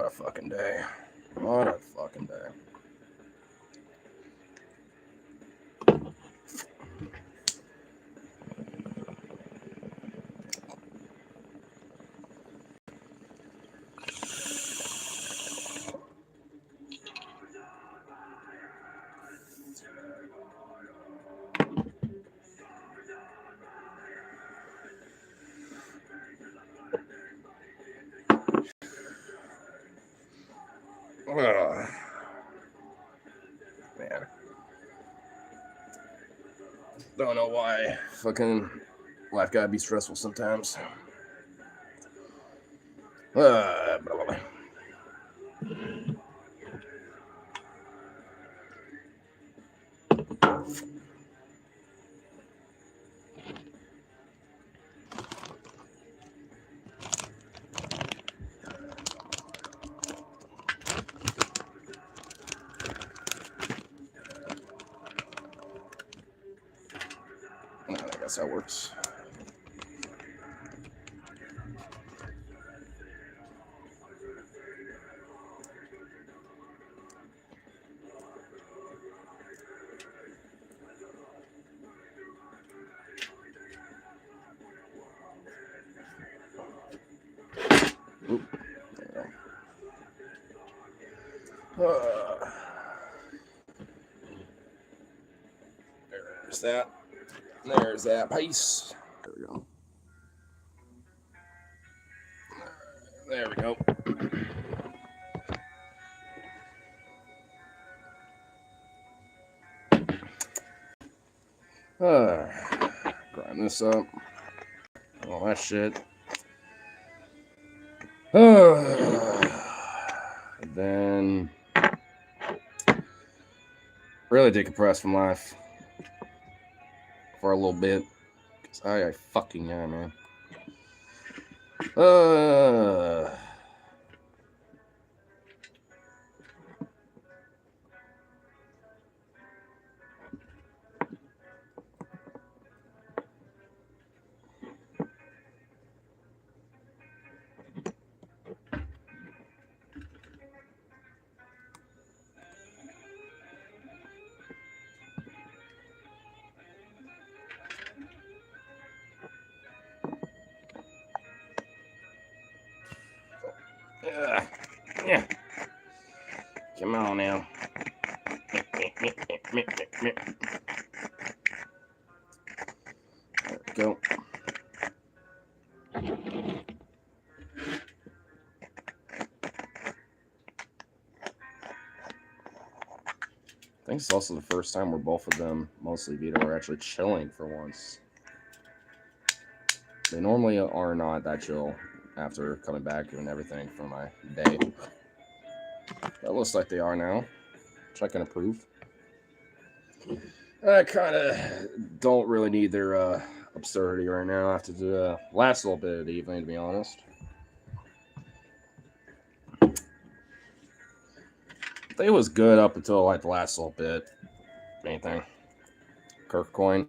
a fucking day. What a fucking day. Man. Don't know why fucking life gotta be stressful sometimes. Blah, blah, blah. I guess that works. Oop. There's that. There's that piece. There we go. There we go. Grind this up. All that shit. Then really decompress from life for a little bit. Cause I fucking am, man. Yeah. Come on now. There we go. I think it's also the first time where both of them, mostly Vito, are actually chilling for once. They normally are not that chill after coming back and everything from my day. That looks like they are now, which I can approve. I kind of don't really need their absurdity right now after the last little bit of the evening, to be honest. I think it was good up until like the last little bit. Anything. Kirk coin.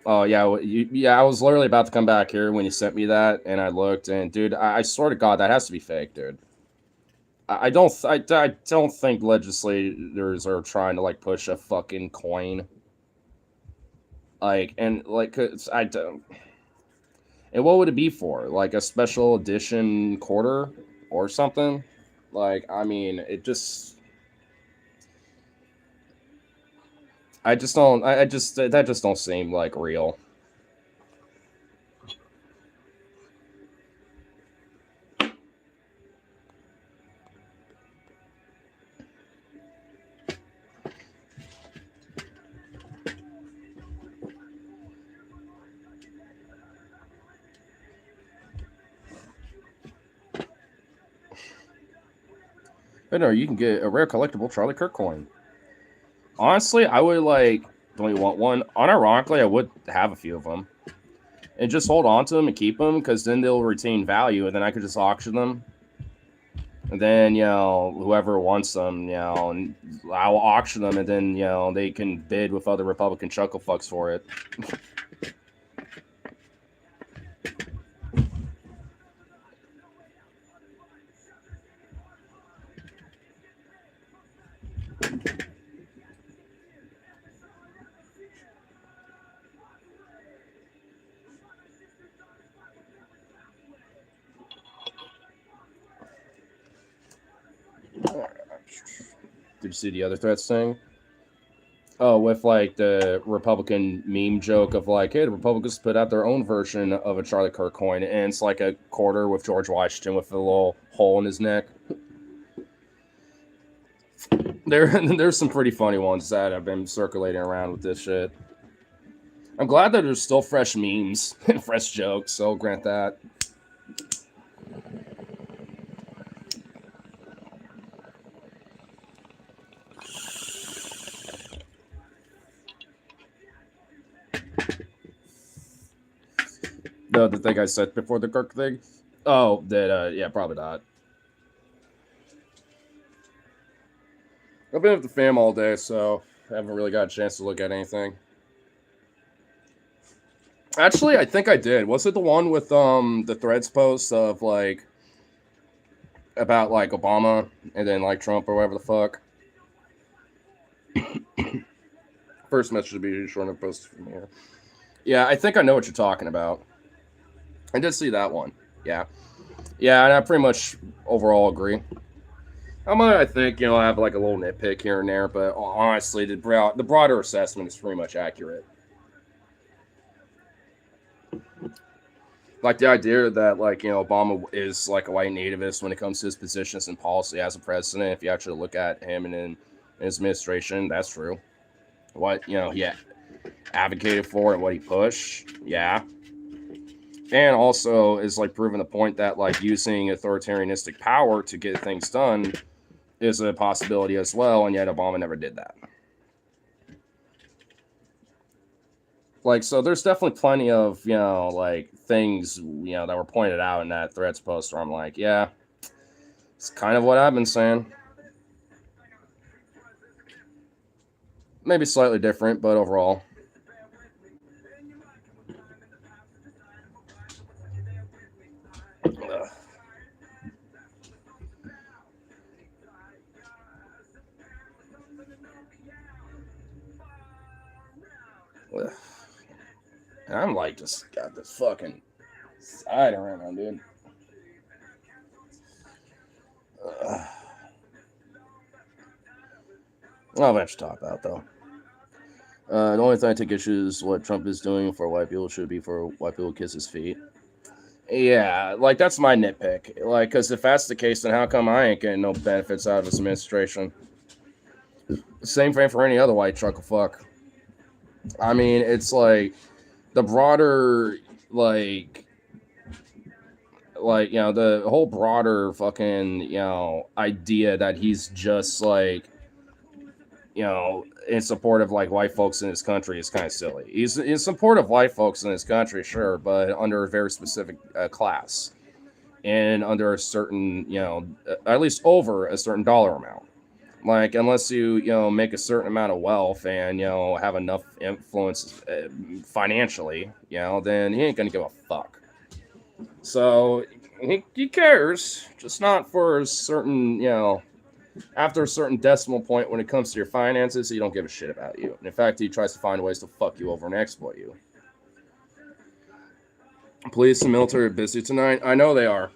Oh yeah, I was literally about to come back here when you sent me that, and I looked, and dude, I swear to God, that has to be fake, dude. I don't think legislators are trying to like push a fucking coin. Like, and like, 'cause I don't. And what would it be for? Like a special edition quarter or something? Like, I mean, it just. I just don't. I just that just don't seem like real. But no, you can get a rare collectible Charlie Kirk coin. Honestly, I would like. Don't you want one? Unironically, I would have a few of them, and just hold on to them and keep them, because then they'll retain value, and then I could just auction them. And then, whoever wants them, and I'll auction them, and then, they can bid with other Republican chuckle fucks for it. Did you see the other threats thing? Oh, with like the Republican meme joke of like, hey, the Republicans put out their own version of a Charlie Kirk coin, and it's like a quarter with George Washington with a little hole in his neck. There's some pretty funny ones that have been circulating around with this shit. I'm glad that there's still fresh memes and fresh jokes, so I'll grant that. The thing I said before the Kirk thing? Oh, that, yeah, probably not. I've been with the fam all day, so I haven't really got a chance to look at anything. Actually, I think I did. Was it the one with the Threads post of like about like Obama and then like Trump or whatever the fuck? First message to be sure to post from here. Yeah, I think I know what you're talking about. I did see that one. Yeah. Yeah, and I pretty much overall agree. I think, I have like a little nitpick here and there, but honestly, the broader assessment is pretty much accurate. Like the idea that like, Obama is like a white nativist when it comes to his positions and policy as a president. If you actually look at him and in his administration, that's true. What, he advocated for and what he pushed. Yeah. And also is like proving the point that like using authoritarianistic power to get things done is a possibility as well, and yet Obama never did that. Like, so there's definitely plenty of, like things, that were pointed out in that Threads post where I'm like, yeah, it's kind of what I've been saying. Maybe slightly different, but overall. I'm like just got this fucking side around, dude. I'll eventually talk about though. The only thing I take issue is what Trump is doing for white people should be for white people to kiss his feet. Yeah, like that's my nitpick. Like, because if that's the case, then how come I ain't getting no benefits out of this administration? Same thing for any other white trucker fuck. I mean, it's like the broader, like the whole broader fucking, idea that he's just like, in support of like white folks in his country is kind of silly. He's in support of white folks in his country, sure, but under a very specific class and under a certain, at least over a certain dollar amount. Like, unless you, make a certain amount of wealth and, have enough influence financially, then he ain't going to give a fuck. So he cares, just not for a certain, after a certain decimal point when it comes to your finances, he don't give a shit about you. And in fact, he tries to find ways to fuck you over and exploit you. Police and military are busy tonight. I know they are.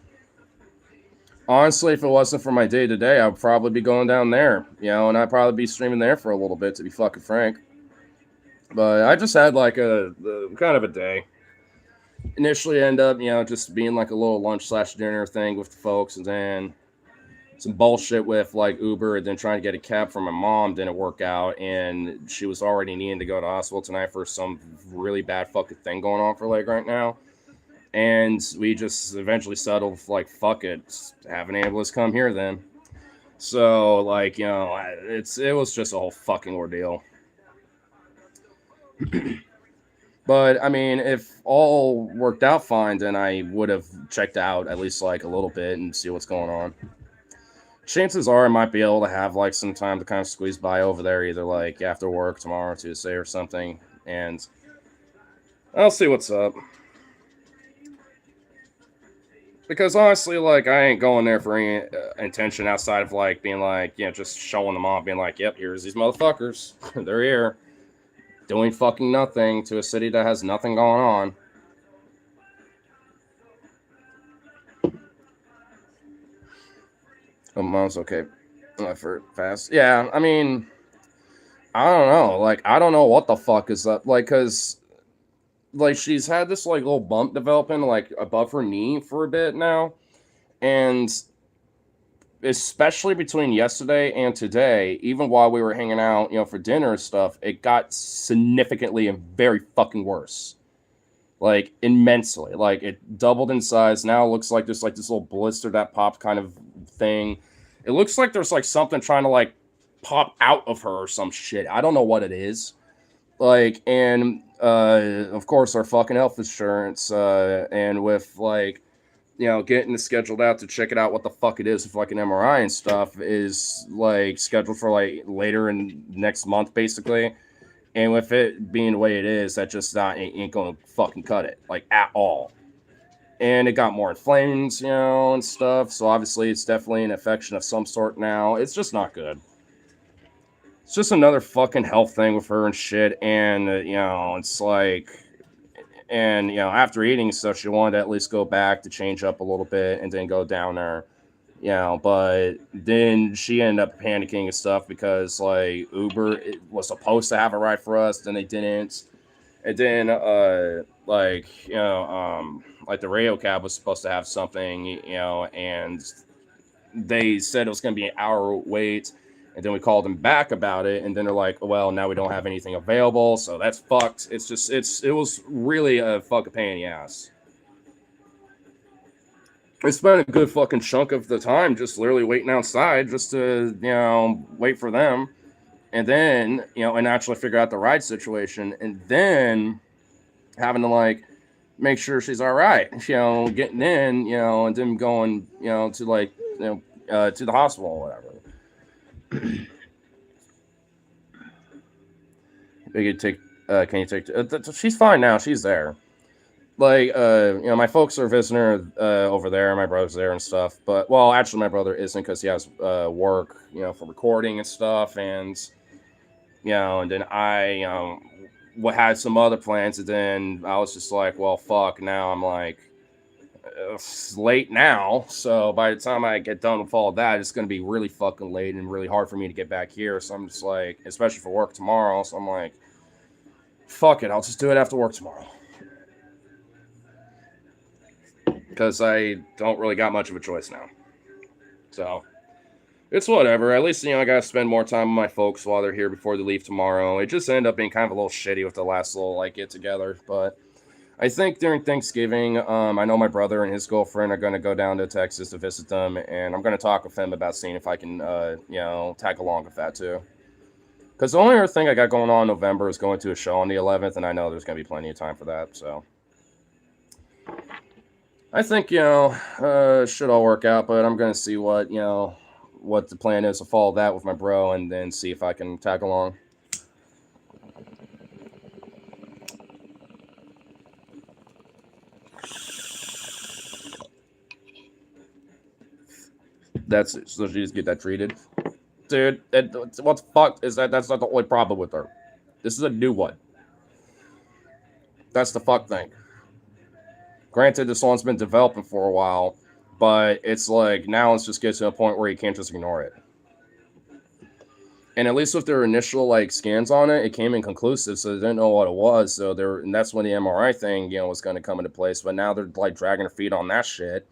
Honestly, if it wasn't for my day-to-day, I'd probably be going down there, and I'd probably be streaming there for a little bit, to be fucking frank. But I just had like a kind of a day. Initially end up, just being like a little lunch/dinner thing with the folks, and then some bullshit with like Uber, and then trying to get a cab from my mom didn't work out, and she was already needing to go to hospital tonight for some really bad fucking thing going on for like right now. And we just eventually settled like, fuck it, have an ambulance come here then. So like, it was just a whole fucking ordeal. But I mean, if all worked out fine, then I would have checked out at least like a little bit and see what's going on. Chances are I might be able to have like some time to kind of squeeze by over there, either like after work tomorrow, Tuesday or something, and I'll see what's up. Because honestly, like, I ain't going there for any intention outside of like being like, just showing them off, being like, yep, here's these motherfuckers. They're here doing fucking nothing to a city that has nothing going on. Oh, mom's okay. For fast. Yeah, I mean, I don't know. Like, I don't know what the fuck is up. Like, cause like she's had this like little bump developing like above her knee for a bit now, and especially between yesterday and today, even while we were hanging out, for dinner and stuff, it got significantly and very fucking worse. Like immensely. Like it doubled in size. Now it looks like there's like this little blister that popped kind of thing. It looks like there's like something trying to like pop out of her or some shit. I don't know what it is. Like, and of course our fucking health insurance, and with like getting scheduled out to check it out what the fuck it is with like an MRI and stuff is like scheduled for like later in next month basically. And with it being the way it is, that just not ain't gonna fucking cut it like at all. And it got more inflamed, and stuff. So obviously it's definitely an infection of some sort now. It's just not good. It's just another fucking health thing with her and shit. And it's like, and after eating stuff, she wanted to at least go back to change up a little bit and then go down there. But then she ended up panicking and stuff because like Uber was supposed to have a ride for us, then they didn't. And then like the radio cab was supposed to have something, and they said it was going to be an hour wait. And then we called them back about it, and then they're like, well, now we don't have anything available, so that's fucked. It was really a fucking pain in the ass. I spent a good fucking chunk of the time just literally waiting outside just to, wait for them. And then, and actually figure out the ride situation. And then having to like make sure she's all right, getting in, and then going, to like, to the hospital or whatever. Can you take, she's fine now. She's there. Like my folks are visiting her over there, my brother's there and stuff, but well actually my brother isn't because he has work for recording and stuff, and and then I had some other plans, and then I was just like, well fuck, now I'm like it's late now, so by the time I get done with all of that, it's going to be really fucking late and really hard for me to get back here. So I'm just like, especially for work tomorrow, so I'm like, fuck it, I'll just do it after work tomorrow. Because I don't really got much of a choice now. So, it's whatever. At least, I gotta spend more time with my folks while they're here before they leave tomorrow. It just ended up being kind of a little shitty with the last little, like, get-together. But I think during Thanksgiving, I know my brother and his girlfriend are going to go down to Texas to visit them. And I'm going to talk with him about seeing if I can, tag along with that, too. Because the only other thing I got going on in November is going to a show on the 11th. And I know there's going to be plenty of time for that, so... I think, should all work out, but I'm going to see what, what the plan is to follow that with my bro and then see if I can tag along. That's it. So she just get that treated. Dude, what the fuck is that? That's not the only problem with her. This is a new one. That's the fuck thing. Granted, this one's been developing for a while, but it's like now it's just getting to a point where you can't just ignore it. And at least with their initial like scans on it, it came inconclusive, so they didn't know what it was. So and that's when the MRI thing, was going to come into place. But now they're like dragging their feet on that shit.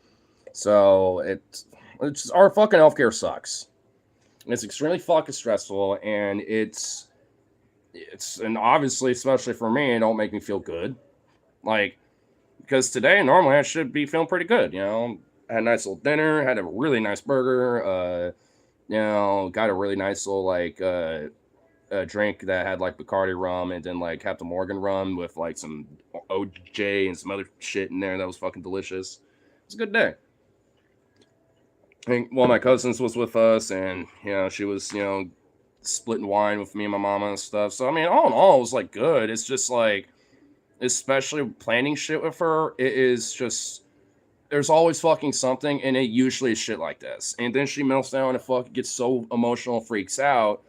So it's our fucking healthcare sucks. It's extremely fucking stressful, and it's and obviously, especially for me, it don't make me feel good. Like, because today normally I should be feeling pretty good. Had a nice little dinner, had a really nice burger. Got a really nice little like drink that had like Bacardi rum and then like Captain Morgan rum with like some OJ and some other shit in there that was fucking delicious. It was a good day. I think one of my cousins was with us, and she was splitting wine with me and my mama and stuff. So I mean, all in all, it was like good. It's just like, especially planning shit with her, it is just there's always fucking something, and it usually is shit like this. And then she melts down and fucking gets so emotional, freaks out,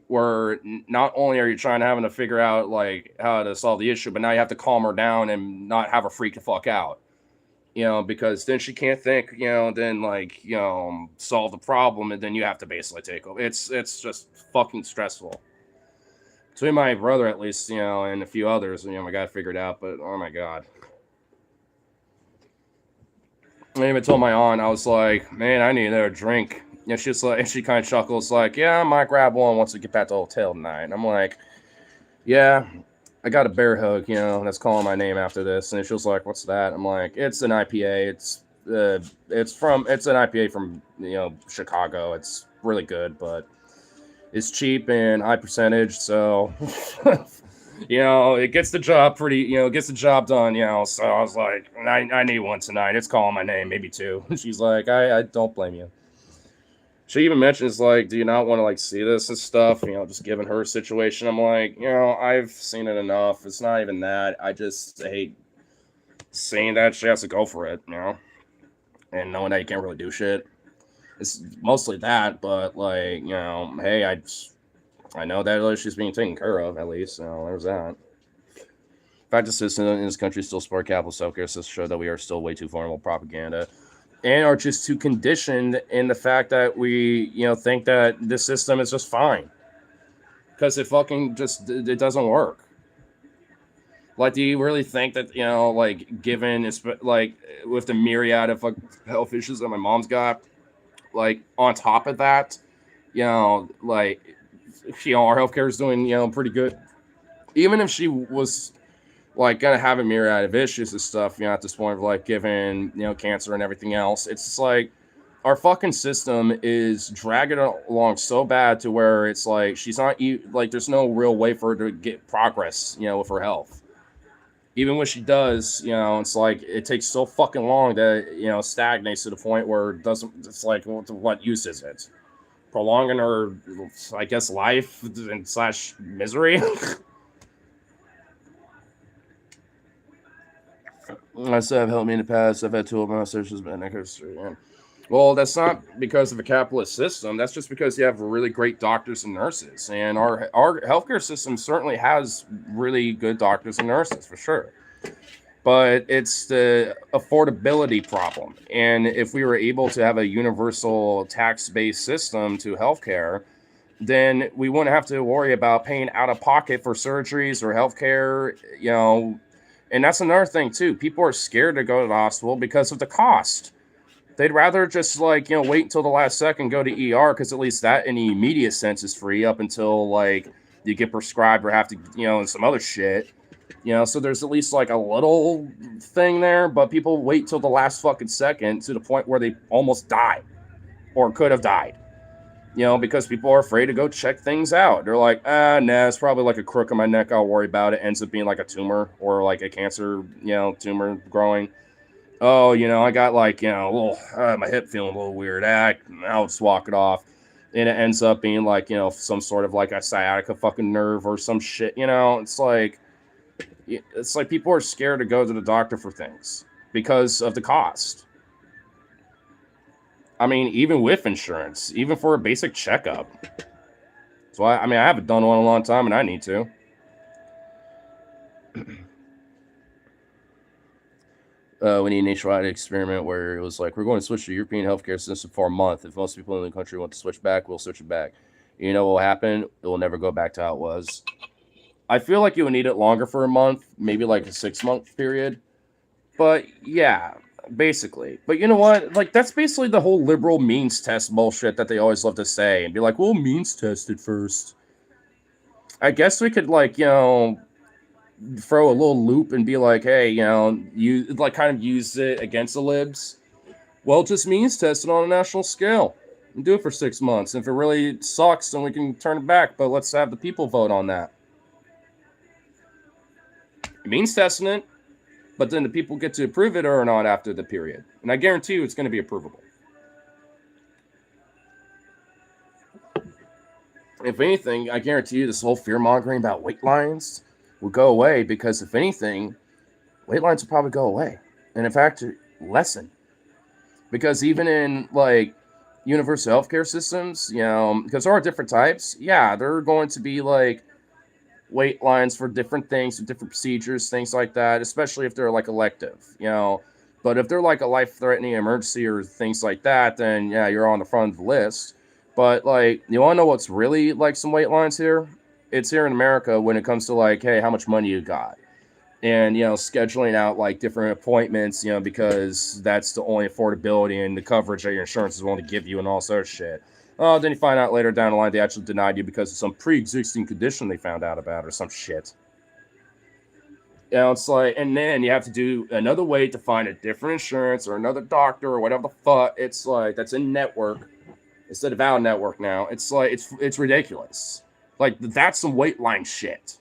where not only are you trying to having to figure out like how to solve the issue, but now you have to calm her down and not have her freak the fuck out. Because then she can't think, then like, solve the problem, and then you have to basically take over. It's just fucking stressful. Between my brother, at least, and a few others, I got it figured out, but oh my God. I even told my aunt, I was like, man, I need another drink. She's like, and she kind of chuckles, like, yeah, I might grab one once we get back to the hotel tonight. And I'm like, yeah, I got a bear hug, that's calling my name after this. And she was like, what's that? I'm like, it's an IPA. It's an IPA from, Chicago. It's really good, but it's cheap and high percentage. So, it gets the job gets the job done, So I was like, I need one tonight. It's calling my name, maybe two. She's like, I don't blame you. She even mentions, like, do you not want to, like, see this and stuff? Just given her situation. I'm like, I've seen it enough. It's not even that. I just hate seeing that she has to go for it, and knowing that you can't really do shit. It's mostly that, but, like, hey, I know that she's being taken care of, at least. So there's that. In fact, the system in this country still support capitalist healthcare systems show that we are still way too vulnerable propaganda. And are just too conditioned in the fact that we, think that this system is just fine. Because it fucking it doesn't work. Like, do you really think that, like, given, like, with the myriad of health issues that my mom's got, like, on top of that, like, our healthcare is doing, pretty good. Even if she was, like, gonna have a myriad of issues and stuff, at this point of, like, given, cancer and everything else, it's just like our fucking system is dragging along so bad to where it's like she's not, like, there's no real way for her to get progress, with her health. Even when she does, it's like it takes so fucking long that, stagnates to the point where it's like, what use is it? Prolonging her, I guess, life and / misery. I said have helped me in the past. I've had 2 of my searches, but well, that's not because of a capitalist system. That's just because you have really great doctors and nurses, and our healthcare system certainly has really good doctors and nurses for sure. But it's the affordability problem, and if we were able to have a universal tax-based system to healthcare, then we wouldn't have to worry about paying out of pocket for surgeries or healthcare, And that's another thing too. People are scared to go to the hospital because of the cost. They'd rather just, like, wait until the last second, go to ER, because at least that in the immediate sense is free up until, like, you get prescribed or have to, and some other shit. So there's at least, like, a little thing there, but people wait till the last fucking second to the point where they almost die or could have died. Because people are afraid to go check things out. They're like, nah, it's probably like a crook in my neck. I'll worry about it. Ends up being like a tumor or like a cancer, tumor growing. Oh, I got like, a little, my hip feeling a little weird. I'll just walk it off. And it ends up being like, some sort of like a sciatica fucking nerve or some shit. It's like people are scared to go to the doctor for things because of the cost. I mean, even with insurance, even for a basic checkup. So, I haven't done one in a long time, and I need to. We need a nationwide experiment where it was like, we're going to switch to European healthcare system for a month. If most people in the country want to switch back, we'll switch it back. You know what will happen? It will never go back to how it was. I feel like you would need it longer for a month, maybe like a 6-month period. But, yeah. Basically. But you know what? Like, that's basically the whole liberal means test bullshit that they always love to say and be like, we'll means test it first. I guess we could, like, throw a little loop and be like, hey, you like kind of use it against the libs. Well, just means test it on a national scale and do it for 6 months. And if it really sucks, then we can turn it back. But let's have the people vote on that. It means testing it. But then the people get to approve it or not after the period. And I guarantee you it's going to be approvable. If anything, I guarantee you this whole fear-mongering about wait lines will go away, because if anything, wait lines will probably go away. And in fact, lessen. Because even in like universal healthcare systems, because there are different types, yeah, there are going to be like wait lines for different things, different procedures, things like that, especially if they're like elective. But if they're like a life threatening emergency or things like that, then yeah, you're on the front of the list. But like, you want to know what's really like some wait lines here? It's here in America when it comes to like, hey, how much money you got? And scheduling out like different appointments, because that's the only affordability and the coverage that your insurance is willing to give you and all sorts of shit. Oh, then you find out later down the line they actually denied you because of some pre-existing condition they found out about or some shit. It's like, and then you have to do another way to find a different insurance or another doctor or whatever the fuck. It's like that's in network instead of out network now. It's like it's ridiculous. Like that's some wait line shit.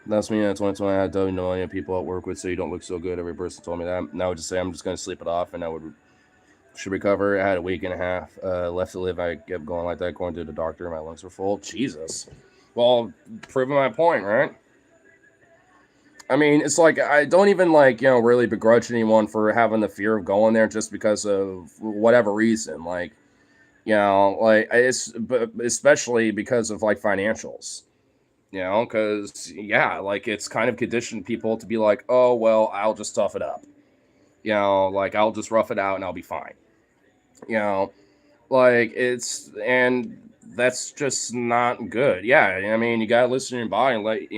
That's me in 2020. I had to know any people at work with say you don't look so good. Every person told me that. And I would just say I'm just going to sleep it off and I should recover. I had a week and a half left to live. I kept going like that, going to the doctor. My lungs were full. Jesus. Well, proving my point, right? I mean, it's like I don't even like really begrudge anyone for having the fear of going there just because of whatever reason. Like like it's especially because of like financials. Because yeah, like it's kind of conditioned people to be like, oh well, I'll just tough it up. Like I'll just rough it out and I'll be fine. You know, like it's and that's just not good. Yeah, I mean, you gotta listen to your body and let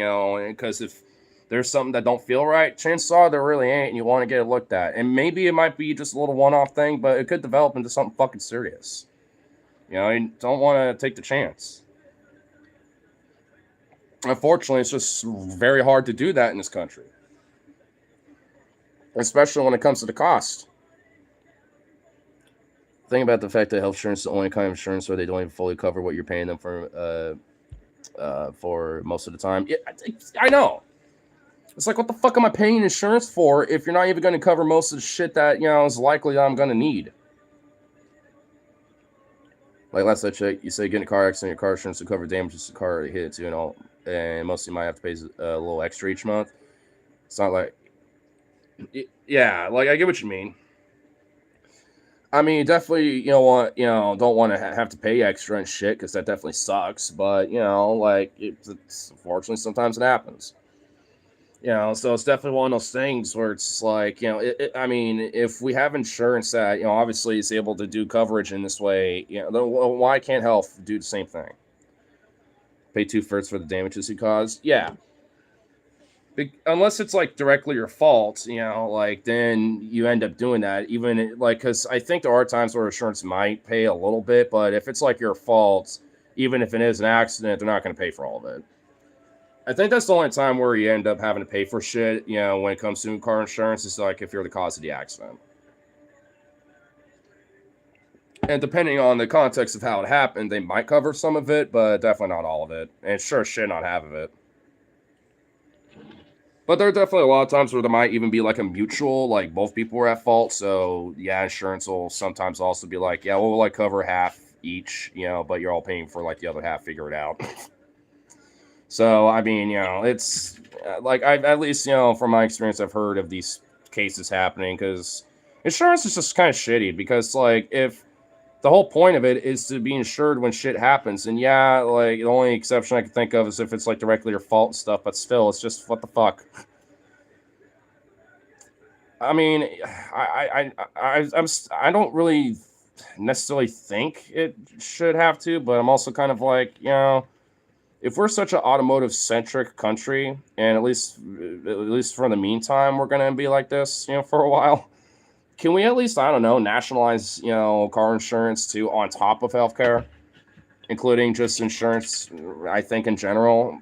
because if there's something that don't feel right, chances are there really ain't, and you want to get it looked at. And maybe it might be just a little one-off thing, but it could develop into something fucking serious. You don't want to take the chance. Unfortunately, it's just very hard to do that in this country, especially when it comes to the cost. Think about the fact that health insurance is the only kind of insurance where they don't even fully cover what you're paying them for most of the time. Yeah, I know. It's like, what the fuck am I paying insurance for if you're not even going to cover most of the shit that is likely that I'm going to need? Like last I checked, you say get in a car accident, your car insurance to cover damages the car hits you, and most of you might have to pay a little extra each month. It's not like, yeah, like I get what you mean. I mean, definitely, don't want to have to pay extra and shit because that definitely sucks. But like it's unfortunately sometimes it happens. So it's definitely one of those things where it's like, I mean, if we have insurance that obviously is able to do coverage in this way, then why can't health do the same thing? Pay 2/3 for the damages you caused. Yeah, unless it's like directly your fault, like then you end up doing that. Even like because I think there are times where insurance might pay a little bit, but if it's like your fault, even if it is an accident, they're not going to pay for all of it. I think that's the only time where you end up having to pay for shit. When it comes to car insurance, is like if you're the cause of the accident. And depending on the context of how it happened, they might cover some of it, but definitely not all of it. And sure shit not half of it. But there are definitely a lot of times where there might even be like a mutual, like both people were at fault. So yeah, insurance will sometimes also be like, yeah, we'll like cover half each, but you're all paying for like the other half, figure it out. So I mean, it's like I at least from my experience, I've heard of these cases happening because insurance is just kind of shitty because like if the whole point of it is to be insured when shit happens, and yeah, like the only exception I can think of is if it's like directly your fault and stuff, but still, it's just what the fuck. I mean, I don't really necessarily think it should have to, but I'm also kind of like, if we're such an automotive centric country, and at least for the meantime, we're gonna be like this, for a while. Can we at least, I don't know, nationalize, car insurance too on top of healthcare, including just insurance? I think in general,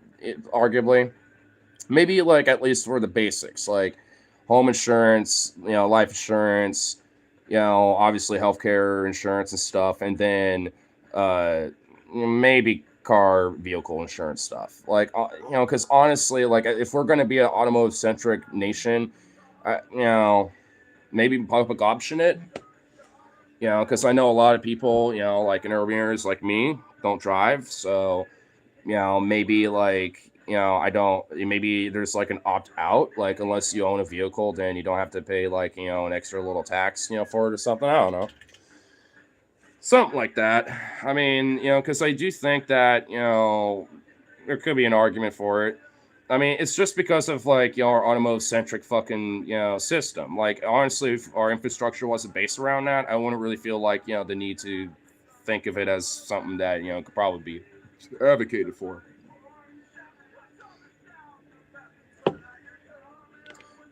arguably, maybe like at least for the basics, like home insurance, life insurance, Obviously healthcare insurance and stuff, and then uh, maybe car vehicle insurance stuff. Like, because honestly, like if we're going to be an automotive centric nation, maybe public option it. Because I know a lot of people, like in urban areas like me, don't drive, so maybe like I don't. Maybe there's like an opt out, like unless you own a vehicle, then you don't have to pay like an extra little tax, for it or something. I don't know, something like that. I mean, because I do think that there could be an argument for it. I mean, it's just because of like our automotive centric fucking system. Like honestly, if our infrastructure wasn't based around that, I wouldn't really feel like the need to think of it as something that could probably be advocated for.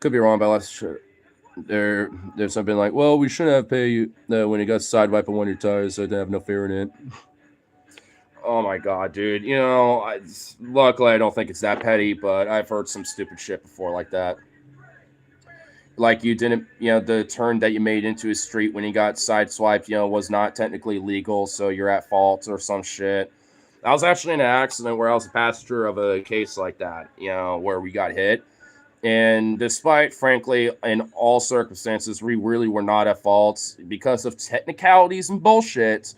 Could be wrong, but there's something like, well, we shouldn't have pay you when you got sidewiped on one of your tires, so it didn't have no fear in it. Oh my god, dude! Luckily I don't think it's that petty, but I've heard some stupid shit before like that. Like you didn't, the turn that you made into a street when you got sideswiped, was not technically legal, so you're at fault or some shit. I was actually in an accident where I was a passenger of a case like that, where we got hit. And despite, frankly, in all circumstances, we really were not at fault because of technicalities and bullshit.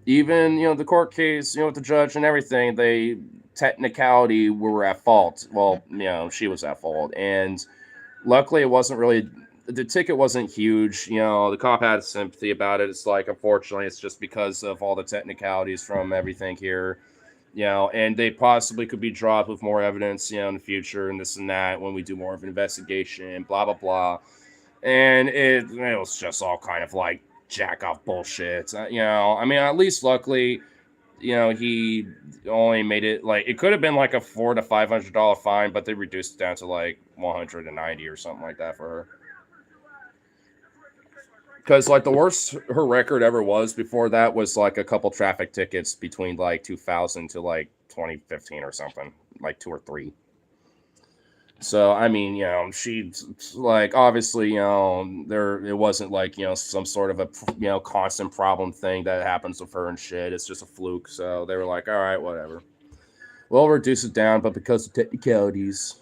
Even, the court case, with the judge and everything, they technicality we were at fault. Well, she was at fault. And luckily, it wasn't really, the ticket wasn't huge. The cop had sympathy about it. It's like, unfortunately, it's just because of all the technicalities from everything here, and they possibly could be dropped with more evidence, in the future and this and that when we do more of an investigation, blah, blah, blah. And it was just all kind of like jack off bullshit. I mean, at least luckily, he only made it like it could have been like a $400 to $500 fine, but they reduced it down to like 190 or something like that for her. Because like the worst her record ever was before that was like a couple traffic tickets between like 2000 to like 2015 or something, like two or three. So I mean, she like obviously, there it wasn't like some sort of a constant problem thing that happens with her and shit. It's just a fluke. So they were like, all right, whatever. We'll reduce it down, but because of technicalities,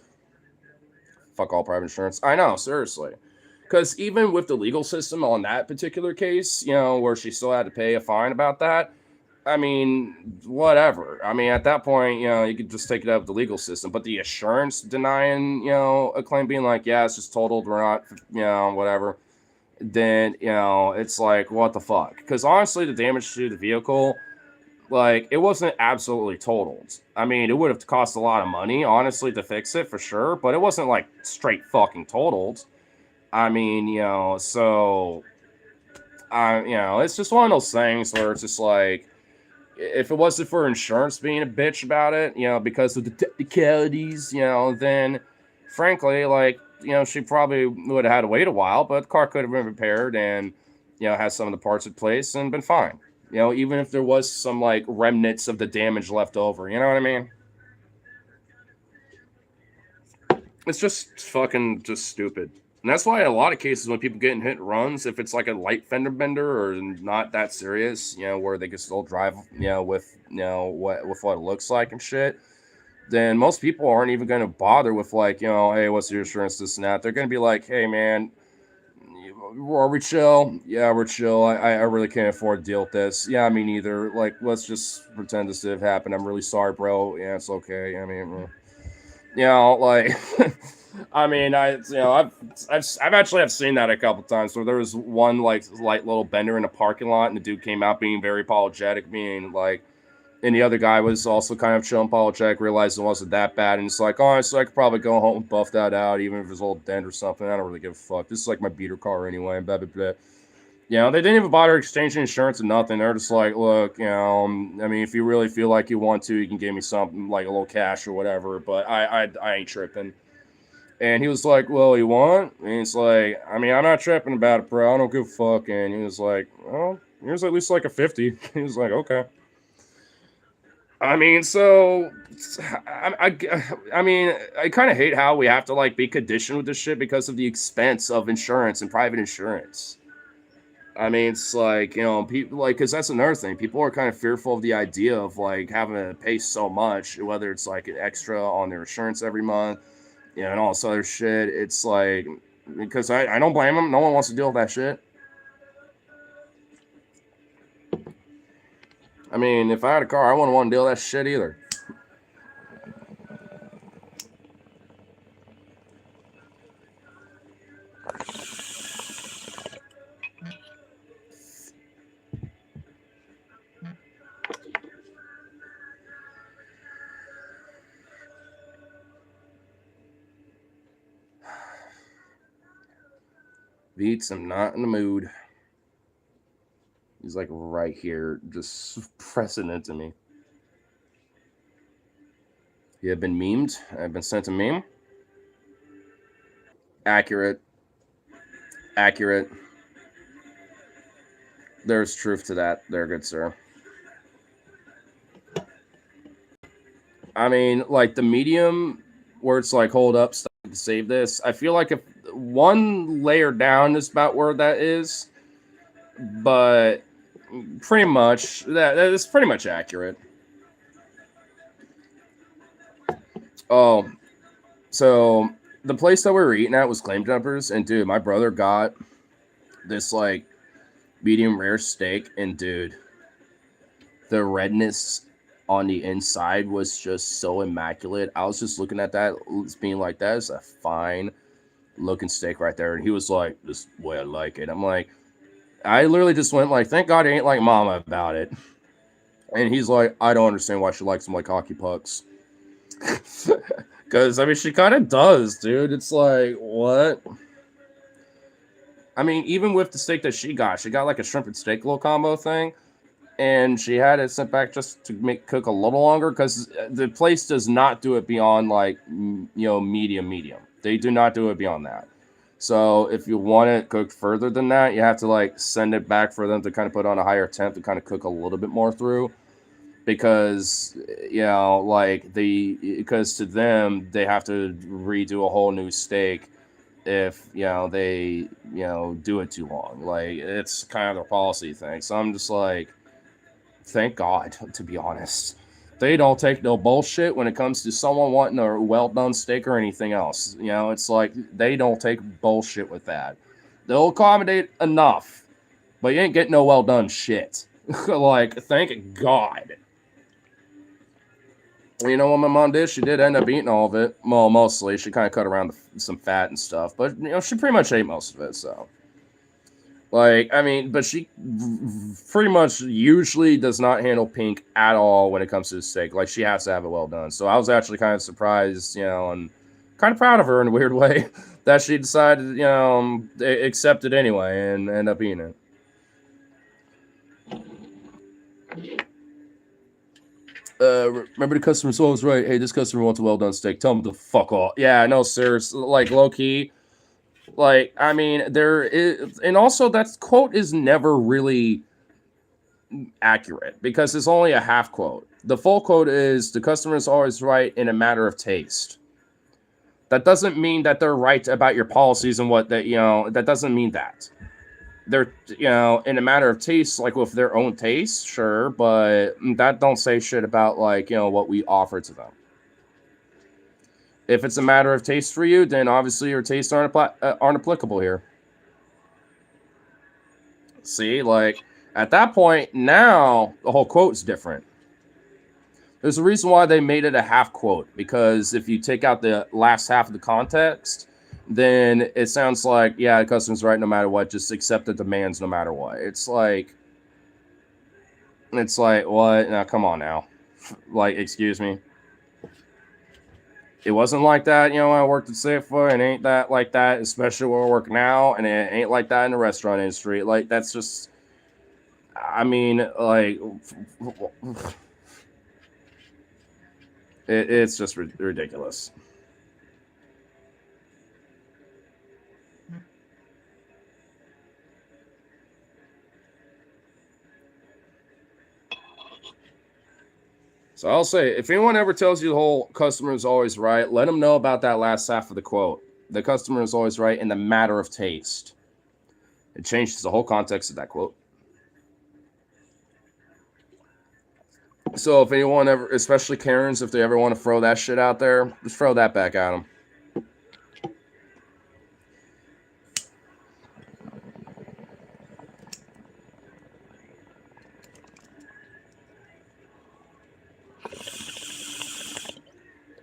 fuck all private insurance. I know, seriously. Because even with the legal system on that particular case, where she still had to pay a fine about that, I mean, whatever. I mean, at that point, you could just take it out of the legal system. But the assurance denying, a claim being like, yeah, it's just totaled, we're not, whatever. Then, it's like, what the fuck? Because honestly, the damage to the vehicle, like, it wasn't absolutely totaled. I mean, it would have cost a lot of money, honestly, to fix it for sure. But it wasn't like straight fucking totaled. I mean, so, it's just one of those things where it's just like, if it wasn't for insurance being a bitch about it, because of the technicalities, then frankly, like, she probably would have had to wait a while, but the car could have been repaired and, has some of the parts in place and been fine. Even if there was some like remnants of the damage left over, you know what I mean? It's just fucking just stupid. And that's why in a lot of cases when people get in hit and runs, if it's like a light fender bender or not that serious, where they can still drive, with what it looks like and shit, then most people aren't even going to bother with like, hey, what's your insurance, this and that. They're going to be like, hey, man, are we chill? Yeah, we're chill. I really can't afford to deal with this. Yeah, me neither. Like, let's just pretend this did happen. I'm really sorry, bro. Yeah, it's okay. I mean, like, I mean, I've actually have seen that a couple times. So there was one like light little bender in a parking lot, and the dude came out being very apologetic, being like, and the other guy was also kind of chill and apologetic, realized it wasn't that bad, and it's like, honestly, I could probably go home and buff that out, even if it's a little dent or something. I don't really give a fuck. This is like my beater car anyway. Blah blah blah. They didn't even bother exchanging insurance and nothing. They're just like, look, I mean, if you really feel like you want to, you can give me something like a little cash or whatever. But I ain't tripping. And he was like, well, you want? And he's like, I mean, I'm not tripping about it, bro. I don't give a fuck. And he was like, well, here's at least like a 50. He was like, okay. I mean, so I mean, I kind of hate how we have to like be conditioned with this shit because of the expense of insurance and private insurance. I mean, it's like, people like, because that's another thing. People are kind of fearful of the idea of like having to pay so much, whether it's like an extra on their insurance every month, and all this other shit. It's like, because I don't blame them. No one wants to deal with that shit. I mean, if I had a car, I wouldn't want to deal with that shit either. Beats, I'm not in the mood. He's like right here, just pressing into me. You have been memed. I've been sent a meme. Accurate. Accurate. There's truth to that there, good sir. I mean, like the medium where it's like, hold up, stop to save this. I feel like if one layer down is about where that is, but pretty much that is pretty much accurate. Oh, so the place that we were eating at was Claim Jumpers, and dude, my brother got this like medium rare steak, and dude, the redness on the inside was just so immaculate. I was just looking at that, being like, that is a fine looking steak right there. And he was like, this is the way I like it. I'm like, I literally just went like, thank God it ain't like mama about it. And he's like, I don't understand why she likes them like hockey pucks. Because, I mean, she kind of does, dude. It's like, what? I mean, even with the steak that she got like a shrimp and steak little combo thing. And she had it sent back just to cook a little longer because the place does not do it beyond like, medium. They do not do it beyond that. So if you want it cooked further than that, you have to like send it back for them to kind of put on a higher temp to kind of cook a little bit more through. Because because to them they have to redo a whole new steak if they do it too long. Like it's kind of their policy thing. So I'm just like, thank God, to be honest. They don't take no bullshit when it comes to someone wanting a well done steak or anything else. It's like they don't take bullshit with that. They'll accommodate enough, but you ain't getting no well done shit. Like, thank God. You know what my mom did? She did end up eating all of it. Well, mostly. She kind of cut around some fat and stuff, but she pretty much ate most of it. So, like, I mean, but she pretty much usually does not handle pink at all when it comes to the steak. Like, she has to have it well done. So I was actually kind of surprised, and kind of proud of her in a weird way that she decided, accept it anyway and end up eating it. Remember the customer's always right. Hey, this customer wants a well done steak. Tell him to fuck off. Yeah, no, sir. Like, low key. Like, I mean, there is, and also that quote is never really accurate because it's only a half quote. The full quote is the customer is always right in a matter of taste. That doesn't mean that they're right about your policies and what that, that doesn't mean that. They're, in a matter of taste, like with their own taste, sure, but that don't say shit about like, what we offer to them. If it's a matter of taste for you, then obviously your tastes aren't applicable here. See, like at that point, now the whole quote is different. There's a reason why they made it a half quote, because if you take out the last half of the context, then it sounds like, yeah, the customer's right no matter what, just accept the demands no matter what. It's like, what? Now, come on now. Like, excuse me. It wasn't like that, when I worked at Safeway, and it ain't that like that, especially where I work now, and it ain't like that in the restaurant industry. Like, that's just, I mean, like, it's just ridiculous. So I'll say, if anyone ever tells you the whole customer is always right, let them know about that last half of the quote. The customer is always right in the matter of taste. It changes the whole context of that quote. So if anyone ever, especially Karens, if they ever want to throw that shit out there, just throw that back at them.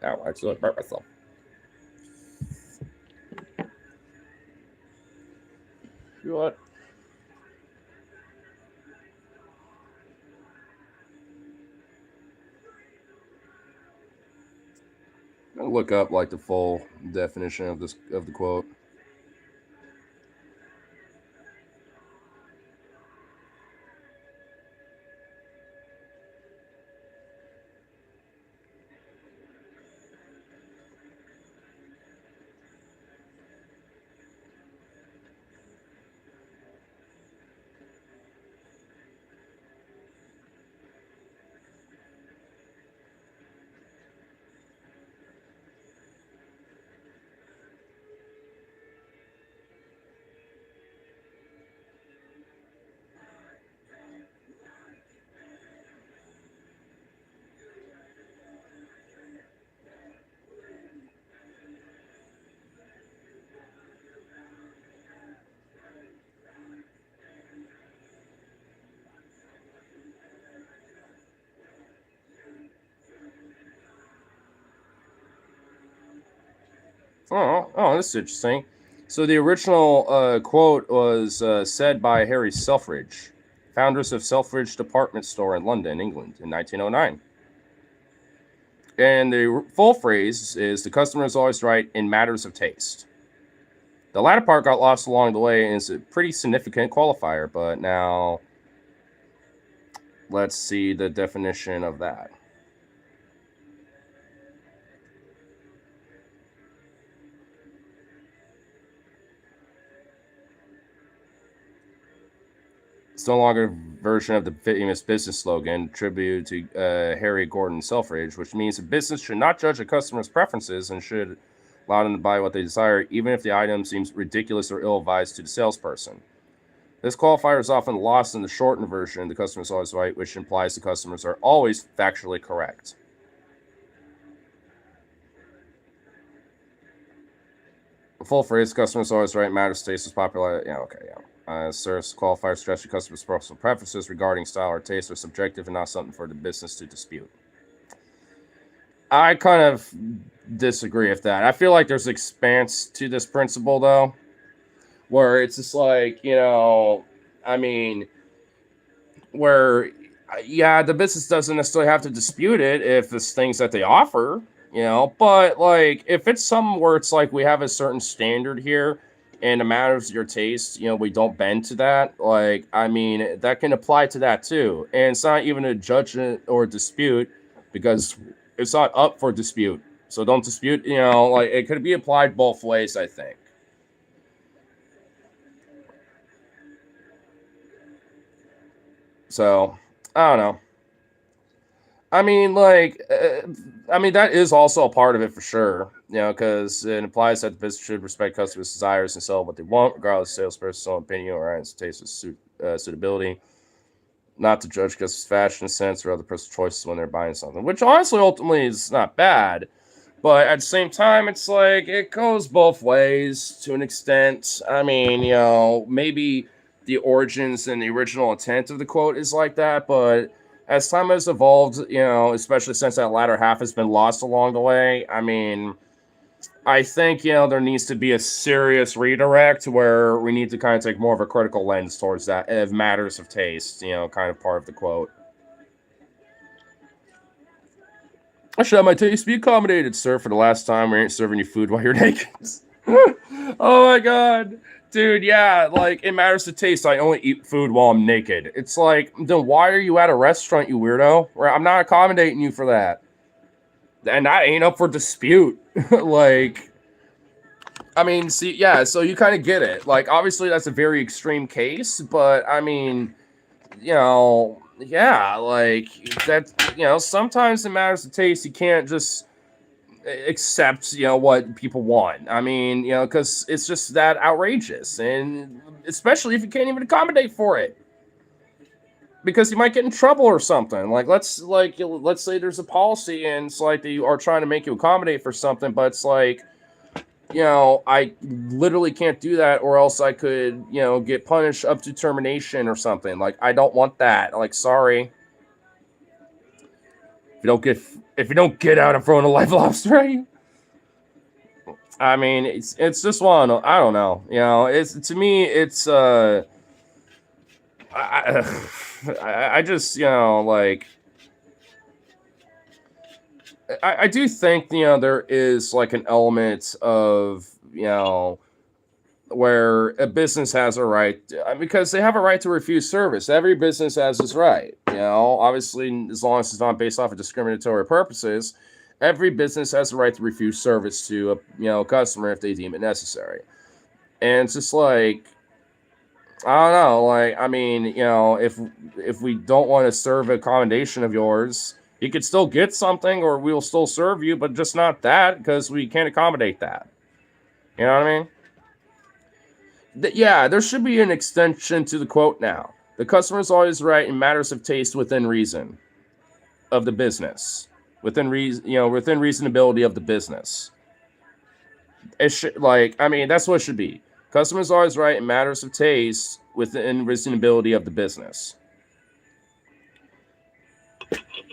Ow, I actually burnt myself. You know what? I'm gonna look up like the full definition of the quote. Oh, this is interesting. So the original quote was said by Harry Selfridge, founders of Selfridge Department Store in London, England, in 1909. And the full phrase is the customer is always right in matters of taste. The latter part got lost along the way and is a pretty significant qualifier, but now let's see the definition of that. It's no longer a version of the famous business slogan, tribute to Harry Gordon Selfridge, which means a business should not judge a customer's preferences and should allow them to buy what they desire, even if the item seems ridiculous or ill-advised to the salesperson. This qualifier is often lost in the shortened version, the customer is always right, which implies the customers are always factually correct. The full phrase, customer is always right, matters taste is popular. Yeah, okay, yeah. Serves qualifier stress your customers' personal preferences regarding style or taste are subjective and not something for the business to dispute. I kind of disagree with that. I feel like there's expanse to this principle, though, where it's just like, I mean, where, yeah, the business doesn't necessarily have to dispute it if it's things that they offer, but like if it's something where it's like we have a certain standard here and it matters your taste, we don't bend to that. Like, I mean, that can apply to that too. And it's not even a judgment or dispute because it's not up for dispute. So don't dispute, like it could be applied both ways, I think. So I don't know. I mean, like, that is also a part of it for sure, because it implies that the business should respect customers' desires and sell what they want, regardless of salesperson's own opinion or taste or suitability. Not to judge customers' fashion sense or other personal choices when they're buying something, which honestly, ultimately, is not bad. But at the same time, it's like it goes both ways to an extent. I mean, maybe the origins and the original intent of the quote is like that, but as time has evolved, especially since that latter half has been lost along the way, I mean, I think, there needs to be a serious redirect where we need to kind of take more of a critical lens towards that of matters of taste, kind of part of the quote. I should have my taste be accommodated, sir, for the last time. We ain't serving you food while you're naked. Oh my god. Dude, yeah, like it matters to taste. I only eat food while I'm naked. It's like, then why are you at a restaurant, you weirdo? I'm not accommodating you for that. And that ain't up for dispute. Like, I mean, see, yeah, so you kind of get it. Like, obviously, that's a very extreme case, but I mean, yeah, like that, sometimes it matters to taste. You can't just accept, what people want. I mean, because it's just that outrageous, and especially if you can't even accommodate for it, because you might get in trouble or something. Let's say there's a policy and it's like they are trying to make you accommodate for something, but it's like, I literally can't do that, or else I could, get punished up to termination or something. Like, I don't want that. Like, sorry. If you don't get out in front of live lobster, I mean, it's just one. I don't know. It's, to me, it's I just, like, I do think, there is like an element of, where a business has a right, because they have a right to refuse service. Every business has this right, obviously, as long as it's not based off of discriminatory purposes. Every business has the right to refuse service to a customer if they deem it necessary. And it's just like, I don't know, like, I mean, if we don't want to serve a accommodation of yours, you could still get something, or we'll still serve you, but just not that, because we can't accommodate that. You know what I mean? Yeah, there should be an extension to the quote now. The customer is always right in matters of taste within reason of the business. Within reason, within reasonability of the business. It should, like, I mean, that's what it should be. Customers always right in matters of taste within reasonability of the business.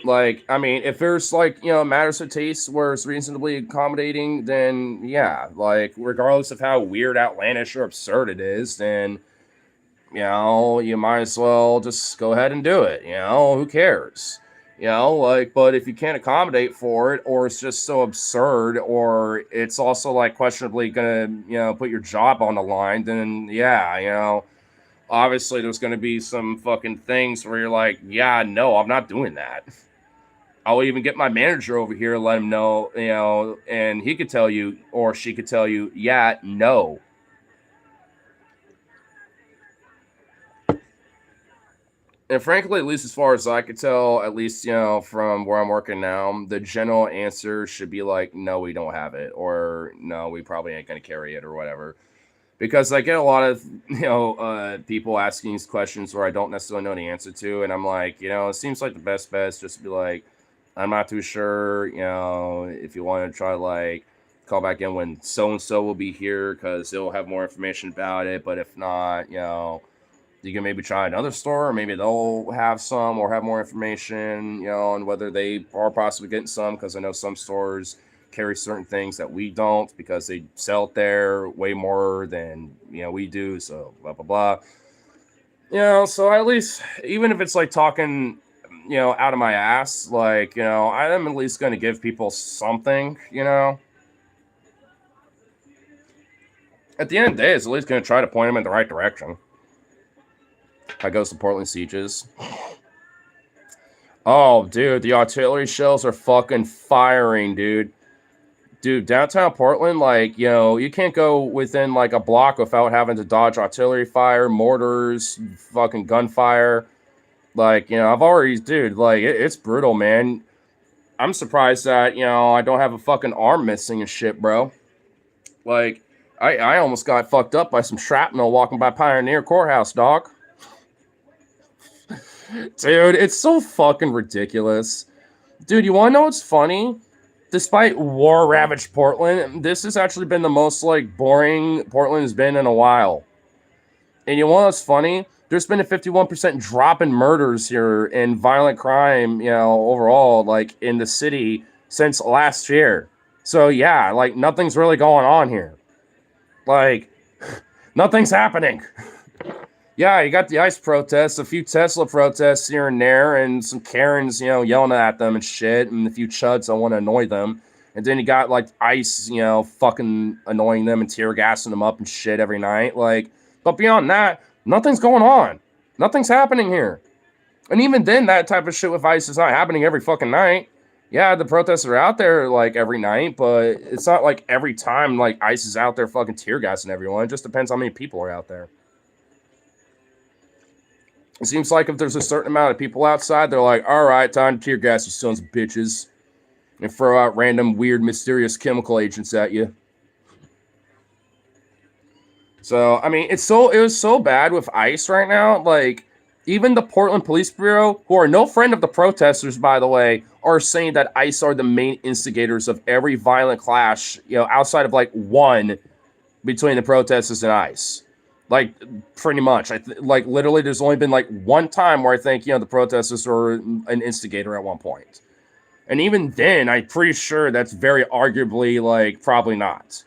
Like, I mean, if there's like, matters of taste where it's reasonably accommodating, then yeah, like, regardless of how weird, outlandish, or absurd it is, then, you might as well just go ahead and do it. Who cares? Like, but if you can't accommodate for it, or it's just so absurd, or it's also like questionably gonna, put your job on the line, then yeah, obviously there's gonna be some fucking things where you're like, yeah, no, I'm not doing that. I'll even get my manager over here, let him know, and he could tell you, or she could tell you, yeah, no. And frankly, at least as far as I could tell, at least, from where I'm working now, the general answer should be like, no, we don't have it, or no, we probably ain't going to carry it, or whatever. Because I get a lot of, people asking these questions where I don't necessarily know the answer to. And I'm like, it seems like the best bet is just to be like, I'm not too sure, if you want to try, like, call back in when so-and-so will be here, because they'll have more information about it. But if not, you can maybe try another store, or maybe they'll have some, or have more information, on whether they are possibly getting some, because I know some stores carry certain things that we don't, because they sell it there way more than, we do. So blah, blah, blah. So at least, even if it's like talking, out of my ass, like, I am at least going to give people something, At the end of the day, it's at least going to try to point them in the right direction. I goes to Portland Sieges. Oh, dude, the artillery shells are fucking firing, dude. Dude, downtown Portland, like, you can't go within like a block without having to dodge artillery fire, mortars, fucking gunfire. Like, I've already, dude, like, it's brutal, man. I'm surprised that, I don't have a fucking arm missing and shit, bro. Like, I almost got fucked up by some shrapnel walking by Pioneer Courthouse, dog. Dude, it's so fucking ridiculous. Dude, you want to know what's funny? Despite war-ravaged Portland, this has actually been the most, like, boring Portland has been in a while. And you want to know what's funny? There's been a 51% drop in murders here and violent crime, overall, like, in the city since last year. So, yeah, like, nothing's really going on here. Like, nothing's happening. Yeah, you got the ICE protests, a few Tesla protests here and there, and some Karens, yelling at them and shit, and a few chuds that want to annoy them. And then you got, like, ICE, fucking annoying them and tear gassing them up and shit every night. Like, but beyond that, nothing's going on. Nothing's happening here. And even then, that type of shit with ICE is not happening every fucking night. Yeah, the protests are out there, like, every night, but it's not like every time, like, ICE is out there fucking tear gassing everyone. It just depends how many people are out there. It seems like if there's a certain amount of people outside, they're like, all right, time to tear gas, you sons of bitches. and throw out random weird, mysterious chemical agents at you. So, I mean, it was so bad with ICE right now. Like, even the Portland Police Bureau, who are no friend of the protesters, by the way, are saying that ICE are the main instigators of every violent clash, outside of like one between the protesters and ICE. Like, pretty much. Like, literally, there's only been like one time where I think, the protesters were an instigator at one point. And even then, I'm pretty sure that's very arguably, like, probably not.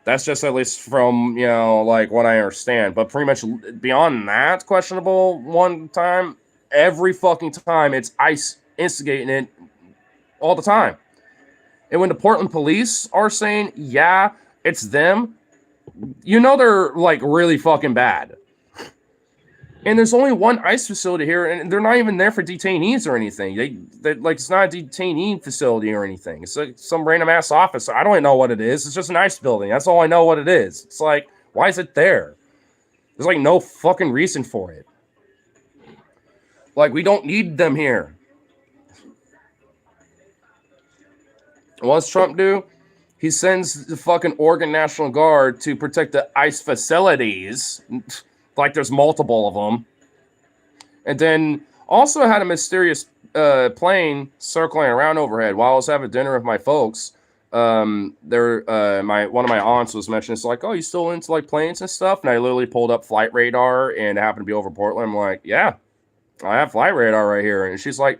That's just at least from, like what I understand. But pretty much beyond that questionable one time, every fucking time it's ICE instigating it all the time. And when the Portland police are saying, yeah, it's them, they're like really fucking bad. And there's only one ICE facility here, and they're not even there for detainees or anything. They like, it's not a detainee facility or anything. It's like some random ass office. I don't even know what it is. It's just an ICE building. That's all I know what it is. It's like, why is it there? There's like no fucking reason for it. Like, we don't need them here. What does Trump do? He sends the fucking Oregon National Guard to protect the ICE facilities. Like there's multiple of them. And then also had a mysterious plane circling around overhead while I was having dinner with my folks. One of my aunts was mentioning, it's like, oh, you still into like planes and stuff? And I literally pulled up flight radar and it happened to be over Portland. I'm like, yeah, I have flight radar right here. And she's like,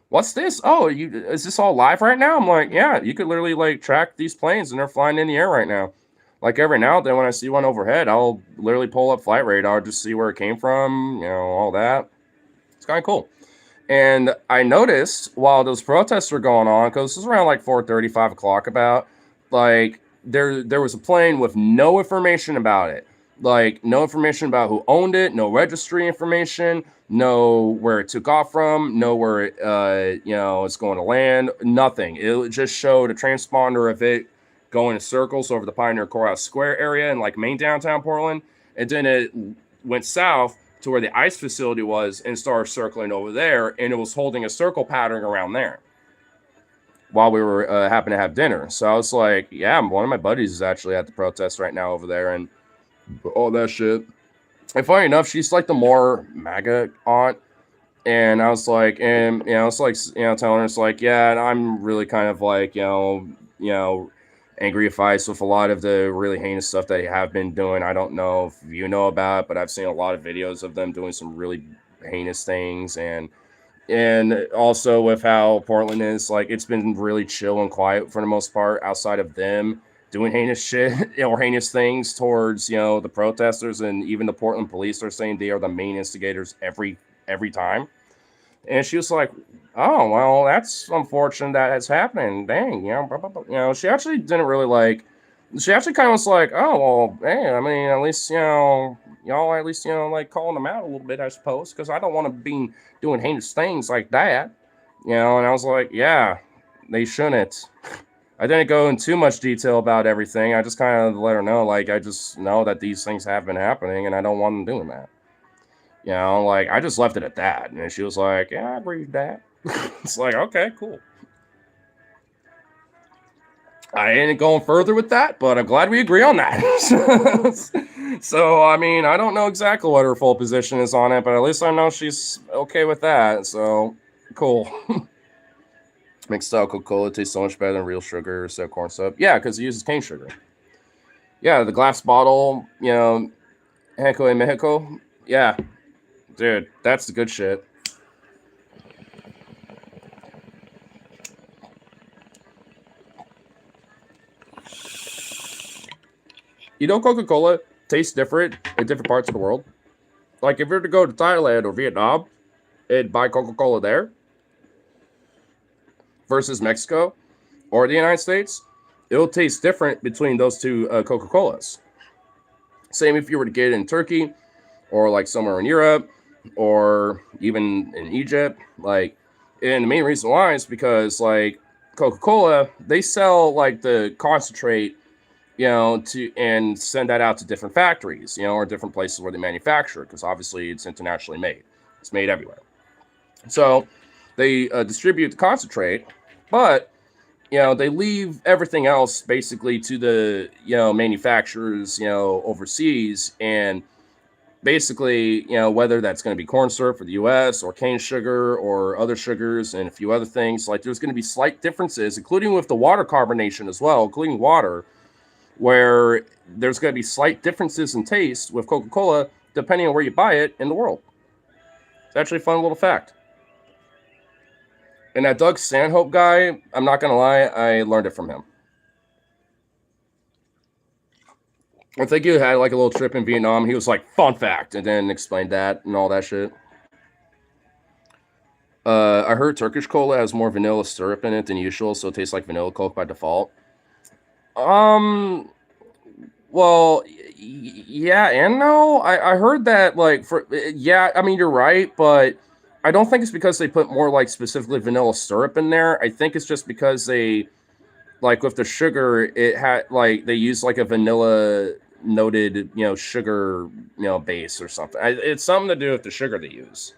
what's this? Oh, is this all live right now? I'm like, yeah, you could literally like track these planes and they're flying in the air right now. Like every now and then when I see one overhead, I'll literally pull up flight radar, just see where it came from, all that. It's kind of cool. And I noticed while those protests were going on, because this was around like 4:30, 5 o'clock about, like there was a plane with no information about it. Like no information about who owned it, no registry information, no where it took off from, no where it, it's going to land, nothing. It just showed a transponder of it going in circles over the Pioneer Courthouse Square area in like main downtown Portland. And then it went south to where the ICE facility was and started circling over there. And it was holding a circle pattern around there while we were happening to have dinner. So I was like, yeah, one of my buddies is actually at the protest right now over there and all that shit. And funny enough, she's like the more MAGA aunt. And I was like, and, it's like, telling her, it's like, yeah, I'm really kind of like, angry at ICE with a lot of the really heinous stuff they have been doing. I don't know if you know about it, but I've seen a lot of videos of them doing some really heinous things. And also with how Portland is, like, it's been really chill and quiet for the most part outside of them doing heinous shit or heinous things towards, the protesters. And even the Portland police are saying they are the main instigators every time. And she was like, oh, well, that's unfortunate that it's happening. Dang, blah, blah, blah. She actually didn't really she actually kind of was like, oh, well, hey, I mean, at least, y'all at least, like calling them out a little bit, I suppose, because I don't want to be doing heinous things like that, and I was like, yeah, they shouldn't. I didn't go in too much detail about everything. I just kind of let her know, like, I just know that these things have been happening, and I don't want them doing that. Like, I just left it at that. And she was like, yeah, I agree with that. It's like, okay, cool. I ain't going further with that, but I'm glad we agree on that. So, I mean, I don't know exactly what her full position is on it, but at least I know she's okay with that. So, cool. Mixed out Coca-Cola tastes so much better than real sugar or corn syrup. Yeah, because it uses cane sugar. Yeah, the glass bottle, Henko en Mexico. Yeah. Dude, that's the good shit. Coca-Cola tastes different in different parts of the world. Like, if you were to go to Thailand or Vietnam and buy Coca-Cola there versus Mexico or the United States, it'll taste different between those two Coca-Colas. Same if you were to get it in Turkey or like somewhere in Europe or even in Egypt. Like, and the main reason why is because like Coca-Cola, they sell like the concentrate, and send that out to different factories, or different places where they manufacture it, because obviously it's internationally made. It's made everywhere. So they distribute the concentrate, but they leave everything else basically to the, manufacturers, overseas. And basically, whether that's going to be corn syrup for the US or cane sugar or other sugars and a few other things, like there's going to be slight differences, including with the water carbonation as well, including water, where there's going to be slight differences in taste with Coca-Cola depending on where you buy it in the world. It's actually a fun little fact. And that Doug Stanhope guy, I'm not going to lie, I learned it from him. I think he had like a little trip in Vietnam. He was like, fun fact, and then explained that and all that shit. I heard Turkish cola has more vanilla syrup in it than usual, so it tastes like vanilla Coke by default. Well, yeah and no. I heard that, like, I mean, you're right, but I don't think it's because they put more, like, specifically vanilla syrup in there. I think it's just because they, like, with the sugar, it had, like, they use, like, a vanilla noted, sugar, base or something. It's something to do with the sugar they use,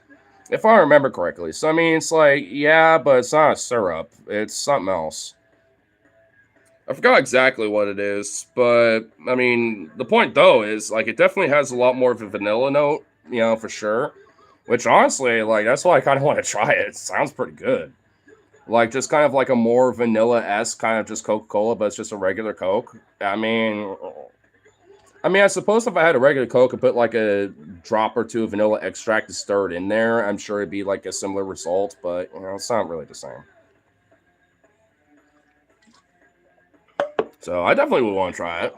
if I remember correctly. So, I mean, it's like, yeah, but it's not a syrup. It's something else. I forgot exactly what it is, but I mean, the point though is like it definitely has a lot more of a vanilla note, for sure. Which honestly, like that's why I kind of want to try it. It sounds pretty good. Like just kind of like a more vanilla-esque kind of just Coca-Cola, but it's just a regular Coke. I suppose if I had a regular Coke and put like a drop or two of vanilla extract to stir it in there, I'm sure it'd be like a similar result, but it's not really the same. So I definitely would want to try it.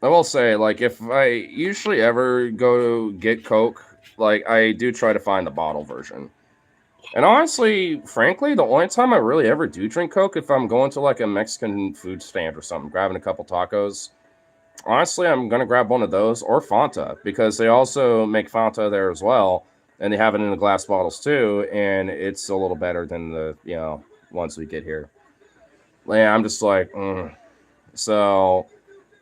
I will say, like, if I usually ever go to get Coke, like, I do try to find the bottle version. And honestly, frankly, the only time I really ever do drink Coke if I'm going to like a Mexican food stand or something, grabbing a couple tacos. Honestly, I'm gonna grab one of those or Fanta because they also make Fanta there as well, and they have it in the glass bottles too, and it's a little better than the ones we get here. Yeah, I'm just like, so.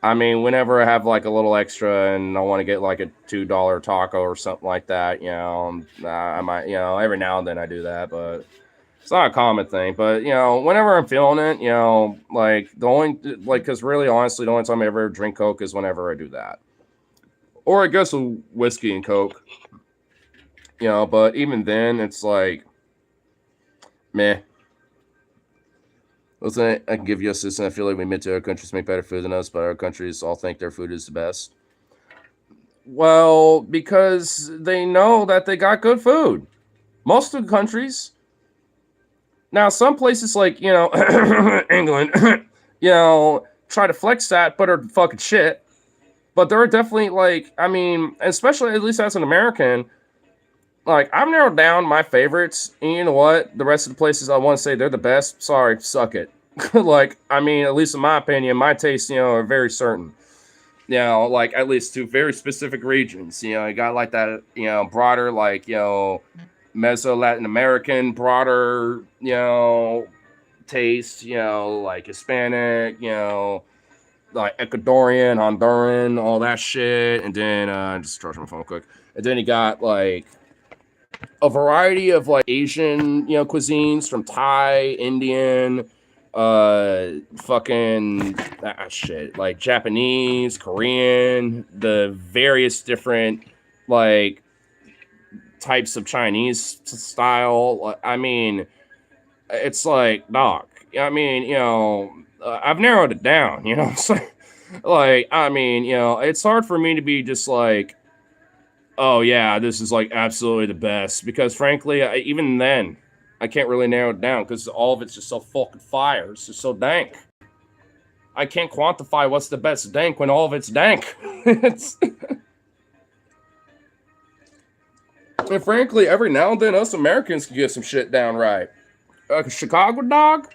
I mean, whenever I have like a little extra and I want to get like a $2 taco or something like that, I might, every now and then I do that, but it's not a common thing. But whenever I'm feeling it, like the only like, because really, honestly, the only time I ever drink Coke is whenever I do that, or I guess a whiskey and Coke. But even then, it's like, meh. Listen, I can give you a system. I feel like we admit to our countries make better food than us, but our countries all think their food is the best. Well, because they know that they got good food. Most of the countries. Now, some places like, England, try to flex that, but are fucking shit. But there are definitely, like, I mean, especially at least as an American, like, I've narrowed down my favorites, and you know what? The rest of the places I want to say they're the best, sorry, suck it. Like, I mean, at least in my opinion, my tastes, are very certain. Like, at least to very specific regions. You got, like, that, broader, like, Meso-Latin American, broader, taste, like Hispanic, like Ecuadorian, Honduran, all that shit. And then, just charge my phone quick. And then you got, like, a variety of like Asian, cuisines from Thai, Indian, fucking shit, like Japanese, Korean, the various different like types of Chinese style. I mean, it's like, dog. I mean, I've narrowed it down. So, like, I mean, it's hard for me to be just like, oh yeah, this is like absolutely the best, because frankly, even then, I can't really narrow it down because all of it's just so fucking fire. It's just so dank. I can't quantify what's the best dank when all of it's dank. And frankly, every now and then, us Americans can get some shit down right. Like a Chicago dog,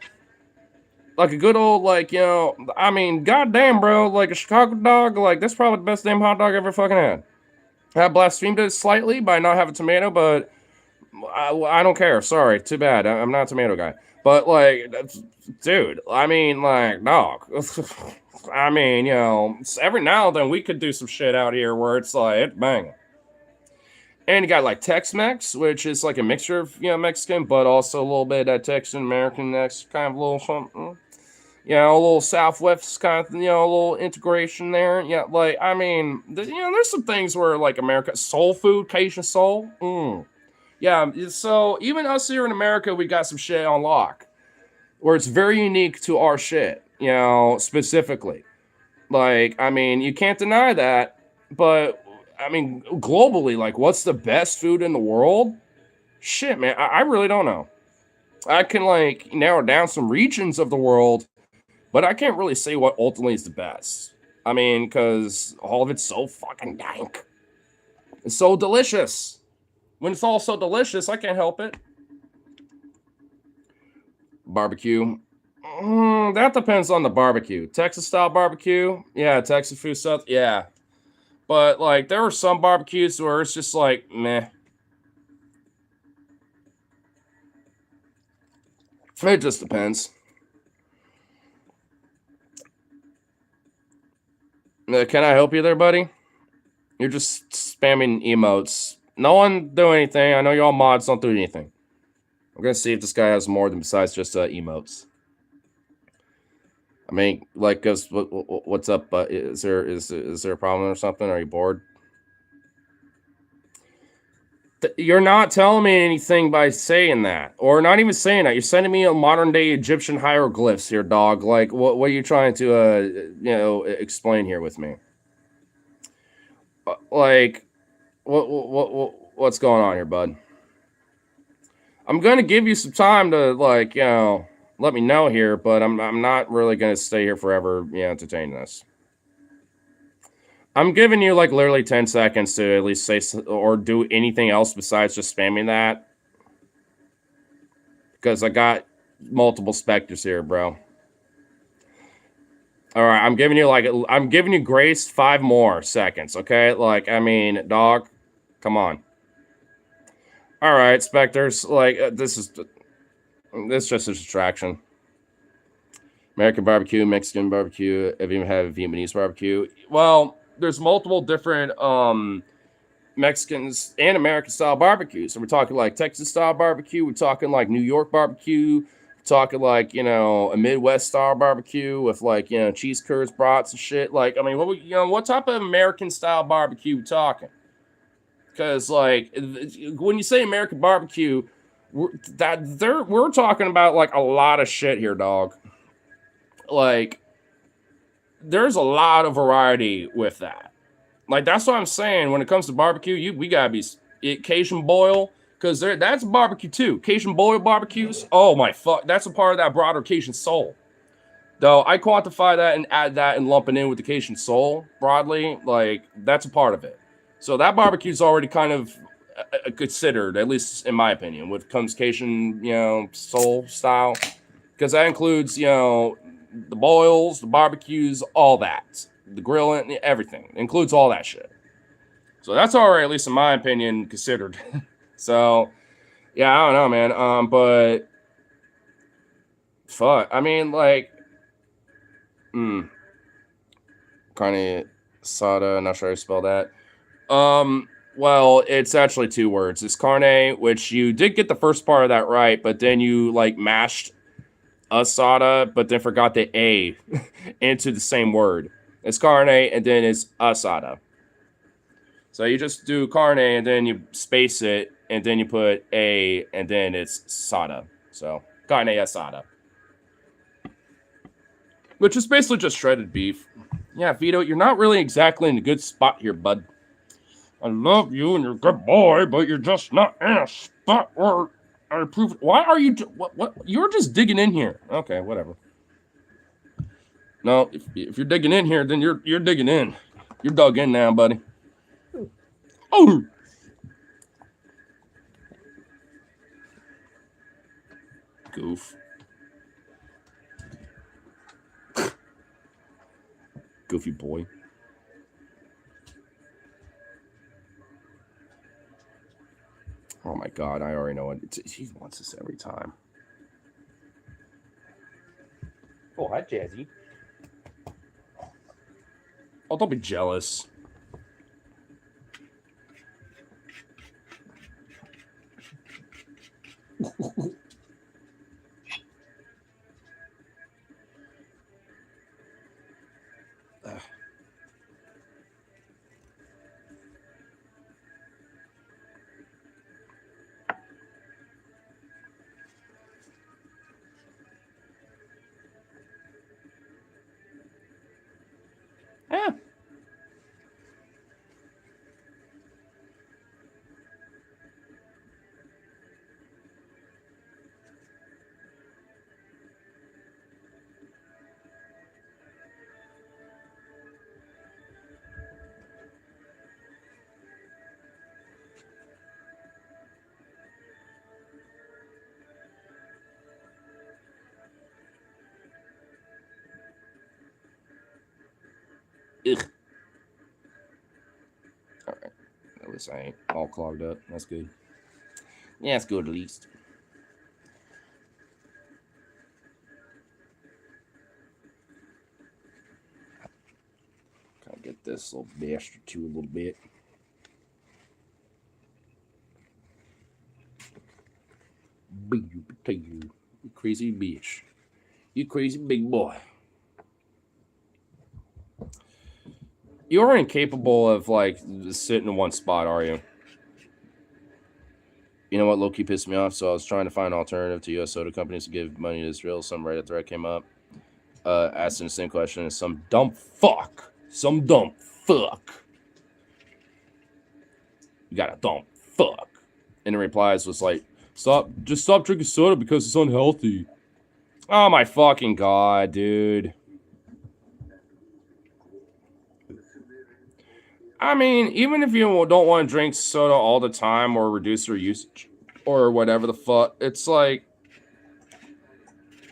like a good old, like, I mean, goddamn, bro, like a Chicago dog, like that's probably the best damn hot dog I ever fucking had. I blasphemed it slightly by not having tomato, but I don't care. Sorry, too bad. I'm not a tomato guy. But like, dude, I mean, like, dog, I mean, you know, every now and then we could do some shit out here where it's like it's banging. And you got like Tex-Mex, which is like a mixture of Mexican, but also a little bit of that Texan American next kind of little something. A little Southwest kind of, a little integration there. Yeah, like I mean, there's some things where like America soul food, Cajun soul. Yeah, so even us here in America, we got some shit on lock where it's very unique to our shit. Specifically. Like, I mean, you can't deny that, but I mean, globally, like, what's the best food in the world? Shit, man, I really don't know. I can like narrow down some regions of the world, but I can't really say what ultimately is the best. I mean, because all of it's so fucking dank. It's so delicious. When it's all so delicious, I can't help it. Barbecue. That depends on the barbecue. Texas style barbecue. Yeah, Texas food stuff. Yeah. But like there are some barbecues where it's just like meh. It just depends. Can I help you there, buddy? You're just spamming emotes. No one do anything. I know y'all mods don't do anything. I'm gonna see if this guy has more than besides just emotes. I mean, like, cause what's up? Is there a problem or something? Are you bored? You're not telling me anything by saying that, or not even saying that. You're sending me a modern day Egyptian hieroglyphs here, dog. Like, what are you trying to explain here with me? Like, what's going on here, bud? I'm gonna give you some time to let me know here, but I'm not really gonna stay here forever, entertaining this. I'm giving you like literally 10 seconds to at least say or do anything else besides just spamming that. Because I got multiple specters here, bro. All right, I'm giving you grace 5 more seconds, okay? Like, I mean, dog, come on. All right, specters, like this is just a distraction. American barbecue, Mexican barbecue. Have you even had Vietnamese barbecue? Well, there's multiple different Mexicans and American style barbecues. So we're talking like Texas style barbecue. We're talking like New York barbecue. We're talking like a Midwest style barbecue with like cheese curds, brats, and shit. Like I mean, what type of American style barbecue we talking? Because like when you say American barbecue, we're talking about like a lot of shit here, dog. Like there's a lot of variety with that. Like that's what I'm saying. When it comes to barbecue, we gotta be Cajun boil because that's barbecue too. Cajun boil barbecues. Oh my fuck, that's a part of that broader Cajun soul. Though I quantify that and add that and lump it in with the Cajun soul broadly, like that's a part of it. So that barbecue is already kind of considered, at least in my opinion, when it comes Cajun, soul style, because that includes, the boils, the barbecues, all that, the grilling, everything. It includes all that shit. So that's already, at least in my opinion, considered. So, yeah, I don't know, man. But fuck, I mean, like, carne asada. Not sure how to spell that. Well, it's actually 2 words. It's carne, which you did get the first part of that right, but then you like mashed asada, but then forgot the A into the same word. It's carne, and then it's asada. So you just do carne, and then you space it, and then you put A, and then it's sada. So carne asada, which is basically just shredded beef. Yeah, Vito, you're not really exactly in a good spot here, bud. I love you and you're a good boy, but you're just not in a spot where I approve. Why are you? What? You're just digging in here. Okay, whatever. No, if you're digging in here, then you're digging in. You're dug in now, buddy. Oh. Goof. Goofy boy. Oh my god, I already know it. He wants this every time. Oh, hi, Jazzy. Oh, don't be jealous. Yeah. Ugh. All right. At least I ain't all clogged up. That's good. Yeah, it's good at least. Kind of get this little bastard too a little bit. Big potato. You crazy bitch. You crazy big boy. You are incapable of like sitting in one spot, are you? You know what low-key pissed me off? So I was trying to find an alternative to U.S. soda companies to give money to Israel. Some Reddit thread came up asking the same question as some dumb fuck. Some dumb fuck. You got a dumb fuck. And the replies was like, just stop drinking soda because it's unhealthy. Oh my fucking god, dude. I mean, even if you don't want to drink soda all the time or reduce your usage or whatever the fuck, it's like,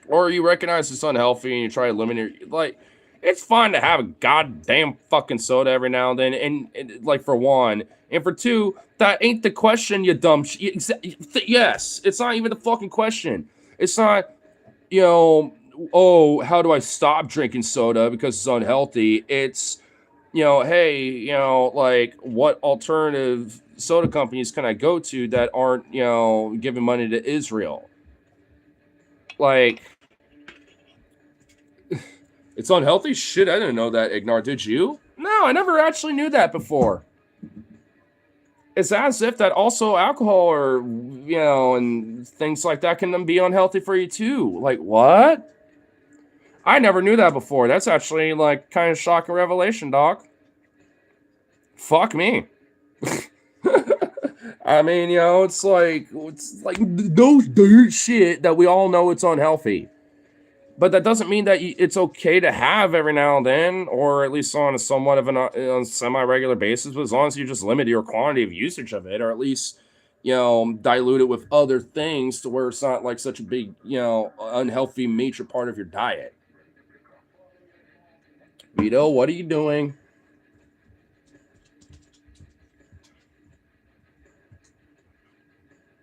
or you recognize it's unhealthy and you try to limit your, like, it's fine to have a goddamn fucking soda every now and then. And like, for one, and for two, that ain't the question, you dumb yes, it's not even the fucking question. It's not, you know, oh, how do I stop drinking soda because it's unhealthy? It's, you know, hey, you know, like, what alternative soda companies can I go to that aren't, you know, giving money to Israel? Like, it's unhealthy? Shit, I didn't know that, Ignar. Did you? No, I never actually knew that before. It's as if that also alcohol or, you know, and things like that can be unhealthy for you too. Like, what? I never knew that before. That's actually, like, kind of shocking revelation, Doc. Fuck me. I mean, you know, it's like those dirt shit that we all know it's unhealthy. But that doesn't mean that it's okay to have every now and then, or at least on a somewhat of a semi-regular basis, but as long as you just limit your quantity of usage of it, or at least, you know, dilute it with other things to where it's not like such a big, you know, unhealthy major part of your diet. Vito, what are you doing?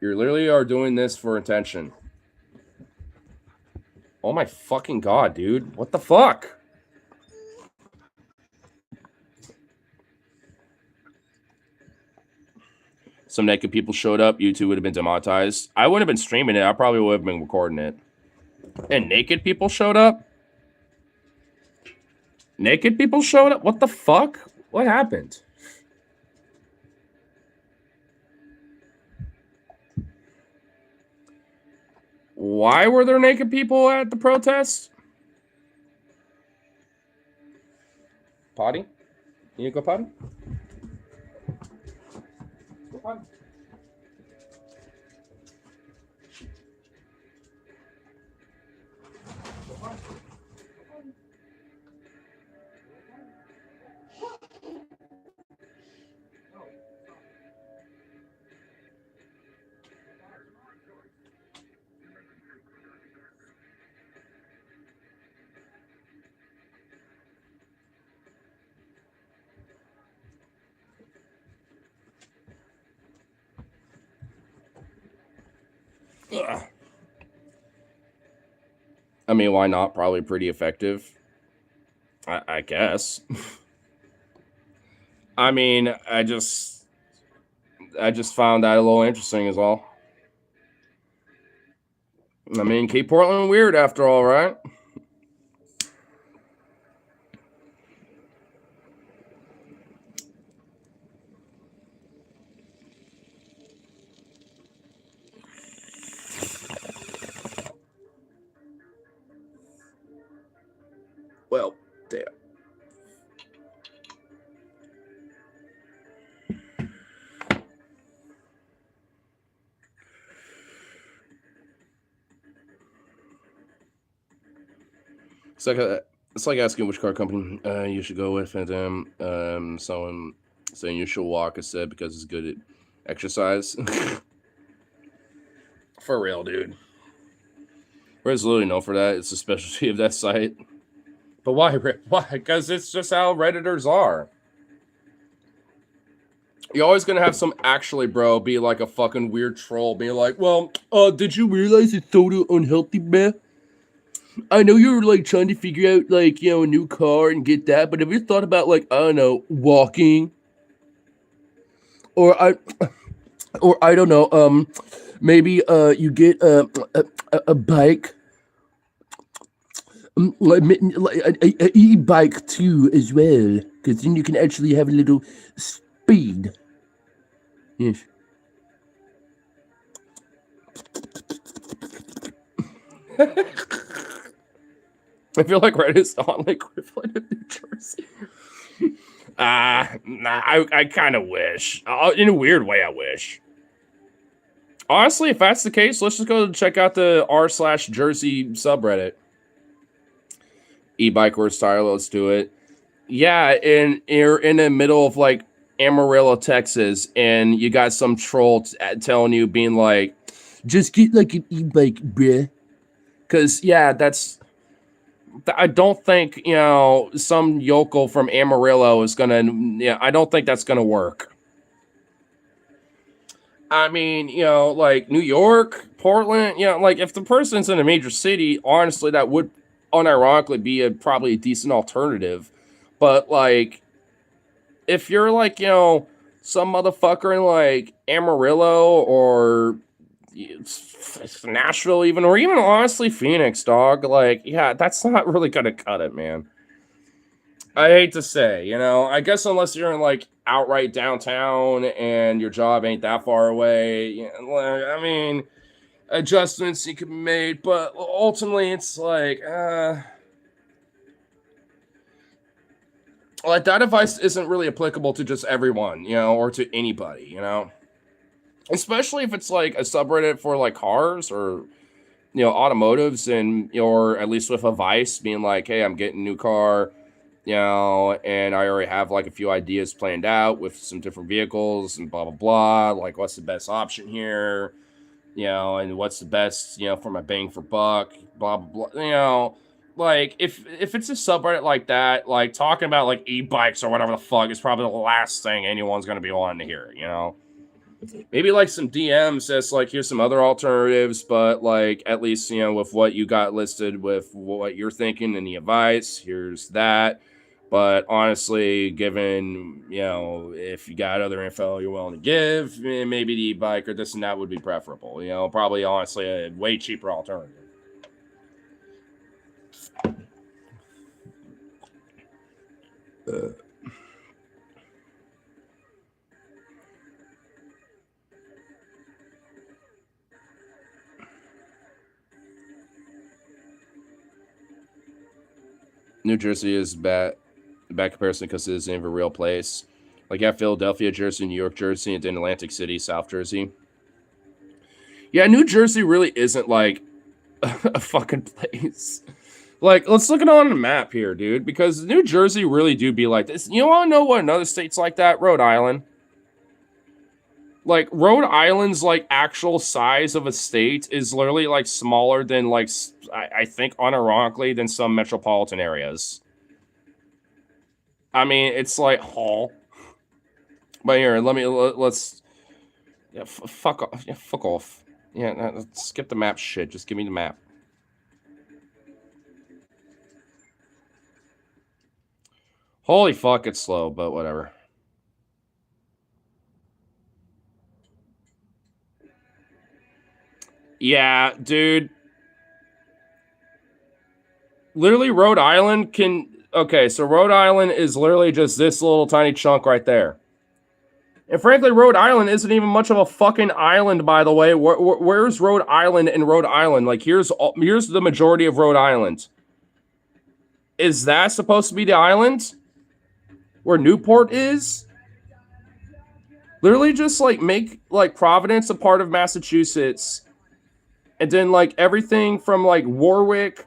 You literally are doing this for attention. Oh my fucking god, dude. What the fuck? Some naked people showed up. YouTube would have been demonetized. I wouldn't have been streaming it. I probably would have been recording it. And naked people showed up? Naked people showed up? What the fuck? What happened? Why were there naked people at the protest? Potty? You go potty? Go potty. Ugh. I mean, why not? Probably pretty effective. I guess. I mean, I just found that a little interesting as well. I mean, keep Portland weird after all, right? Well, damn. It's like asking which car company you should go with, and someone saying you should walk instead because it's good at exercise. For real, dude. There's literally no for that. It's a specialty of that site. But why? Why? Because it's just how Redditors are. You're always gonna have some actually, bro, be like a fucking weird troll, being like, "Well, did you realize it's so unhealthy, man? I know you're like trying to figure out like a new car and get that, but have you thought about like I don't know walking, or I don't know maybe you get a bike, like a e-bike too as well, because then you can actually have a little speed." Yes. I feel like Reddit's the online equivalent of New Jersey. Nah, I kind of wish. In a weird way, I wish. Honestly, if that's the case, let's just go check out the r/Jersey subreddit. E-bike or style, let's do it. Yeah, and you're in the middle of like Amarillo, Texas, and you got some troll telling you, being like, "Just get like an e-bike, bruh." Because yeah, I don't think some yokel from Amarillo is gonna. Yeah, I don't think that's gonna work. I mean, like New York, Portland, like if the person's in a major city, honestly, that would unironically be probably a decent alternative. But like, if you're like, some motherfucker in like Amarillo or Nashville, even, or even honestly Phoenix, dog, like, yeah, that's not really gonna cut it, man. I hate to say, I guess unless you're in like outright downtown and your job ain't that far away, I mean, adjustments you can be made, but ultimately it's like that advice isn't really applicable to just everyone, or to anybody, especially if it's like a subreddit for like cars or automotives, and or at least with advice being like, hey, I'm getting a new car, and I already have like a few ideas planned out with some different vehicles and blah blah blah, like what's the best option here, and what's the best, for my bang for buck, blah blah blah, like if it's a subreddit like that, like talking about like e-bikes or whatever the fuck is probably the last thing anyone's gonna be wanting to hear, Maybe like some DMs that's like, here's some other alternatives, but like at least with what you got listed with what you're thinking and the advice, here's that. But honestly, given if you got other info you're willing to give, maybe the e-bike or this and that would be preferable. Probably honestly a way cheaper alternative. New Jersey is bad comparison because it isn't even a real place. Like, you have Philadelphia, Jersey, New York, Jersey, and then Atlantic City, South Jersey. Yeah, New Jersey really isn't like a fucking place. Like, let's look at it on the map here, dude, because New Jersey really do be like this. You want to know what another state's like that? Rhode Island. Like, Rhode Island's like actual size of a state is literally like smaller than like I think unironically than some metropolitan areas. I mean, it's like Hall. But here, let's yeah, fuck off. Yeah, fuck off. Yeah, skip the map shit. Just give me the map. Holy fuck, it's slow, but whatever. Yeah, dude. Literally, Rhode Island can. Okay, so Rhode Island is literally just this little tiny chunk right there. And frankly, Rhode Island isn't even much of a fucking island, by the way. Where's Rhode Island in Rhode Island? Like, here's the majority of Rhode Island. Is that supposed to be the island where Newport is? Literally, just like make like Providence a part of Massachusetts, and then like everything from like Warwick,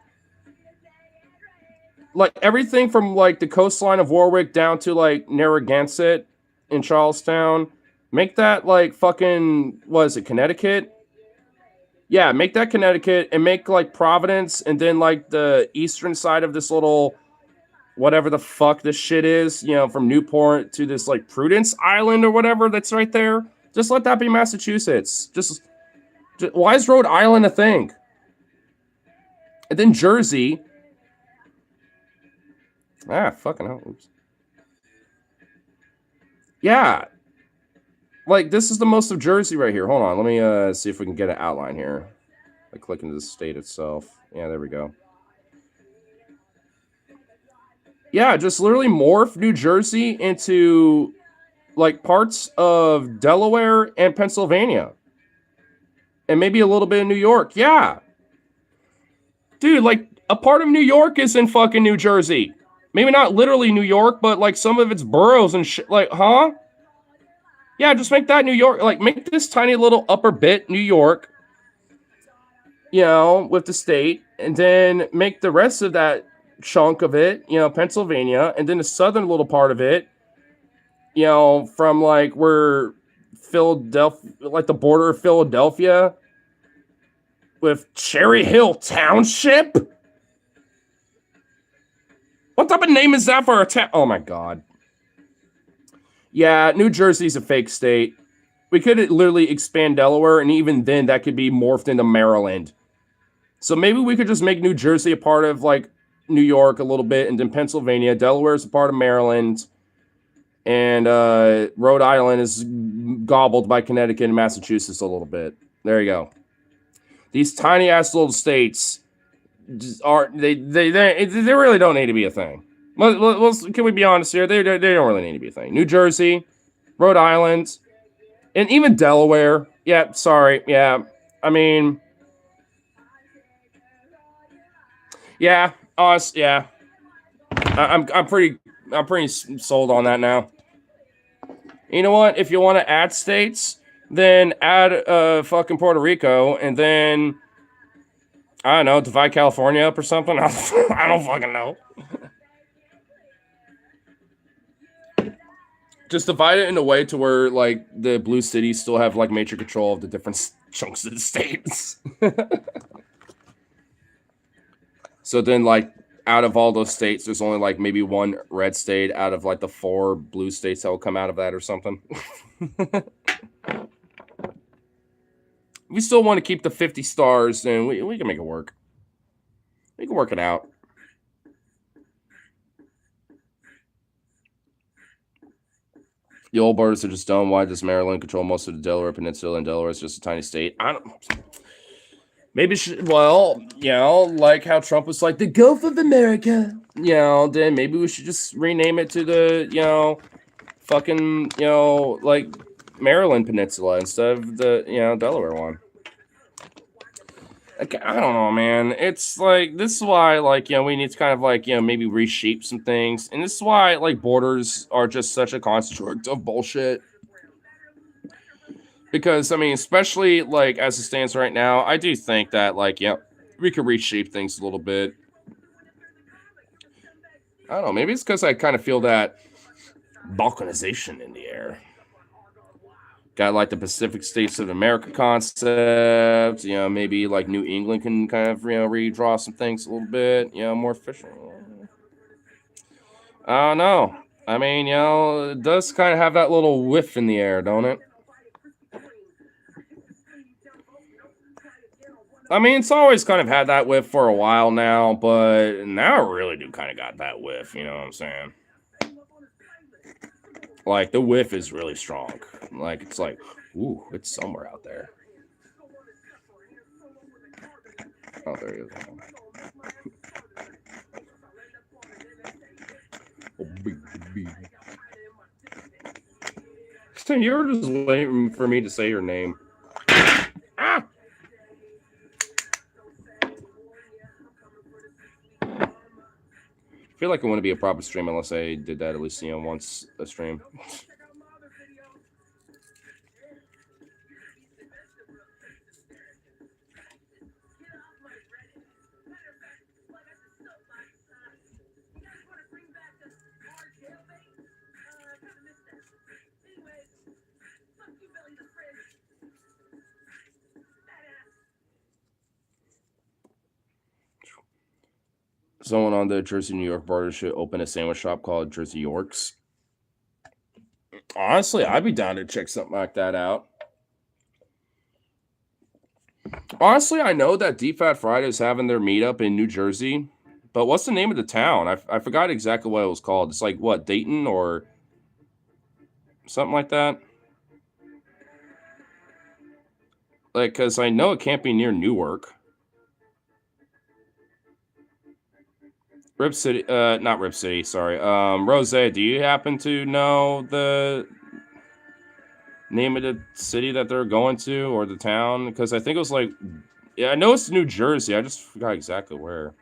like everything from like the coastline of Warwick down to like Narragansett in Charlestown. Make that like fucking, what is it, Connecticut? Yeah, make that Connecticut and make like Providence and then like the eastern side of this little whatever the fuck this shit is, you know, from Newport to this like Prudence Island or whatever that's right there. Just let that be Massachusetts. Just why is Rhode Island a thing? And then Jersey. Fucking hell. Oops. Yeah. Like, this is the most of Jersey right here. Hold on. Let me see if we can get an outline here. By clicking the state itself. Yeah, there we go. Yeah, just literally morph New Jersey into, like, parts of Delaware and Pennsylvania. And maybe a little bit of New York. Yeah. Dude, like, a part of New York is in fucking New Jersey. Maybe not literally New York, but, like, some of its boroughs and shit. Like, huh? Yeah, just make that New York. Like, make this tiny little upper bit New York, you know, with the state. And then make the rest of that chunk of it, you know, Pennsylvania. And then the southern little part of it, you know, from, like, where Philadelphia, like, the border of Philadelphia with Cherry Hill Township? What type of name is that for a town? Oh, my God. Yeah, New Jersey's a fake state. We could literally expand Delaware, and even then, that could be morphed into Maryland. So maybe we could just make New Jersey a part of, like, New York a little bit, and then Pennsylvania. Delaware is a part of Maryland, and Rhode Island is gobbled by Connecticut and Massachusetts a little bit. There you go. These tiny-ass little states they really don't need to be a thing. Can we be honest here? They don't really need to be a thing. New Jersey, Rhode Island, and even Delaware. Yeah, sorry. Yeah, I mean, yeah, us. Yeah, I'm pretty sold on that now. You know what? If you want to add states, then add fucking Puerto Rico, and then I don't know, divide California up or something. I don't fucking know. Just divide it in a way to where, like, the blue cities still have, like, major control of the different chunks of the states. So then, like, out of all those states, there's only, like, maybe one red state out of, like, the 4 blue states that will come out of that or something. We still want to keep the 50 stars, and we can make it work. We can work it out. The old borders are just dumb. Why does Maryland control most of the Delaware Peninsula, and Delaware is just a tiny state? I don't. Maybe, well, you know, like how Trump was like the Gulf of America. You know, then maybe we should just rename it to the, you know, fucking, you know, like Maryland Peninsula instead of the, you know, Delaware one. Like, I don't know, man. It's like, this is why, like, you know, we need to kind of, like, you know, maybe reshape some things. And this is why, like, borders are just such a construct of bullshit. Because, I mean, especially, like, as it stands right now, I do think that, like, yeah, we could reshape things a little bit. I don't know. Maybe it's because I kind of feel that balkanization in the air. Got, like, the Pacific States of America concept. You know, maybe, like, New England can kind of, you know, redraw some things a little bit. You know, more efficient. I don't know. I mean, you know, it does kind of have that little whiff in the air, don't it? I mean, it's always kind of had that whiff for a while now, but now I really do kind of got that whiff, you know what I'm saying? Like, the whiff is really strong. Like, it's like, ooh, it's somewhere out there. Oh, there he is. Oh, baby. You're just waiting for me to say your name. Ah! I feel like it wouldn't be a proper stream unless I did that at least, once a stream. Someone on the Jersey, New York border should open a sandwich shop called Jersey Yorks. Honestly, I'd be down to check something like that out. Honestly, I know that Deep Fat Friday is having their meetup in New Jersey, but what's the name of the town? I forgot exactly what it was called. It's like, what, Dayton or something like that? Like, because I know it can't be near Newark. Rip City, not Rip City, sorry. Rose, do you happen to know the name of the city that they're going to or the town? Because I think it was like, yeah, I know it's New Jersey. I just forgot exactly where.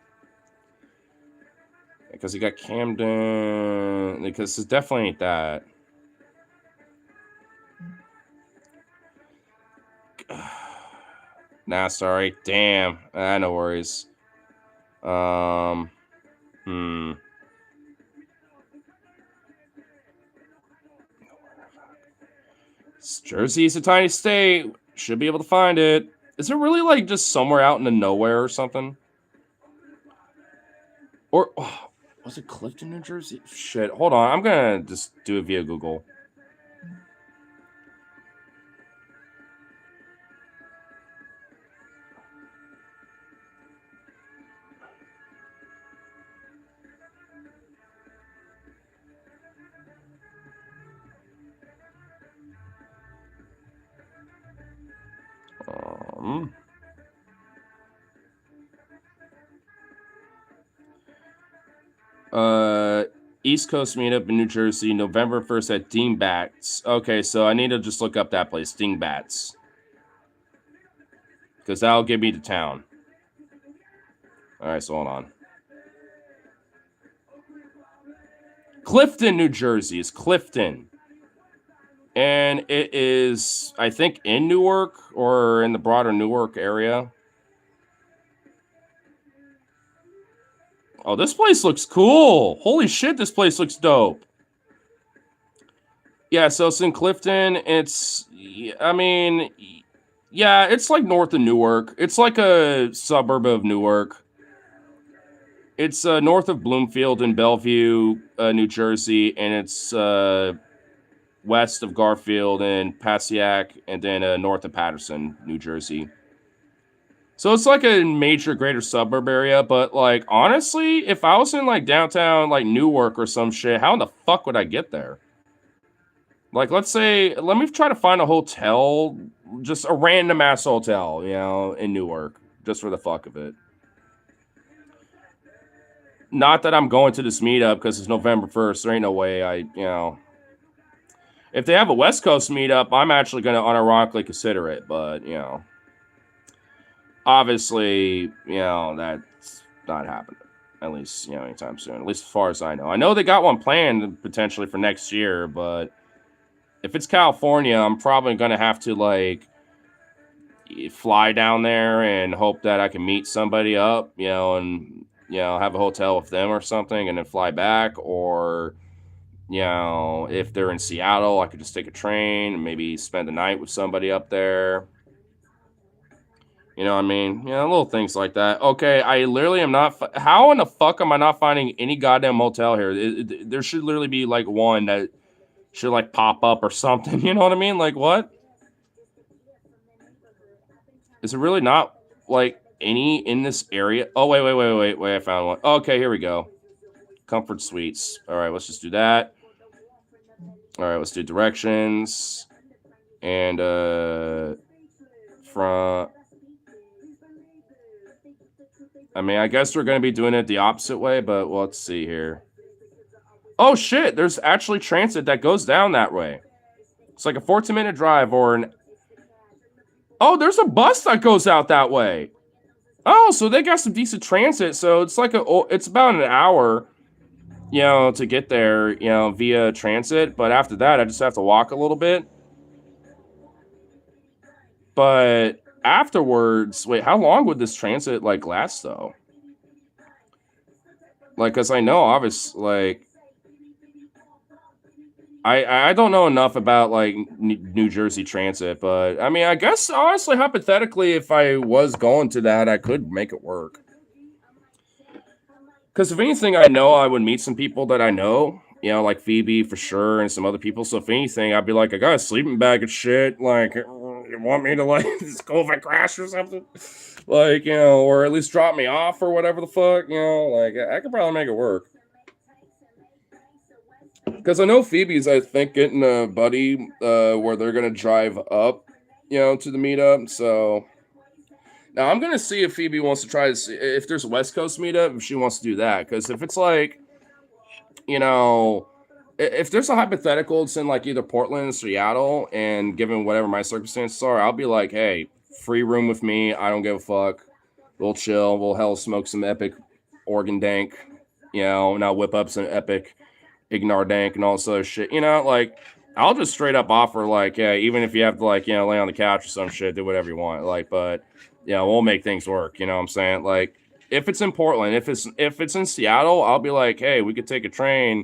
Because you got Camden, because it definitely ain't that. Nah, sorry. Damn. No worries. Jersey's a tiny state. Should be able to find it. Is it really like just somewhere out in the nowhere or something? Or was it Clifton, New Jersey? Shit. Hold on. I'm gonna just do it via Google. East Coast meetup in New Jersey, November 1st at Dingbats. Okay, so I need to just look up that place, Dingbats. Because that'll get me to town. Alright, so hold on. Clifton, New Jersey is Clifton. And it is, I think, in Newark or in the broader Newark area. Oh, this place looks cool. Holy shit, this place looks dope. Yeah, so it's in Clifton. It's, I mean, yeah, it's like north of Newark. It's like a suburb of Newark. It's north of Bloomfield and Bellevue, New Jersey, and it's west of Garfield and Passaic, and then north of Patterson, New Jersey. So it's like a major greater suburb area, but like honestly, if I was in like downtown like Newark or some shit, how in the fuck would I get there? Like, let's say, let me try to find a hotel, just a random ass hotel, in Newark, just for the fuck of it. Not that I'm going to this meetup because it's November 1st. There ain't no way if they have a West Coast meetup, I'm actually going to unironically consider it, but, obviously, that's not happening, at least, anytime soon, at least as far as I know. I know they got one planned potentially for next year, but if it's California, I'm probably going to have to, like, fly down there and hope that I can meet somebody up, and, have a hotel with them or something and then fly back, or, if they're in Seattle, I could just take a train and maybe spend the night with somebody up there. You know what I mean? Little things like that. Okay, I literally am not... How in the fuck am I not finding any goddamn motel here? There should literally be, like, one that should, like, pop up or something. You know what I mean? Like, what? Is it really not, like, any in this area? Oh, wait. I found one. Okay, here we go. Comfort Suites. All right, let's just do that. All right, let's do directions. And, from... I mean, I guess we're going to be doing it the opposite way, but let's see here. Oh, shit. There's actually transit that goes down that way. It's like a 14-minute drive or an... Oh, there's a bus that goes out that way. Oh, so they got some decent transit. So it's like it's about an hour, to get there, via transit. But after that, I just have to walk a little bit. But afterwards, wait, how long would this transit last though? Cause I know obviously I don't know enough about New Jersey transit, but I mean, I guess honestly, hypothetically, if I was going to that, I could make it work. Because if anything, I know I would meet some people that I know, like Phoebe for sure, and some other people. So if anything, I'd be like, I got a sleeping bag of shit. You want me to just go if I crash or something? Or at least drop me off or whatever the fuck. I could probably make it work. Because I know Phoebe's, I think, getting a buddy where they're gonna drive up, to the meetup. So now I'm gonna see if Phoebe wants to try to see if there's a West Coast meetup, if she wants to do that. Because if it's if there's a hypothetical, it's in either Portland or Seattle, and given whatever my circumstances are, I'll be like, hey, free room with me. I don't give a fuck. We'll chill. We'll hell smoke some epic organ dank, and I'll whip up some epic Ignar dank and all this other shit. I'll just straight up offer yeah, even if you have to lay on the couch or some shit, do whatever you want. But we'll make things work. You know what I'm saying? If it's in Portland, if it's in Seattle, I'll be like, hey, we could take a train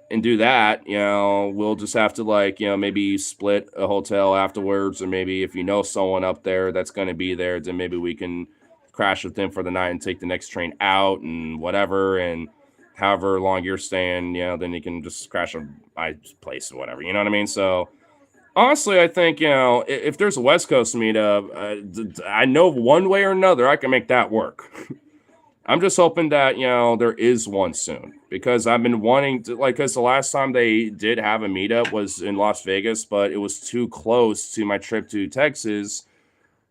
and do that. We'll just have to maybe split a hotel afterwards, or maybe if you know someone up there that's going to be there, then maybe we can crash with them for the night and take the next train out and whatever. And however long you're staying, then you can just crash at my place or whatever. You know what I mean? So honestly, I think, if there's a West Coast meetup, I know one way or another I can make that work. I'm just hoping that, there is one soon, because I've been wanting to, because the last time they did have a meetup was in Las Vegas, but it was too close to my trip to Texas,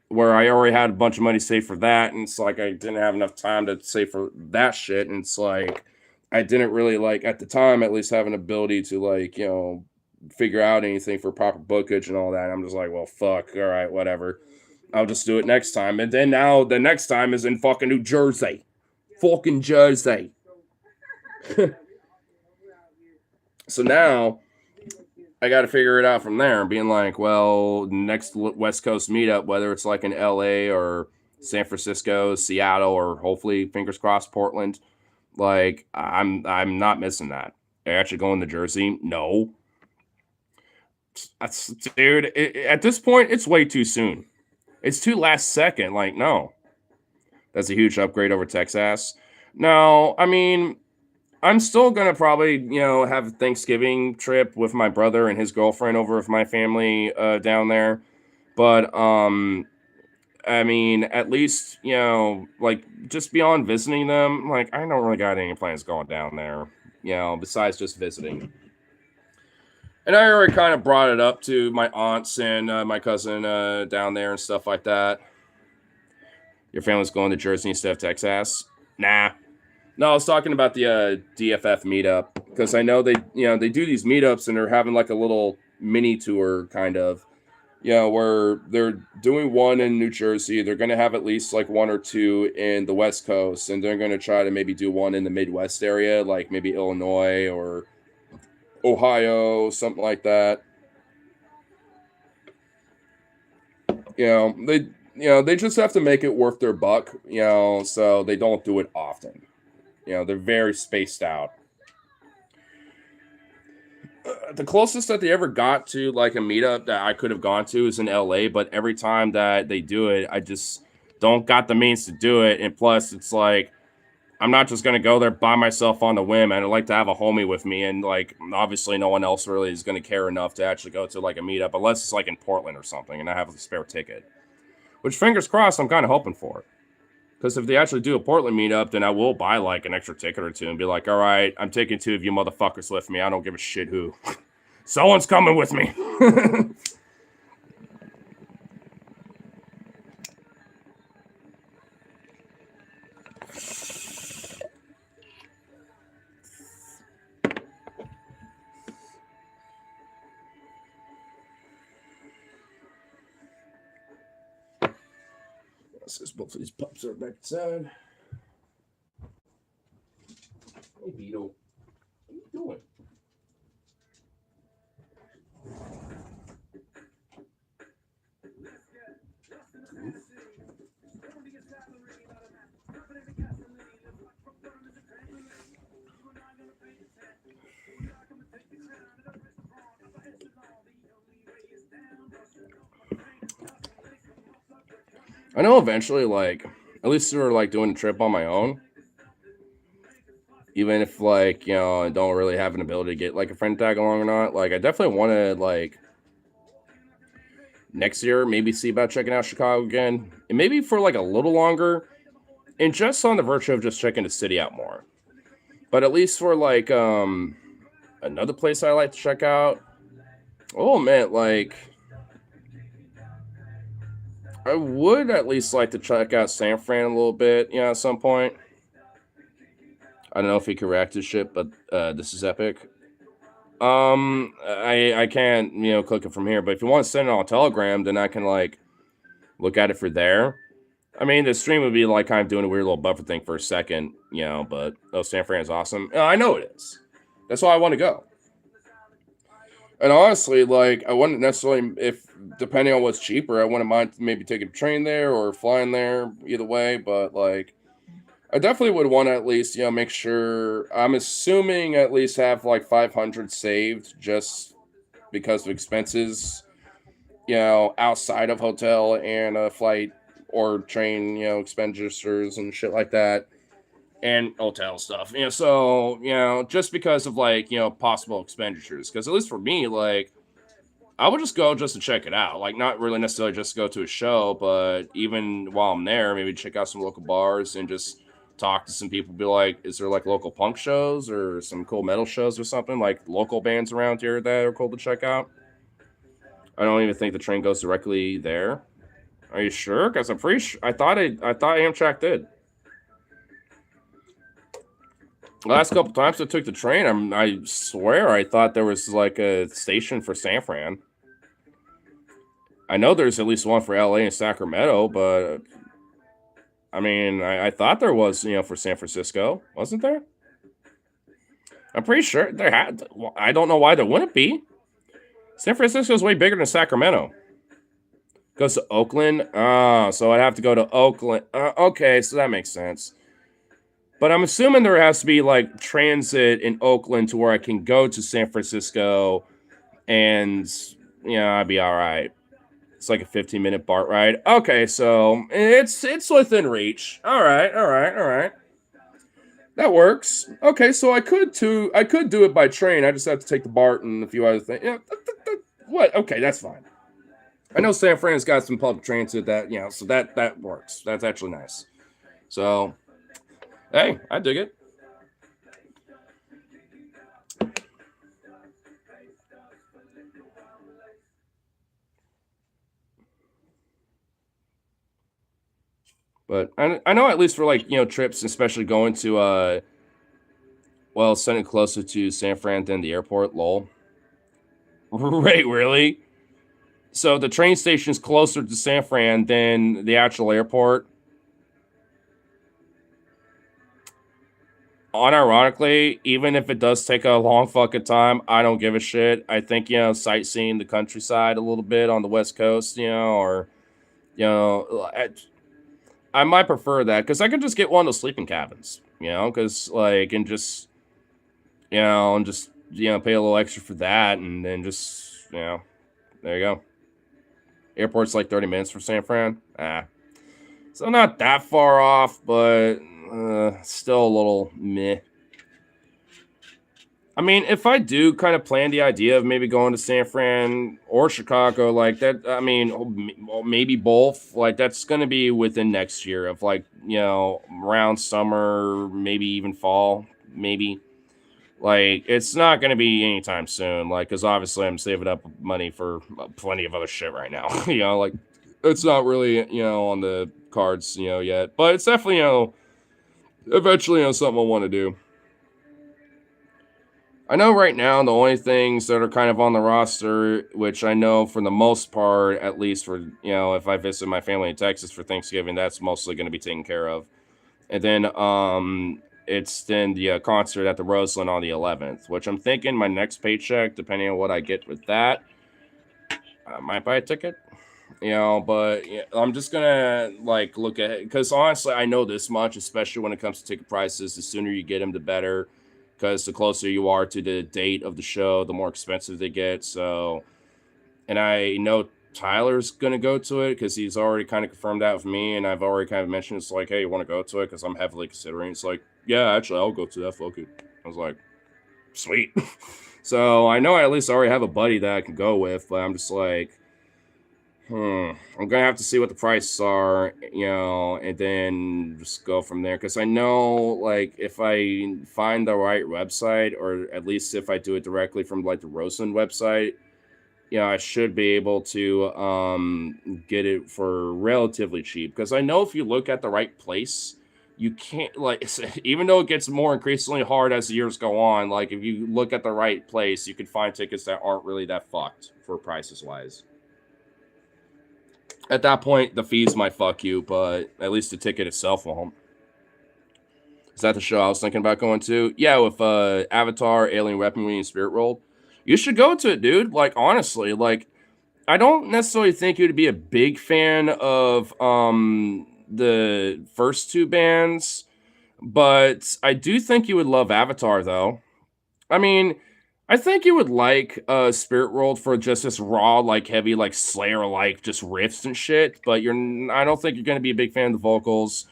where I already had a bunch of money saved for that. And it's I didn't have enough time to save for that shit. And it's I didn't really at the time, at least have an ability to figure out anything for proper bookage and all that. I'm just well, fuck. All right, whatever. I'll just do it next time. And then now the next time is in fucking New Jersey. Fucking Jersey. So now I got to figure it out from there and being well, next West Coast meetup, whether it's in LA or San Francisco, Seattle, or hopefully, fingers crossed, Portland. I'm not missing that. Are you actually going to Jersey? No. Dude, at this point, it's way too soon. It's too last second. No. That's a huge upgrade over Texas. No, I mean, I'm still going to probably, have a Thanksgiving trip with my brother and his girlfriend over with my family down there. But, I mean, at least, just beyond visiting them, I don't really got any plans going down there, besides just visiting. And I already kind of brought it up to my aunts and my cousin down there and stuff like that. Your family's going to Jersey instead of Texas? Nah. No, I was talking about the DFF meetup, because I know they do these meetups and they're having a little mini tour kind of. Where they're doing one in New Jersey. They're going to have at least one or two in the West Coast, and they're going to try to maybe do one in the Midwest area, maybe Illinois or Ohio, something like that. They just have to make it worth their buck, so they don't do it often. They're very spaced out. The closest that they ever got to a meetup that I could have gone to is in LA, but every time that they do it, I just don't got the means to do it. And plus, it's I'm not just going to go there by myself on the whim. And I'd like to have a homie with me. And obviously no one else really is going to care enough to actually go to a meetup, unless it's in Portland or something and I have a spare ticket, which fingers crossed, I'm kind of hoping for. Because if they actually do a Portland meetup, then I will buy an extra ticket or two and be all right, I'm taking two of you motherfuckers with me. I don't give a shit who. Someone's coming with me. Since both of these pups are back inside. Hey, Vito. What are you doing? I know eventually, like, at least we're like doing a trip on my own. Even if like, you know, I don't really have an ability to get like a friend tag along or not. Like I definitely want to like next year maybe see about checking out Chicago again. And maybe for like a little longer. And just on the virtue of just checking the city out more. But at least for like another place I like to check out. Oh man, like I would at least like to check out San Fran a little bit, you know, at some point. I don't know if he can react to shit, but this is epic. I can't, you know, click it from here, but if you want to send it on Telegram, then I can like look at it for there. I mean, the stream would be like kind of doing a weird little buffer thing for a second, you know, but oh, San Fran is awesome. I know it is. That's why I want to go. And honestly, like I wouldn't necessarily, if depending on what's cheaper, I wouldn't mind maybe taking a train there or flying there, either way. But like, I definitely would want to at least, you know, make sure. I'm assuming at least have like 500 saved just because of expenses, you know, outside of hotel and a flight or train, you know, expenditures and shit like that, and hotel stuff. You know, so you know, just because of like, you know, possible expenditures. Because at least for me, like I would just go just to check it out. Like not really necessarily just go to a show, but even while I'm there, maybe check out some local bars and just talk to some people. Be like, is there like local punk shows or some cool metal shows or something like local bands around here that are cool to check out? I don't even think the train goes directly there. Are you sure? Because I'm pretty sure I thought Amtrak did. The last couple times I took the train, I swear I thought there was like a station for San Fran. I know there's at least one for LA and Sacramento, but I mean, I thought there was, you know, for San Francisco, wasn't there? I'm pretty sure there had. I don't know why there wouldn't be. San Francisco is way bigger than Sacramento. Goes to Oakland. So I'd have to go to Oakland. Okay, so that makes sense. But I'm assuming there has to be like transit in Oakland to where I can go to San Francisco, and you know I'd be all right. It's like a 15-minute BART ride. Okay, so it's within reach. All right. That works. Okay, so I could do it by train. I just have to take the BART and a few other things. Yeah, what? Okay, that's fine. I know San Fran's got some public transit that, you know, so that works. That's actually nice. So, hey, I dig it. But I know at least for like, you know, trips, especially going to well, sending closer to San Fran than the airport, lol. Wait, really? So the train station is closer to San Fran than the actual airport. Unironically, even if it does take a long fucking time, I don't give a shit. I think, you know, sightseeing the countryside a little bit on the West Coast, you know, or, you know, I might prefer that because I could just get one of those sleeping cabins, you know, because, like, and just, you know, and just, you know, pay a little extra for that. And then just, you know, there you go. Airport's like 30 minutes from San Fran. So not that far off, but still a little meh. I mean, if I do kind of plan the idea of maybe going to San Fran or Chicago, like that, I mean, maybe both, like that's going to be within next year of like, you know, around summer, maybe even fall, maybe. Like, it's not going to be anytime soon, like, because obviously I'm saving up money for plenty of other shit right now, you know, like, it's not really, you know, on the cards, you know, yet, but it's definitely, you know, eventually, you know, something I want to do. I know right now the only things that are kind of on the roster, which I know for the most part, at least for if I visit my family in Texas for Thanksgiving, that's mostly going to be taken care of. And then it's then the concert at the Roseland on the 11th, which I'm thinking my next paycheck, depending on what I get with that, I might buy a ticket. But yeah, I'm just gonna like look at it because honestly, I know this much, especially when it comes to ticket prices. The sooner you get them, the better, because the closer you are to the date of the show, the more expensive they get. So, and I know Tyler's gonna go to it because he's already kind of confirmed that with me, and I've already kind of mentioned it's like, hey, you want to go to it? Because I'm heavily considering. It's like, yeah, actually, I'll go to that. Fuck it. I was like, sweet. So I know I at least already have a buddy that I can go with, but I'm just like. I'm gonna have to see what the prices are, and then just go from there. Because I know, like, if I find the right website, or at least if I do it directly from like the Roseland website, I should be able to get it for relatively cheap. Because I know if you look at the right place, you can't like even though it gets more increasingly hard as the years go on. Like, if you look at the right place, you can find tickets that aren't really that fucked for prices wise. At that point, the fees might fuck you, but at least the ticket itself won't. Is that the show I was thinking about going to? Yeah, with Avatar, Alien Weaponry, and Spirit World. You should go to it, dude. Like, honestly, like, I don't necessarily think you'd be a big fan of the first two bands, but I do think you would love Avatar, though. I mean, I think you would like Spirit World for just this raw, like heavy, like Slayer like just riffs and shit, but I don't think you're gonna be a big fan of the vocals.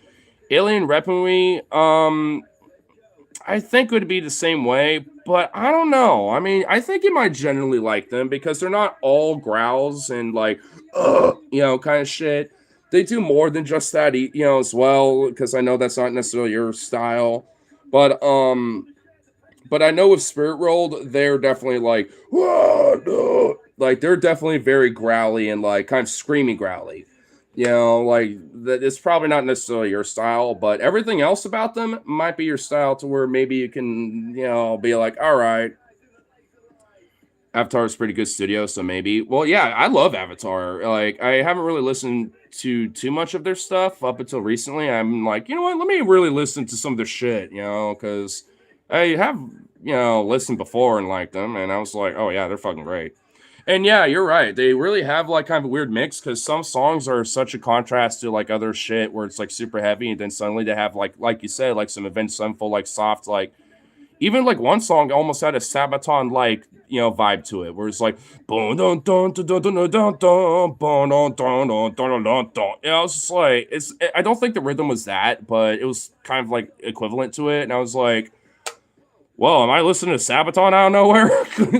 Alien Weaponry, I think would be the same way, but I don't know. I mean, I think you might generally like them because they're not all growls and like kind of shit. They do more than just that, as well, because I know that's not necessarily your style. But but I know with Spirit World, they're definitely like, "Whoa, no." Like they're definitely very growly and like kind of screamy growly. Like that it's probably not necessarily your style, but everything else about them might be your style to where maybe you can, be like, all right, Avatar is pretty good studio, so maybe. Well, yeah, I love Avatar. Like I haven't really listened to too much of their stuff up until recently. I'm like, you know what? Let me really listen to some of their shit, because I have, listened before and liked them, and I was like, oh yeah, they're fucking great. And yeah, you're right. They really have like kind of a weird mix because some songs are such a contrast to like other shit where it's like super heavy, and then suddenly they have like you said, like some Avenged Sevenfold, like soft, like even like one song almost had a Sabaton like vibe to it, where it's like boom dun dun dun dun dun dun dun boom dun dun dun dun dun dun. It's just like I don't think the rhythm was that, but it was kind of like equivalent to it, and I was like, whoa, am I listening to Sabaton out of nowhere?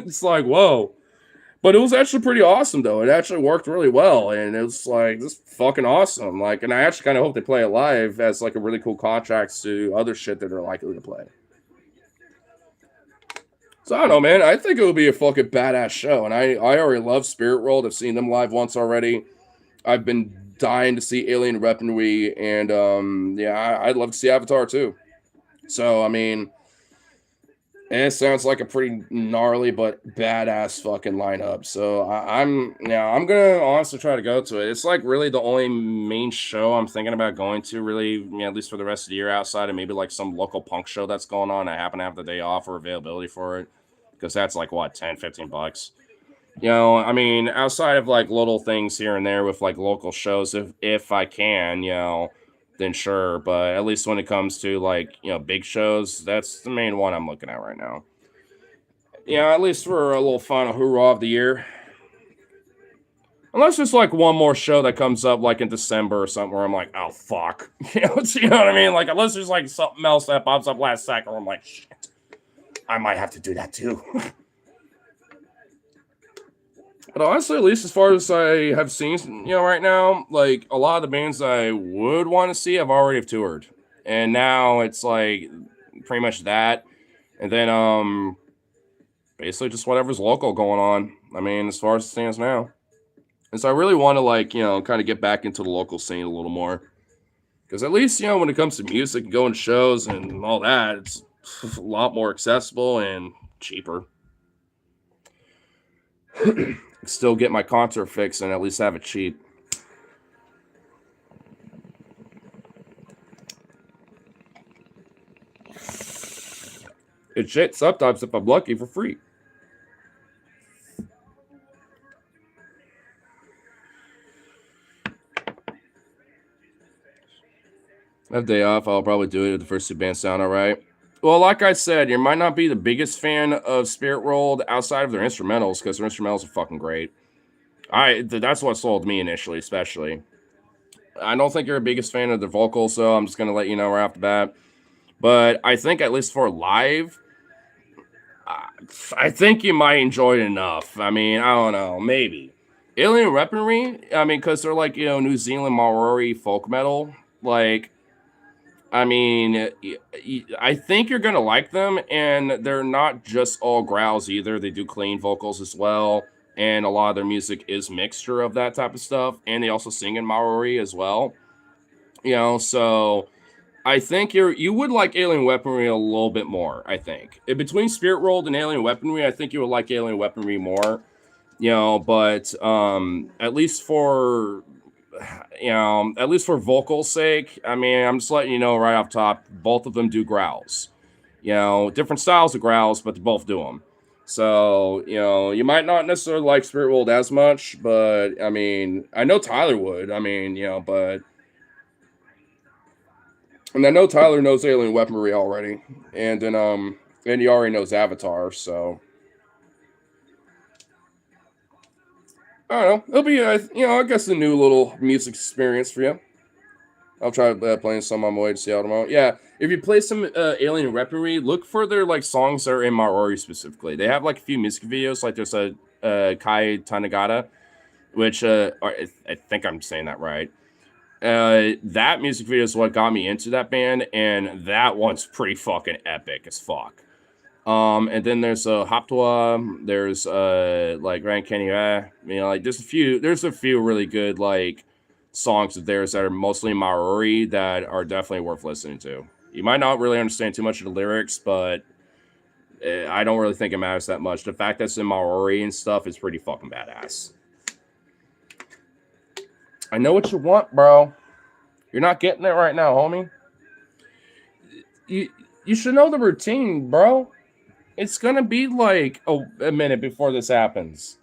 It's like whoa. But it was actually pretty awesome, though. It actually worked really well, and it was like this fucking awesome. Like, and I actually kind of hope they play it live as like a really cool contrast to other shit that they're likely to play. So I don't know, man. I think it would be a fucking badass show, and I already love Spirit World. I've seen them live once already. I've been dying to see Alien Weaponry, and yeah, I'd love to see Avatar too. So I mean, and it sounds like a pretty gnarly but badass fucking lineup. So I'm gonna honestly try to go to it. It's like really the only main show I'm thinking about going to, really, at least for the rest of the year, outside of maybe like some local punk show that's going on. I happen to have the day off or availability for it because that's like what, 10, 15 bucks. I mean, outside of like little things here and there with like local shows, if I can, then sure. But at least when it comes to like, big shows, that's the main one I'm looking at right now. At least for a little final hoorah of the year. Unless there's like one more show that comes up like in December or something where I'm like, oh fuck. You know what I mean? Like unless there's like something else that pops up last second where I'm like, shit, I might have to do that too. But honestly, at least as far as I have seen, right now, like a lot of the bands I would want to see have already have toured. And now it's like pretty much that. And then basically just whatever's local going on. I mean, as far as it stands now. And so I really want to like, kind of get back into the local scene a little more. Because at least, when it comes to music and going to shows and all that, it's a lot more accessible and cheaper. Still get my concert fix and at least have it cheap. It's shit sometimes if I'm lucky for free. I have day off. I'll probably do it if the first two bands sound all right. Well, like I said, you might not be the biggest fan of Spirit World outside of their instrumentals because their instrumentals are fucking great. That's what sold me initially, especially. I don't think you're a biggest fan of the vocals, so I'm just gonna let you know right off the bat. But I think at least for live, I think you might enjoy it enough. I mean, I don't know, maybe. Alien Weaponry, I mean, because they're like, New Zealand Maori folk metal. Like, I mean, I think you're going to like them, and they're not just all growls either. They do clean vocals as well, and a lot of their music is mixture of that type of stuff, and they also sing in Maori as well. So I think you would like Alien Weaponry a little bit more, I think. In between Spirit World and Alien Weaponry, I think you would like Alien Weaponry more, but at least for vocal's sake, I mean, I'm just letting you know right off top, both of them do growls. Different styles of growls, but they both do them. So, you might not necessarily like Spirit World as much, but I mean, I know Tyler would. I mean, but... And I know Tyler knows Alien Weaponry already. And then, and he already knows Avatar, so... I don't know. It'll be, I guess a new little music experience for you. I'll try playing some on my way to Seattle tomorrow. Yeah, if you play some Alien Weaponry, look for their like songs that are in Maori specifically. They have like a few music videos. Like there's a Kai Tanagata, which I think I'm saying that right. That music video is what got me into that band, and that one's pretty fucking epic as fuck. And then there's Haptua, there's like Grand Canyon, like there's a few really good like songs of theirs that are mostly Maori that are definitely worth listening to. You might not really understand too much of the lyrics, but I don't really think it matters that much. The fact that it's in Maori and stuff is pretty fucking badass. I know what you want, bro. You're not getting it right now, homie. You should know the routine, bro. It's gonna be like a minute before this happens.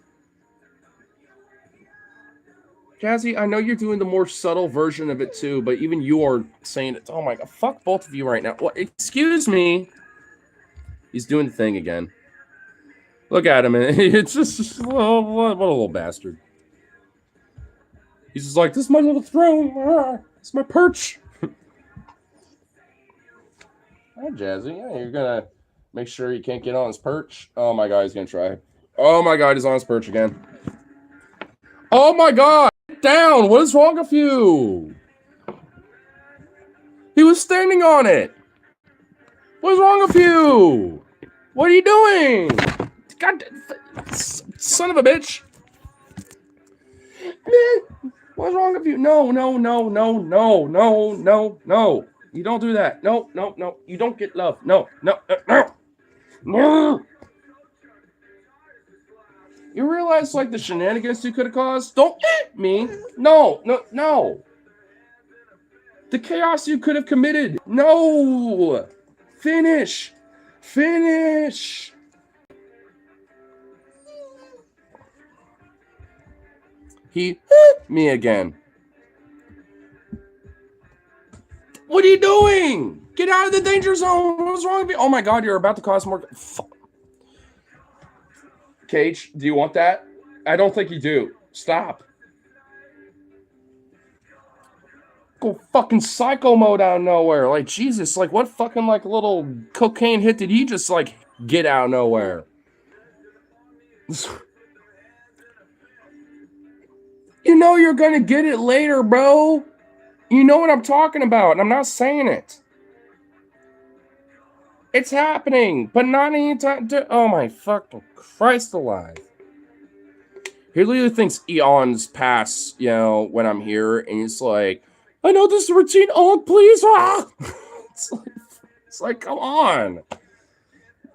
Jazzy, I know you're doing the more subtle version of it too, but even you are saying it. Oh my god, fuck both of you right now. What? Excuse me. He's doing the thing again. Look at him, and it's just what a little bastard. He's just like, this is my little throne. It's my perch. Hi, Jazzy. Yeah, you're gonna make sure you can't get on his perch. Oh my god, he's gonna try. Oh my god, he's on his perch again. Oh my god. Down. What is wrong with you? He was standing on it. What's wrong with you? What are you doing? God, son of a bitch. What's wrong with you? No. You don't do that. No. You don't get love. No. You realize, like, the shenanigans you could have caused? Don't hit me. No. The chaos you could have committed. No. Finish. He hit me again. What are you doing? Get out of the danger zone. What's wrong with you? Oh my god, you're about to cause more... Cage, do you want that? I don't think you do. Stop. Go fucking psycho mode out of nowhere. Like, Jesus, like, what fucking, like, little cocaine hit did he just, like, get out of nowhere? You know you're gonna get it later, bro. You know what I'm talking about, and I'm not saying it. It's happening, but not anytime. Oh my fucking Christ alive. He literally thinks eons pass, when I'm here, and he's like, I know this routine. Oh, please. Ah! It's like, come on.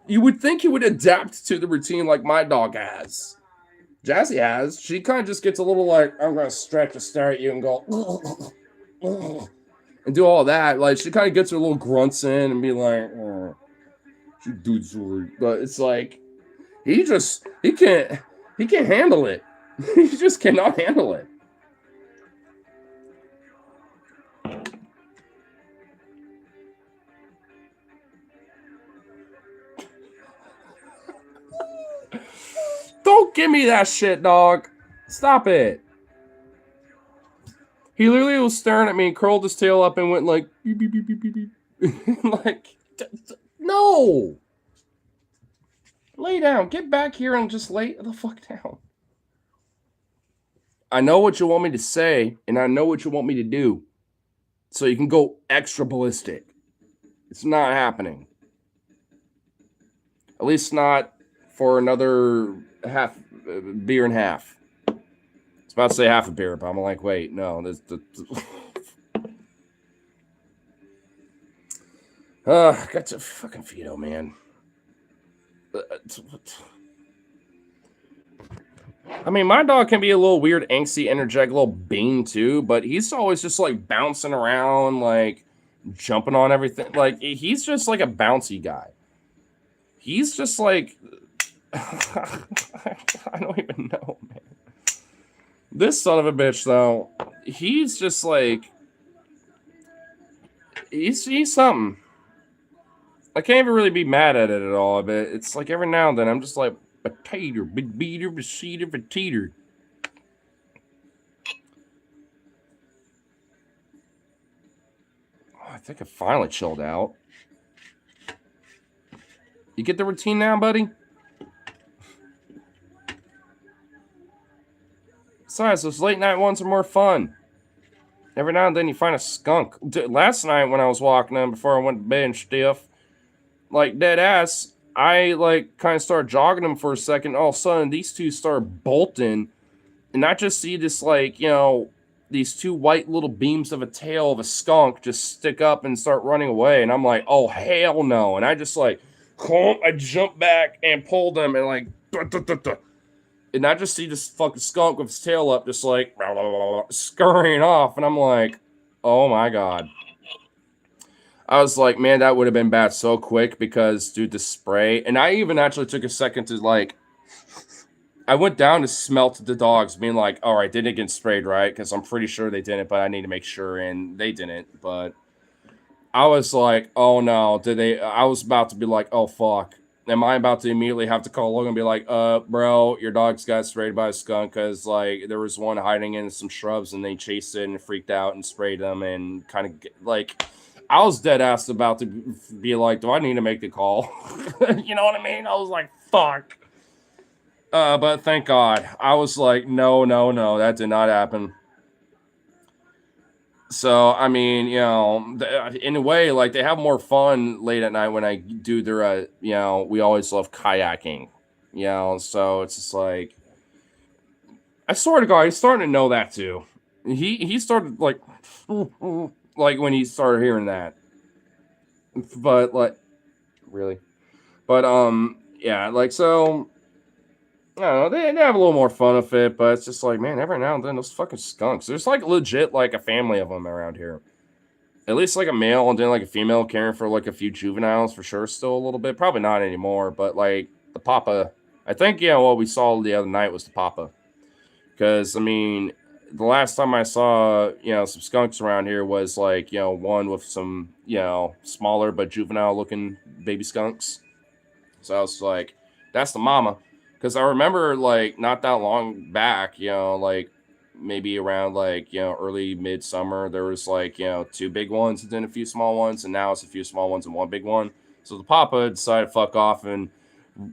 You would think he would adapt to the routine like my dog has. Jazzy has. She kind of just gets a little like, I'm going to stretch and stare at you and go, and do all that. Like, she kind of gets her little grunts in and be like, she dude's right. But it's like, he can't handle it. He just cannot handle it. Don't give me that shit, dog. Stop it. He literally was staring at me, curled his tail up, and went like, beep, beep, beep, beep, beep, beep. Like, no. Lay down. Get back here and just lay the fuck down. I know what you want me to say, and I know what you want me to do. So you can go extra ballistic. It's not happening. At least not for another beer and half. I was about to say half a beer, but I'm like, wait, no. Got to fucking Fido, man. I mean, my dog can be a little weird, angsty, energetic little bean too, but he's always just like bouncing around, like jumping on everything. Like, he's just like a bouncy guy. He's just like, I don't even know, man. This son of a bitch, though, he's just like, he's something. I can't even really be mad at it at all, but it's like every now and then I'm just like, potato, big beater, beater, potato. Oh, I think I finally chilled out. You get the routine now, buddy? Besides, those late night ones are more fun. Every now and then you find a skunk. Last night when I was walking in before I went to bed and stuff, like dead ass, I like kind of started jogging them for a second. All of a sudden, these two start bolting, and I just see this like, you know, these two white little beams of a tail of a skunk just stick up and start running away, and I'm like, oh hell no! And I just like, I jump back and pull them, and like, and I just see this fucking skunk with his tail up, just like scurrying off, and I'm like, oh my god. I was like, man, that would have been bad so quick because, dude, the spray. And I even actually took a second to, like, I went down to smelt the dogs, being like, all right, they didn't get sprayed, right? Because I'm pretty sure they didn't, but I need to make sure. And they didn't. But I was like, oh, no. I was about to be like, oh, fuck. Am I about to immediately have to call Logan and be like, bro, your dog's got sprayed by a skunk because, like, there was one hiding in some shrubs and they chased it and freaked out and sprayed them and kind of, like... I was dead ass about to be like, do I need to make the call? You know what I mean? I was like, fuck. But thank God. I was like, no, that did not happen. So, I mean, you know, in a way, like, they have more fun late at night when I do their, you know, we always love kayaking. You know, so it's just like, I swear to God, he's starting to know that too. He started, like... Like when he started hearing that, but like, really, but yeah, like so. I don't know. They have a little more fun with it, but it's just like, man, every now and then those fucking skunks. There's like legit like a family of them around here. At least like a male and then like a female caring for like a few juveniles for sure. Still a little bit, probably not anymore, but like the papa. I think what we saw the other night was the papa, because I mean. The last time I saw, you know, some skunks around here was like, you know, one with some, you know, smaller but juvenile looking baby skunks. So I was like, that's the mama. Because I remember like not that long back, you know, like maybe around like, you know, early midsummer, there was like, you know, two big ones and then a few small ones. And now it's a few small ones and one big one. So the papa decided to fuck off and,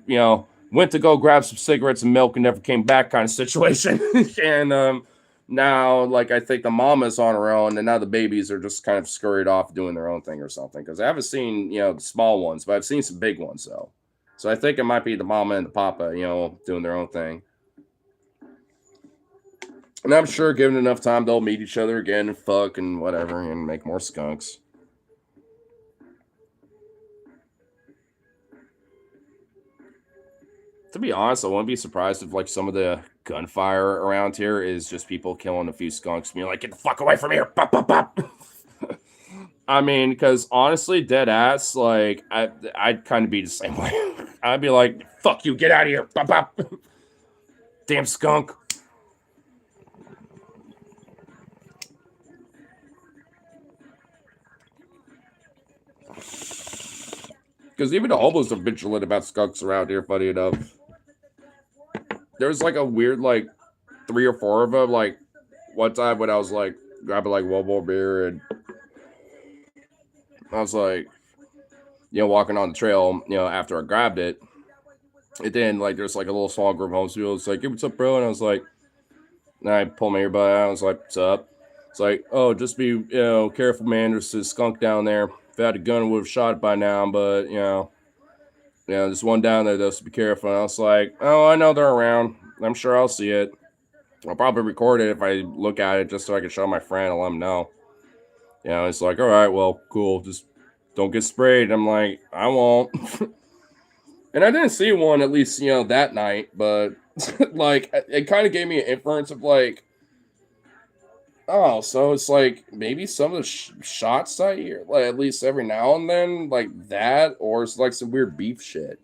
you know, went to go grab some cigarettes and milk and never came back kind of situation. And, now, like, I think the mama's on her own, and now the babies are just kind of scurried off doing their own thing or something. Because I haven't seen, you know, the small ones, but I've seen some big ones, though. So I think it might be the mama and the papa, you know, doing their own thing. And I'm sure given enough time, they'll meet each other again and fuck and whatever and make more skunks. To be honest, I wouldn't be surprised if like some of the gunfire around here is just people killing a few skunks, being like, "Get the fuck away from here!" Pop, pop, pop. I mean, because honestly, dead ass, like I'd kind of be the same way. I'd be like, "Fuck you, get out of here!" Pop, pop. Damn skunk. Because even the hobos are vigilant about skunks around here. Funny enough, there's like a weird like 3 or 4 of them. Like one time when I was like grabbing like one more beer, and I was like, walking on the trail, after I grabbed it, and then like there's like a little small group of homeless people. It's like, "Hey, what's up, bro?" And I was like, and I pulled my earbud out. I was like, "What's up?" It's like, "Oh, just be careful, man. There's this skunk down there. If I had a gun, I would have shot it by now, but there's one down there, though, so be careful." And I was like, "Oh, I know they're around. I'm sure I'll see it. I'll probably record it if I look at it just so I can show my friend and let him know." It's like, "All right, well, cool. Just don't get sprayed." I'm like, "I won't." And I didn't see one, at least, that night, but like it kind of gave me an inference of like, oh, so it's like maybe some of the shots I hear, like at least every now and then, like that, or it's like some weird beef shit.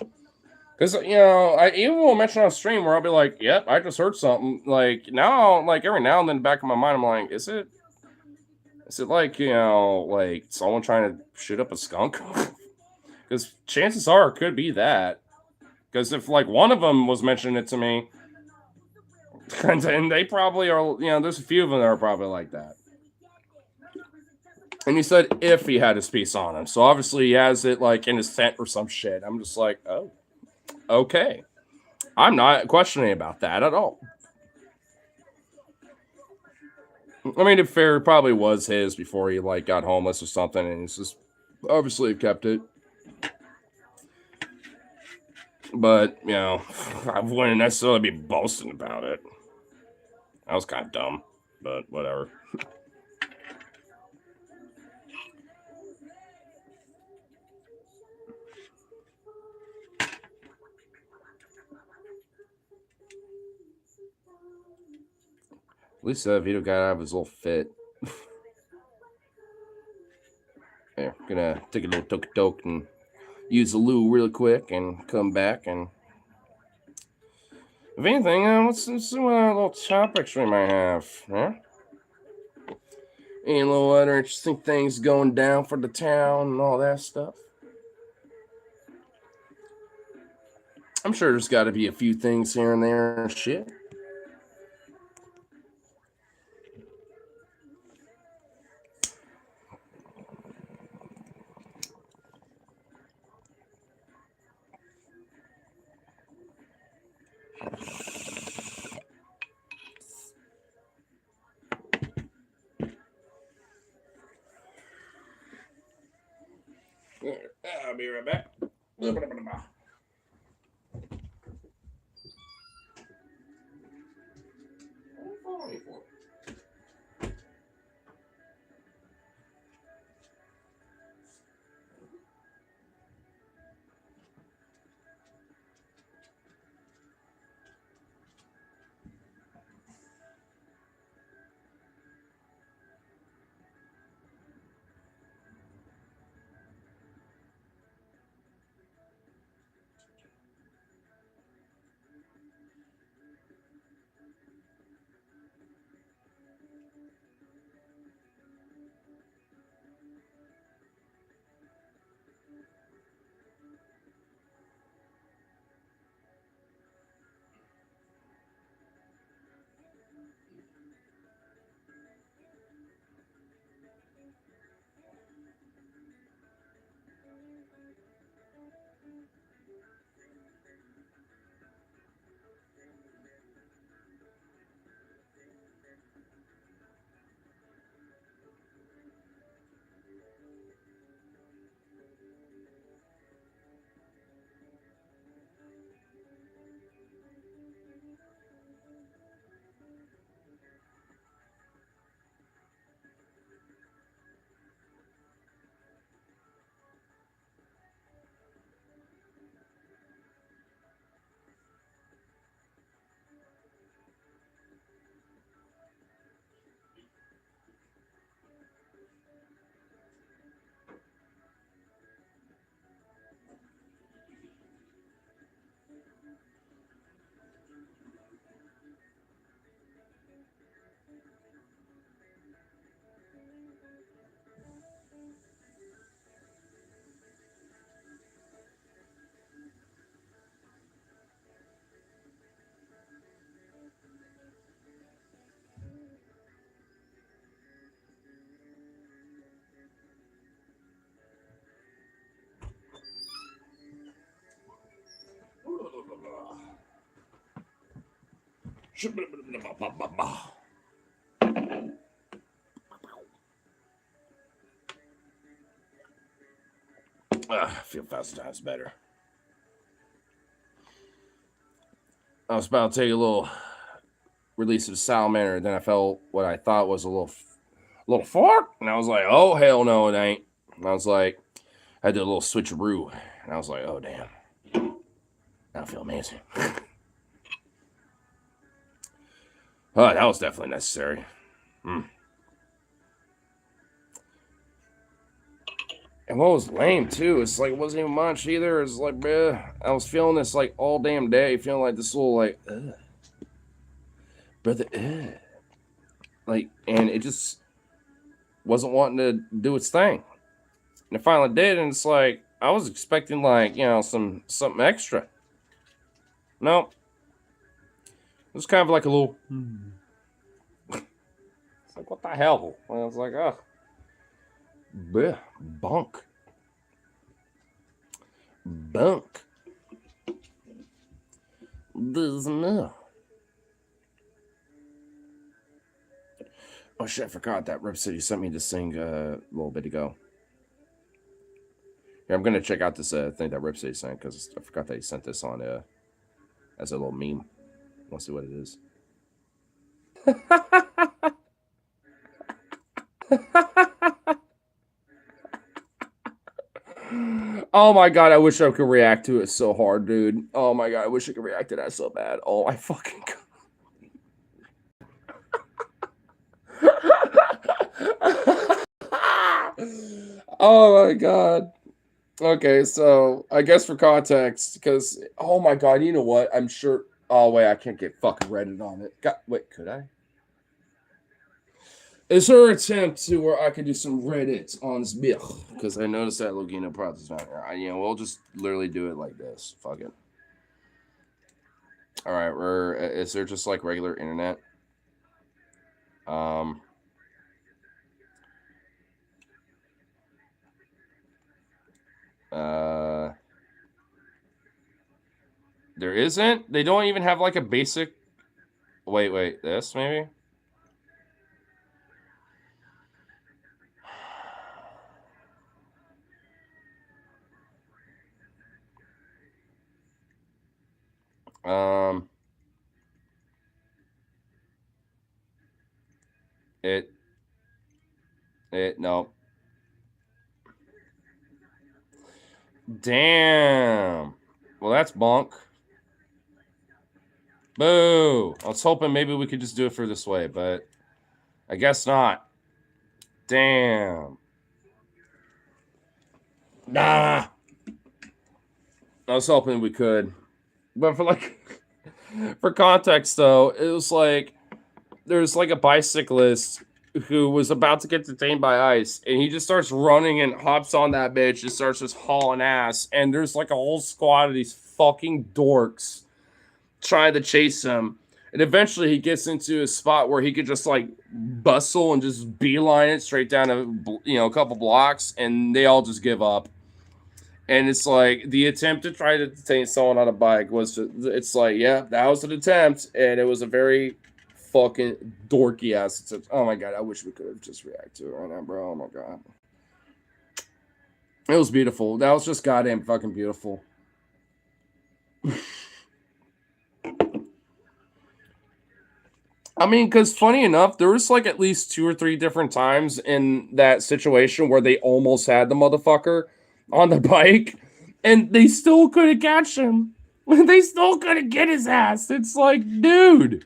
Because I even will mention on stream where I'll be like, "Yep, I just heard something." Like now, like every now and then, back in my mind, I'm like, Is it like like someone trying to shoot up a skunk? Because chances are it could be that. Because if like one of them was mentioning it to me, and they probably are, there's a few of them that are probably like that. And he said if he had his piece on him, so obviously he has it like in his tent or some shit. I'm just like, oh, okay. I'm not questioning about that at all. I mean, if fair, it probably was his before he like got homeless or something, and he's just obviously kept it. But I wouldn't necessarily be boasting about it. That was kind of dumb, but whatever. At least Vito got out of his little fit. Here, gonna take a little toke and use the loo really quick and come back. And if anything, what's some little topics we might have? Huh? Any little other interesting things going down for the town and all that stuff? I'm sure there's got to be a few things here and there and shit. I'll be right back. I feel 1,000 times better. I was about to take a little release of salamander, then I felt what I thought was a little fart, and I was like, oh hell no, it ain't. And I was like, I did a little switcheroo, and I was like, oh damn, I feel amazing. Oh, that was definitely necessary. And what was lame too, it's like it wasn't even much either. It's like, bruh, I was feeling this like all damn day, feeling like this little like, brother, like, and it just wasn't wanting to do its thing. And it finally did, and it's like I was expecting like, you know, something extra. Nope. It was kind of like a little. It's like, what the hell? And I was like, oh, bleh, bunk. This no. Oh shit, I forgot that Rip City sent me this thing a little bit ago. Here, I'm gonna check out this thing that Rip City sent because I forgot that he sent this on as a little meme. Let's see what it is. Oh my god, I wish I could react to it so hard, dude. Oh my god, I wish I could react to that so bad. Oh my fucking god. Oh my god. Okay, so I guess for context, because oh my god, you know what? I'm sure. Oh wait, I can't get fucking Reddit on it. God, wait, could I? Is there an attempt to where I could do some Reddit on this bill? Because I noticed that Logino Prot's not here. We'll just literally do it like this. Fuck it. All right, is there just like regular internet? There isn't. They don't even have like a basic. Wait. This maybe. No. Damn. Well, that's bonk. Boo. I was hoping maybe we could just do it for this way, but I guess not. Damn. Nah. I was hoping we could. But for context though, it was like there's like a bicyclist who was about to get detained by ICE, and he just starts running and hops on that bitch and starts just hauling ass. And there's like a whole squad of these fucking dorks trying to chase him. And eventually he gets into a spot where he could just like bustle and just beeline it straight down a couple blocks, and they all just give up. And it's like the attempt to try to detain someone on a bike it's like, yeah, that was an attempt, and it was a very fucking dorky ass attempt. Oh my god, I wish we could have just reacted to it right now, bro. Oh my god. It was beautiful. That was just goddamn fucking beautiful. I mean, because funny enough, there was like at least 2 or 3 different times in that situation where they almost had the motherfucker on the bike, and they still couldn't catch him. They still couldn't get his ass. It's like, dude,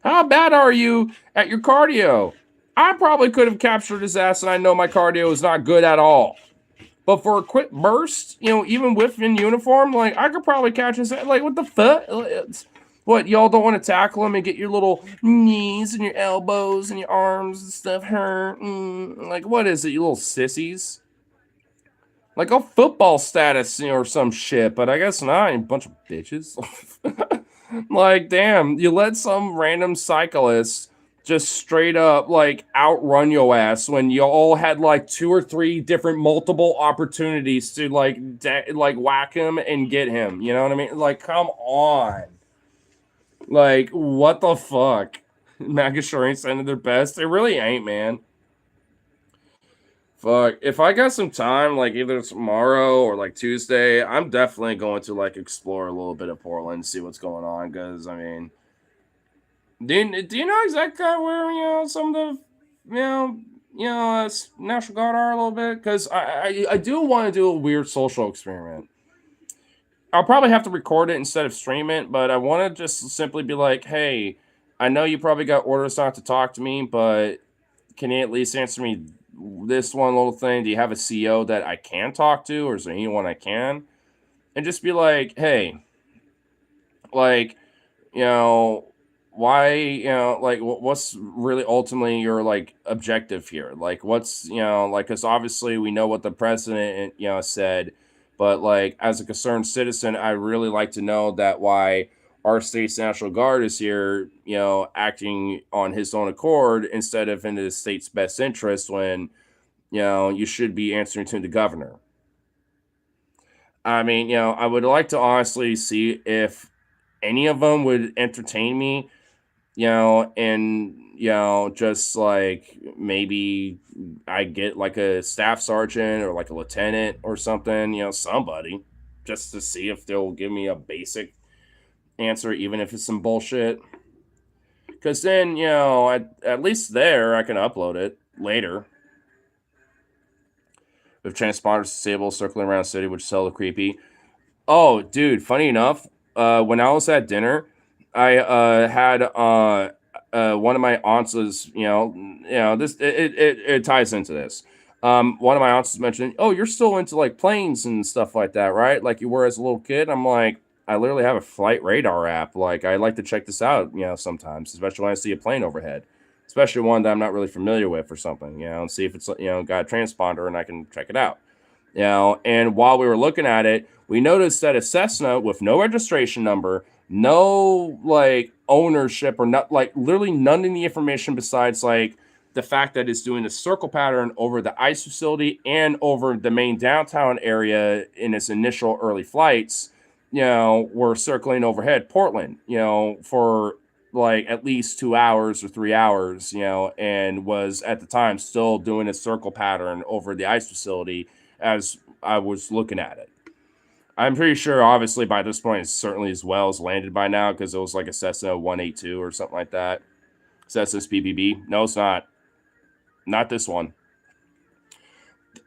how bad are you at your cardio? I probably could have captured his ass, and I know my cardio is not good at all. But for a quick burst, even with in uniform, like, I could probably catch his ass. Like, what the fuck? What, y'all don't want to tackle him and get your little knees and your elbows and your arms and stuff hurt? Like, what is it, you little sissies? Like a football status, or some shit, but I guess not. You bunch of bitches. Like, damn, you let some random cyclist just straight up like outrun your ass when you all had like 2 or 3 different multiple opportunities to like whack him and get him. You know what I mean? Like, come on. Like, what the fuck? MAGA sure ain't sending their best. They really ain't, man. Fuck. If I got some time, like either tomorrow or like Tuesday, I'm definitely going to like explore a little bit of Portland, see what's going on. Because I mean, do you know exactly where some of the National Guard are a little bit? Because I do want to do a weird social experiment. I'll probably have to record it instead of stream it, but I want to just simply be like, hey, I know you probably got orders not to talk to me, but can you at least answer me this one little thing? Do you have a CO that I can talk to, or is there anyone I can? And just be like, hey, like, you know, why, like, what's really ultimately your like objective here? Like, what's, like, because obviously we know what the president, said, but like, as a concerned citizen, I really like to know that why our state's National Guard is here, acting on his own accord instead of in the state's best interest when, you should be answering to the governor. I mean, I would like to honestly see if any of them would entertain me, and just like maybe I get like a staff sergeant or like a lieutenant or something, somebody, just to see if they'll give me a basic answer, even if it's some bullshit. Because then, at least there I can upload it later. With transponders disabled, circling around the city, which is hella creepy. Oh, dude, funny enough, when I was at dinner, I had one of my aunts was, this it ties into this. One of my aunts was mentioning, oh, you're still into like planes and stuff like that, right? Like you were as a little kid. I'm like, I literally have a flight radar app. Like I like to check this out, sometimes, especially when I see a plane overhead, especially one that I'm not really familiar with or something, and see if it's got a transponder and I can check it out. And while we were looking at it, we noticed that a Cessna with no registration number, no like ownership, or not like literally none of the information besides like the fact that it's doing a circle pattern over the ICE facility and over the main downtown area in its initial early flights, were circling overhead Portland, for like at least 2 hours or 3 hours, and was at the time still doing a circle pattern over the ICE facility as I was looking at it. I'm pretty sure, obviously, by this point, it's certainly as well as landed by now because it was like a Cessna 182 or something like that. Cessna's PPB. No, it's not. Not this one.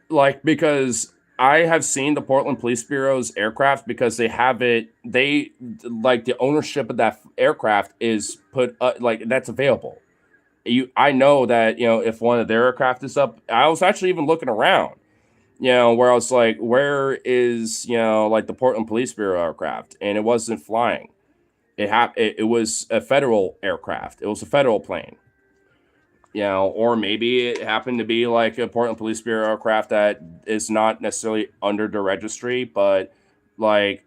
Like, because I have seen the Portland Police Bureau's aircraft because they have it, they like the ownership of that aircraft is put like that's available. I know that, if one of their aircraft is up, I was actually even looking around, where I was like, where is, like the Portland Police Bureau aircraft? And it wasn't flying. It was a federal aircraft. It was a federal plane, or maybe it happened to be like a Portland Police Bureau aircraft that is not necessarily under the registry, but like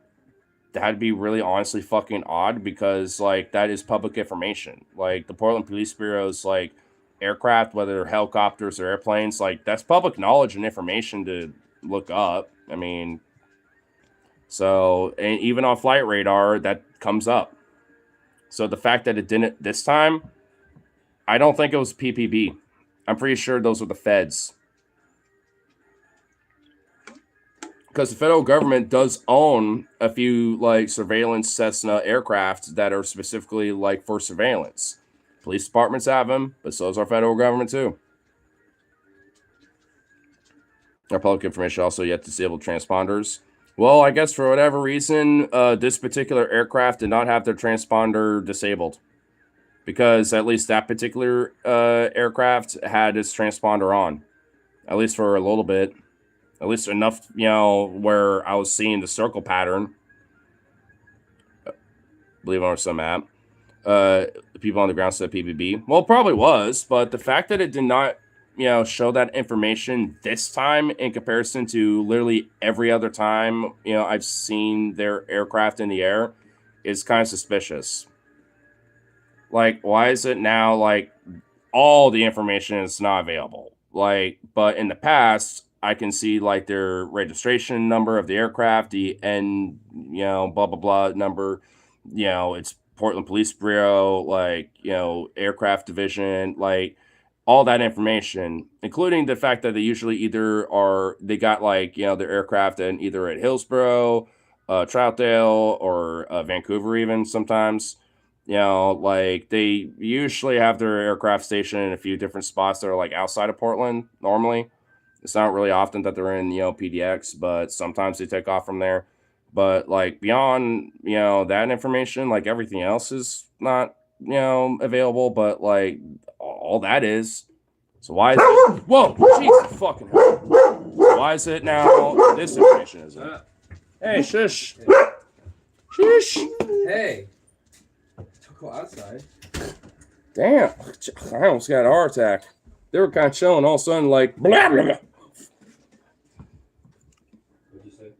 that'd be really honestly fucking odd because like that is public information. Like the Portland Police Bureau's like aircraft, whether they're helicopters or airplanes, like that's public knowledge and information to look up. I mean, so and even on flight radar that comes up. So the fact that it didn't this time, I don't think it was PPB. I'm pretty sure those were the feds. Because the federal government does own a few like surveillance Cessna aircraft that are specifically like for surveillance. Police departments have them, but so does our federal government too. Our public information also yet disabled transponders. Well, I guess for whatever reason, this particular aircraft did not have their transponder disabled because at least that particular aircraft had its transponder on, at least for a little bit. At least enough, where I was seeing the circle pattern. Believe on some app. The people on the ground said PBB. Well, it probably was, but the fact that it did not, show that information this time in comparison to literally every other time, I've seen their aircraft in the air is kind of suspicious. Like, why is it now like all the information is not available? Like, but in the past, I can see like their registration number of the aircraft, the N, blah blah blah number. It's Portland Police Bureau, like, aircraft division, like all that information, including the fact that they usually they got like, their aircraft and either at Hillsborough, Troutdale, or Vancouver, even sometimes. Like they usually have their aircraft stationed in a few different spots that are like outside of Portland normally. It's not really often that they're in, PDX, but sometimes they take off from there. But like beyond, that information, like everything else is not, available, but like all that is. So why is it? Whoa, Jesus fucking hell. So why is it now this information isn't? Hey, shush. Shush. Hey. Don't go outside. Damn. I almost got a heart attack. They were kind of chilling, all of a sudden, like, blah, blah, blah. What'd you say?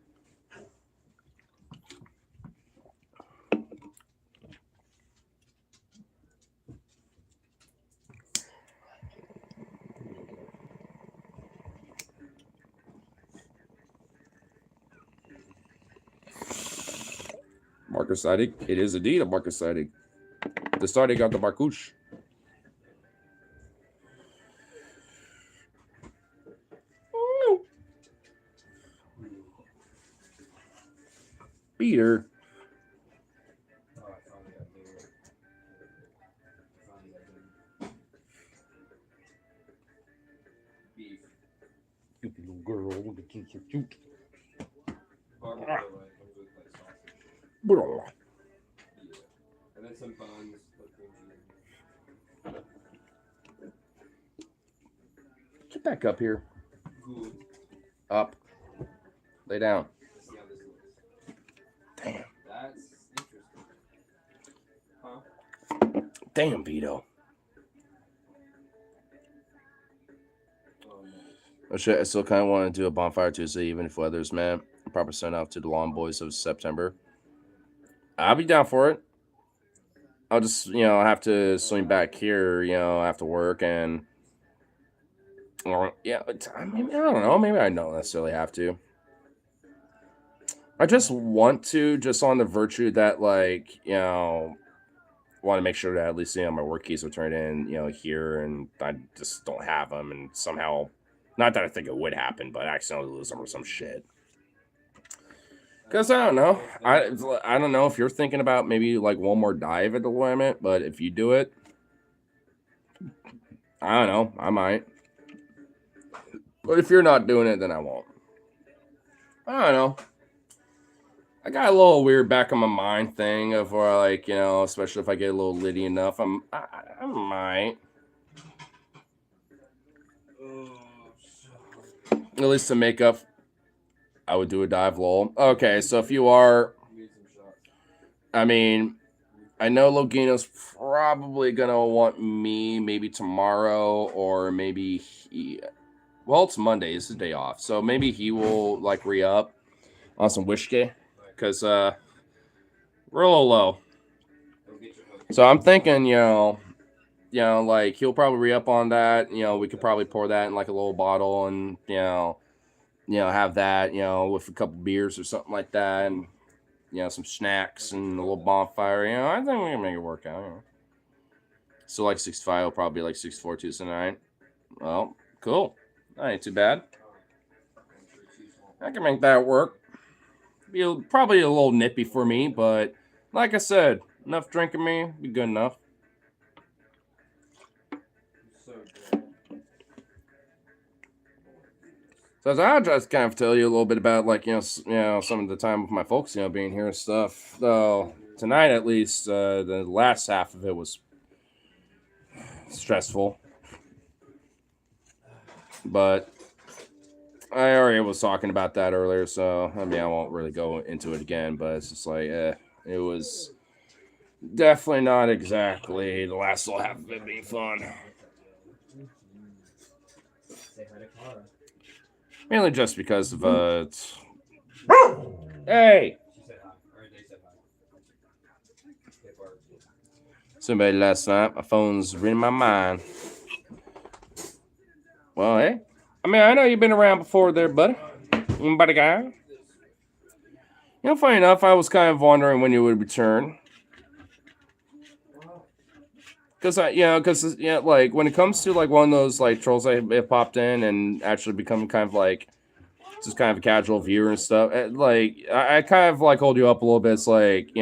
Marcus Sidig. It is indeed a Marcus Sidig. The Sidig got the Marcouche. Peter. Oh, I finally got bigger. Finally got bigger. Beef. Cute little girl. Look at you, so cute. Barbecue, like, comes with like sausage. Blah. Yeah. And then some buns, put cream cheese. Get back up here. Good. Up. Lay down. Let's see how this looks. Damn. That's interesting. Huh? Damn, Vito. Oh, no. Oh, shit, I still kind of want to do a bonfire Tuesday, even if weather's man. Proper send off to the Lawn Boys of September. I'll be down for it. I'll just, have to swing back here, after work and, or yeah, I don't know. Maybe I don't necessarily have to. I just want to, just on the virtue that, like, want to make sure that at least, my work keys are turned in, here, and I just don't have them, and somehow, not that I think it would happen, but I accidentally lose them or some shit. Because I don't know. I don't know if you're thinking about maybe like one more dive at the limit, but if you do it, I don't know. I might. But if you're not doing it, then I won't. I don't know. I got a little weird back of my mind thing of where, like, especially if I get a little litty enough, I might. At least to make up, I would do a dive lol. Okay, so if you are, Need some shots. I mean, I know Logino's probably gonna want me maybe tomorrow or maybe well, it's Monday. It's his day off, so maybe he will like re-up on some whiskey because we're a little low. Go get your hook. So I'm thinking, like he'll probably re-up on that. We could probably pour that in like a little bottle and have that, with a couple beers or something like that, and some snacks and a little bonfire. I think we can make it work out. So like 65 will probably be like 64 Tuesday night. Well, cool. That ain't too bad. I can make that work. Be probably a little nippy for me, but like I said, enough drinking me be good enough. So good. So I'll just kind of tell you a little bit about like some of the time with my folks being here and stuff. So tonight at least the last half of it was stressful, but I already was talking about that earlier, so I won't really go into it again. But it's just like it was definitely not exactly the last little half of it being fun. Say hi to Clara. Mainly just because of hey, She said hi. Or they said hi. They barbecue. somebody last night. My phone's reading my mind. Well, hey, I know you've been around before there, buddy. Buddy guy. Funny enough, I was kind of wondering when you would return. Because like when it comes to like one of those like trolls that have popped in and actually become kind of like just kind of a casual viewer and stuff, like I kind of like hold you up a little bit. It's like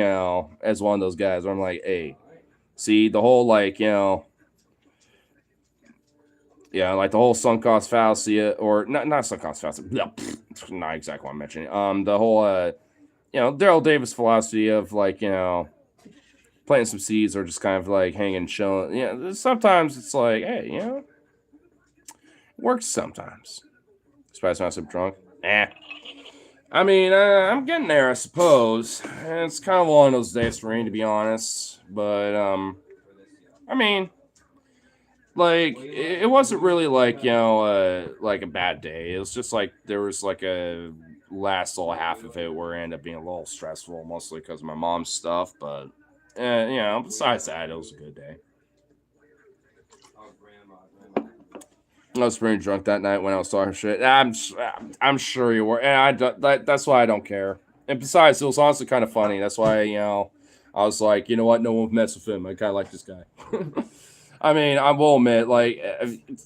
as one of those guys where I'm like, hey, see the whole like like the whole sunk cost fallacy, or not sunk cost fallacy. Not exactly what I'm mentioning. The whole Daryl Davis philosophy of like planting some seeds or just kind of like hanging, chilling. Sometimes it's like, hey, it works sometimes. Especially when I'm super drunk. I mean, I'm getting there, I suppose. It's kind of one of those days for me, to be honest. But I mean, like it wasn't really like like a bad day. It was just like there was like a last little half of it where it ended up being a little stressful, mostly because of my mom's stuff. But besides that, it was a good day. Oh, grandma. I was pretty drunk that night when I was talking shit. I'm sure you were, and that's why I don't care. And besides, it was honestly kind of funny. That's why I was like, you know what, no one mess with him. I kind of like this guy. I mean, I will admit, like,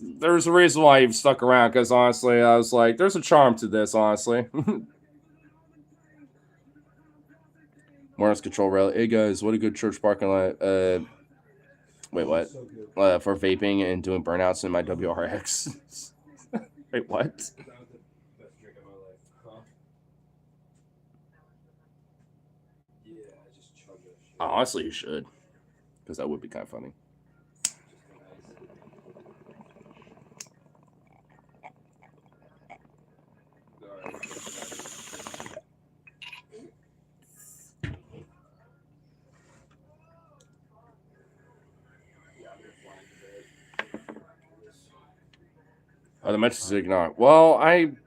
there's a reason why you've stuck around. Because honestly, I was like, there's a charm to this. Honestly, Morris Control Rail. Hey guys, what a good church parking lot. Wait, what? So good. For vaping and doing burnouts in my WRX. Wait, what? That was the best drink of my life. Huh? Yeah, I just chugged that shit. Honestly, you should, because that would be kind of funny. Just Oh, the message is ignored. Well, did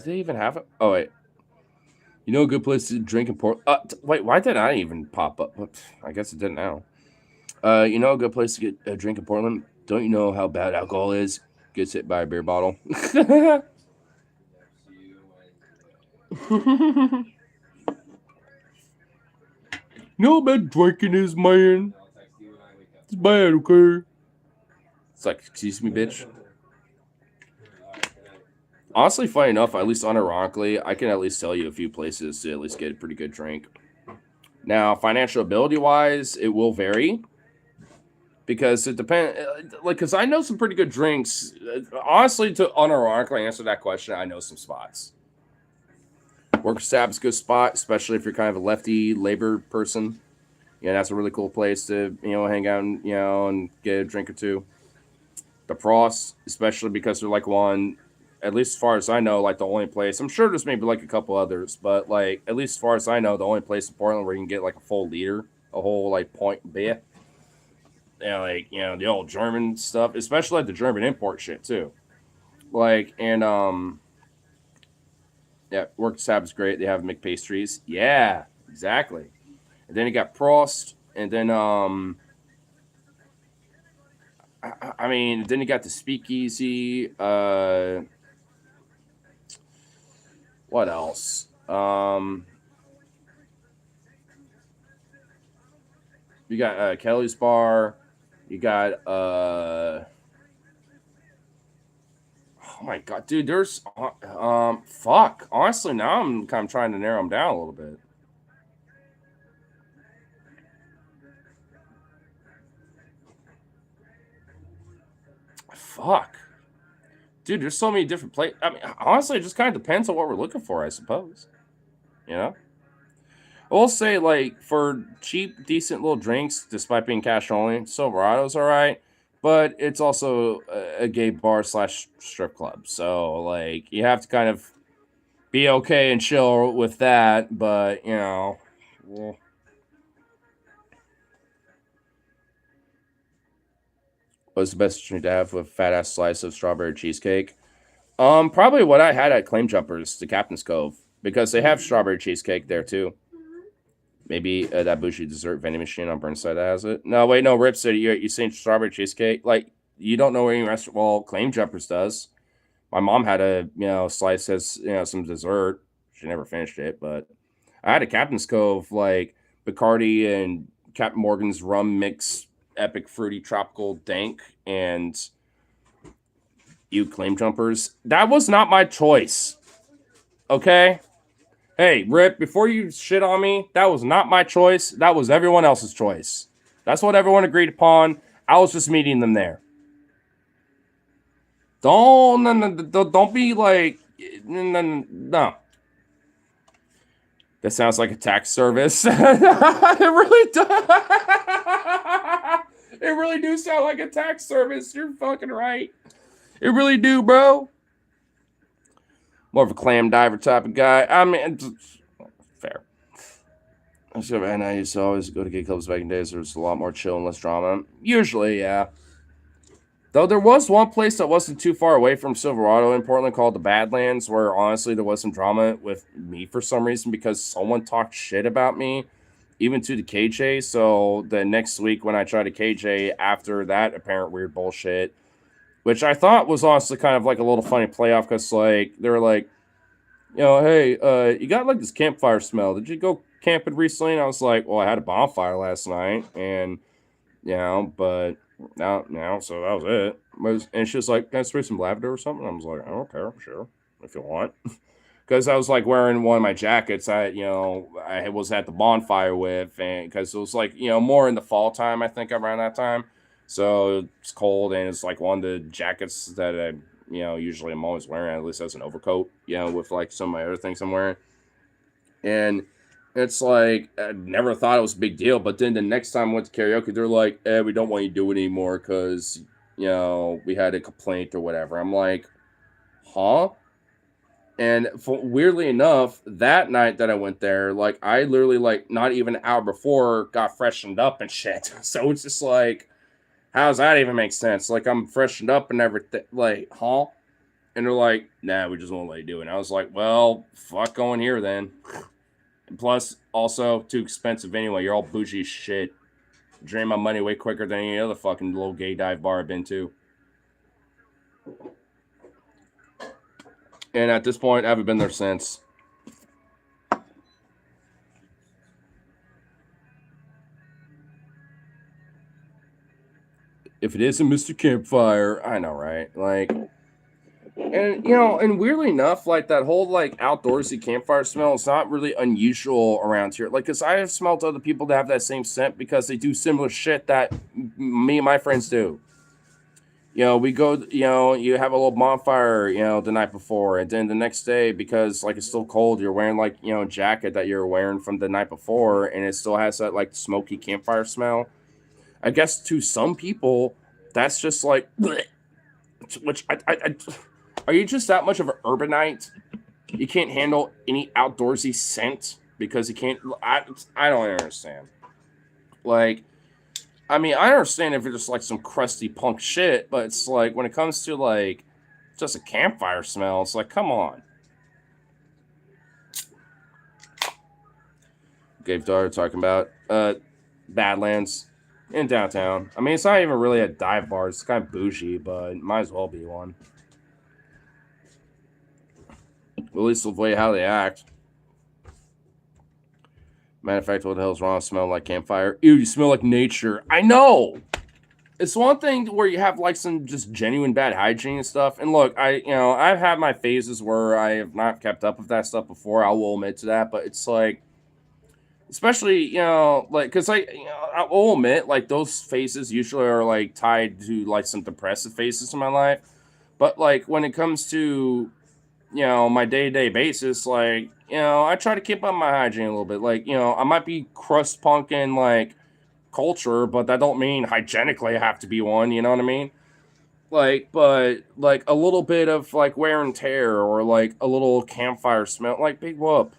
they even have it? Oh wait, a good place to drink in Port. Wait, why did I even pop up? I guess it didn't now. A good place to get a drink in Portland. Don't you know how bad alcohol is? Gets hit by a beer bottle. No bad drinking is, man. It's bad, okay? It's like, excuse me, bitch. Honestly, funny enough, at least unironically, I can at least tell you a few places to at least get a pretty good drink. Now, financial ability wise, it will vary because it depends. Like, because I know some pretty good drinks. Honestly, to unironically answer that question, I know some spots. Workers Tab's a good spot, especially if you're kind of a lefty labor person. That's a really cool place to hang out and and get a drink or two. The Frost, especially because they're like one, at least as far as I know, like the only place. I'm sure there's maybe like a couple others, but like at least as far as I know, the only place in Portland where you can get like a full liter, a whole like point beer. Like the old German stuff, especially like the German import shit too. Like yeah, Work Tab is great. They have McPastries. Yeah, exactly. And then you got Prost, and then I mean, then you got the Speakeasy. What else? You got Kelly's Bar. You got oh my god, dude. There's fuck. Honestly, now I'm kind of trying to narrow them down a little bit. Fuck. Dude, there's so many different places. I mean, honestly, it just kind of depends on what we're looking for, I suppose. I'll say, like, for cheap, decent little drinks, despite being cash only, Silverado's all right, but it's also a gay bar slash strip club. So, like, you have to kind of be okay and chill with that, but, well, what's the best drink to have with a fat ass slice of strawberry cheesecake? Probably what I had at Claim Jumpers, the Captain's Cove, because they have strawberry cheesecake there too. Maybe that bougie dessert vending machine on Burnside that has it. No, wait, no, Rip City. You saying strawberry cheesecake? Like you don't know any restaurant? Well, Claim Jumpers does. My mom had a slice as some dessert. She never finished it, but I had a Captain's Cove like Bacardi and Captain Morgan's rum mix epic fruity tropical dank and you claim jumpers. That was not my choice. Okay? Hey, Rip, before you shit on me, that was not my choice. That was everyone else's choice. That's what everyone agreed upon. I was just meeting them there. Don't be like, no. That sounds like a tax service. It really does. It really do sound like a tax service. You're fucking right. It really do, bro. More of a clam diver type of guy. I mean, fair. And I used to always go to gay clubs back in days. There was a lot more chill and less drama. Usually, yeah. Though there was one place that wasn't too far away from Silverado in Portland called the Badlands, where honestly there was some drama with me for some reason because someone talked shit about me, even to the KJ. So the next week when I tried to KJ after that apparent weird bullshit, which I thought was honestly kind of like a little funny playoff because like they were like, hey, you got like this campfire smell. Did you go camping recently? And I was like, well, I had a bonfire last night, and but now, so that was it. And she was like, can I spray some lavender or something? I was like, I don't care, sure, if you want. Because I was like wearing one of my jackets I was at the bonfire with, and because it was like, more in the fall time, I think around that time. So it's cold, and it's like one of the jackets that I, usually I'm always wearing, at least as an overcoat, with like some of my other things I'm wearing. And it's like I never thought it was a big deal, but then the next time I went to karaoke, they're like, we don't want you to do it anymore because we had a complaint or whatever. I'm like, huh? And weirdly enough, that night that I went there, like I literally like not even an hour before got freshened up and shit. So it's just like, how does that even make sense? Like I'm freshened up and everything, like, huh? And they're like, nah, we just won't let you do it. And I was like, well, fuck going here then. Plus, also too expensive anyway. You're all bougie as shit. Drain my money way quicker than any other fucking little gay dive bar I've been to. And at this point, I haven't been there since. If it isn't Mr. Campfire, I know, right? Like, and and weirdly enough, like that whole like outdoorsy campfire smell is not really unusual around here. Like, cause I have smelled other people that have that same scent because they do similar shit that me and my friends do. We go, you have a little bonfire, the night before, and then the next day, because like it's still cold, you're wearing like, a jacket that you're wearing from the night before, and it still has that like smoky campfire smell. I guess to some people, that's just like, bleh, which are you just that much of an urbanite? You can't handle any outdoorsy scent because you can't. I don't understand. Like, I mean, I understand if it's just like some crusty punk shit, but it's like when it comes to like just a campfire smell, it's like, come on. Gave daughter talking about Badlands in downtown. I mean, it's not even really a dive bar. It's kind of bougie, but it might as well be one. At least the way how they act. Matter of fact, what the hell's wrong? Smell like campfire. Ew, you smell like nature. I know. It's one thing where you have like some just genuine bad hygiene and stuff. And look, I've had my phases where I have not kept up with that stuff before. I will admit to that, but it's like, especially like, because I will admit like those phases usually are like tied to like some depressive phases in my life. But like when it comes to my day-to-day basis, like, I try to keep up my hygiene a little bit. Like, I might be crust punking like culture, but that don't mean hygienically I have to be one, you know what I mean? Like, but like a little bit of like wear and tear or like a little campfire smell, like big whoop.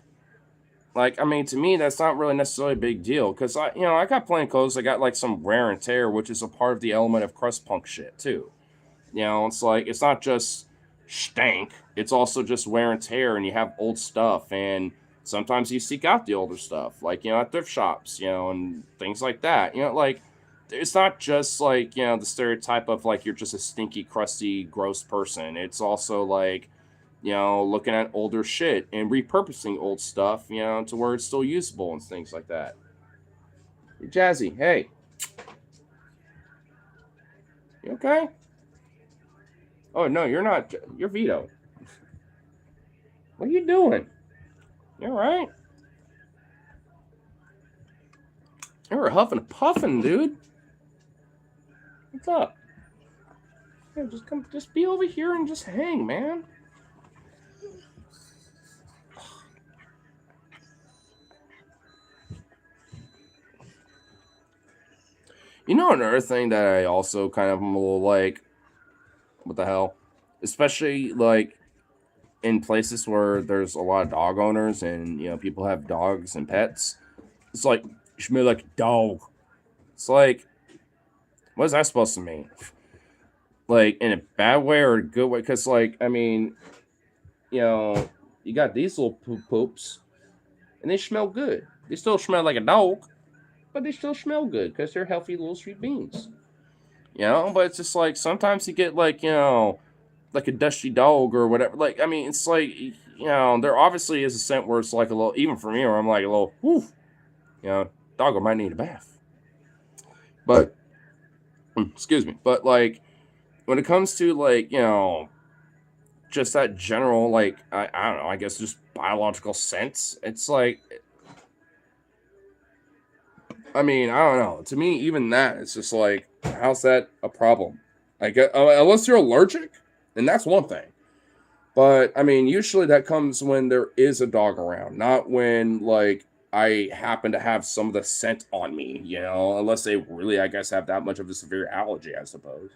Like, I mean, to me, that's not really necessarily a big deal because I got plenty of clothes. I got like some wear and tear, which is a part of the element of crust punk shit too. It's like it's not just stank. It's also just wear and tear, and you have old stuff, and sometimes you seek out the older stuff, like at thrift shops, and things like that. Like it's not just like the stereotype of like you're just a stinky, crusty, gross person. It's also like looking at older shit and repurposing old stuff, to where it's still usable and things like that. Hey, Jazzy, hey. You okay? Oh no, you're not. You're Vito. What are you doing? You all right? You were huffing and puffing, dude. What's up? Yeah, just come. Just be over here and just hang, man. You know, another thing that I also kind of am a little like, what the hell? Especially like in places where there's a lot of dog owners and people have dogs and pets. It's like you smell like a dog. It's like, what is that supposed to mean? Like in a bad way or a good way? Because like, I mean, you know, you got these little poops, and they smell good. They still smell like a dog, but they still smell good because they're healthy little sweet beans. But it's just like sometimes you get like like a dusty dog or whatever. Like, I mean, it's like there obviously is a scent where it's like a little, even for me, where I'm like a little, whew, dog might need a bath. But excuse me, but like when it comes to like just that general like I don't know, I guess just biological sense, it's like, I mean, I don't know. To me, even that, it's just like, how's that a problem? I get unless you're allergic, then that's one thing. But I mean, usually that comes when there is a dog around, not when like I happen to have some of the scent on me. Unless they really, I guess, have that much of a severe allergy, I suppose.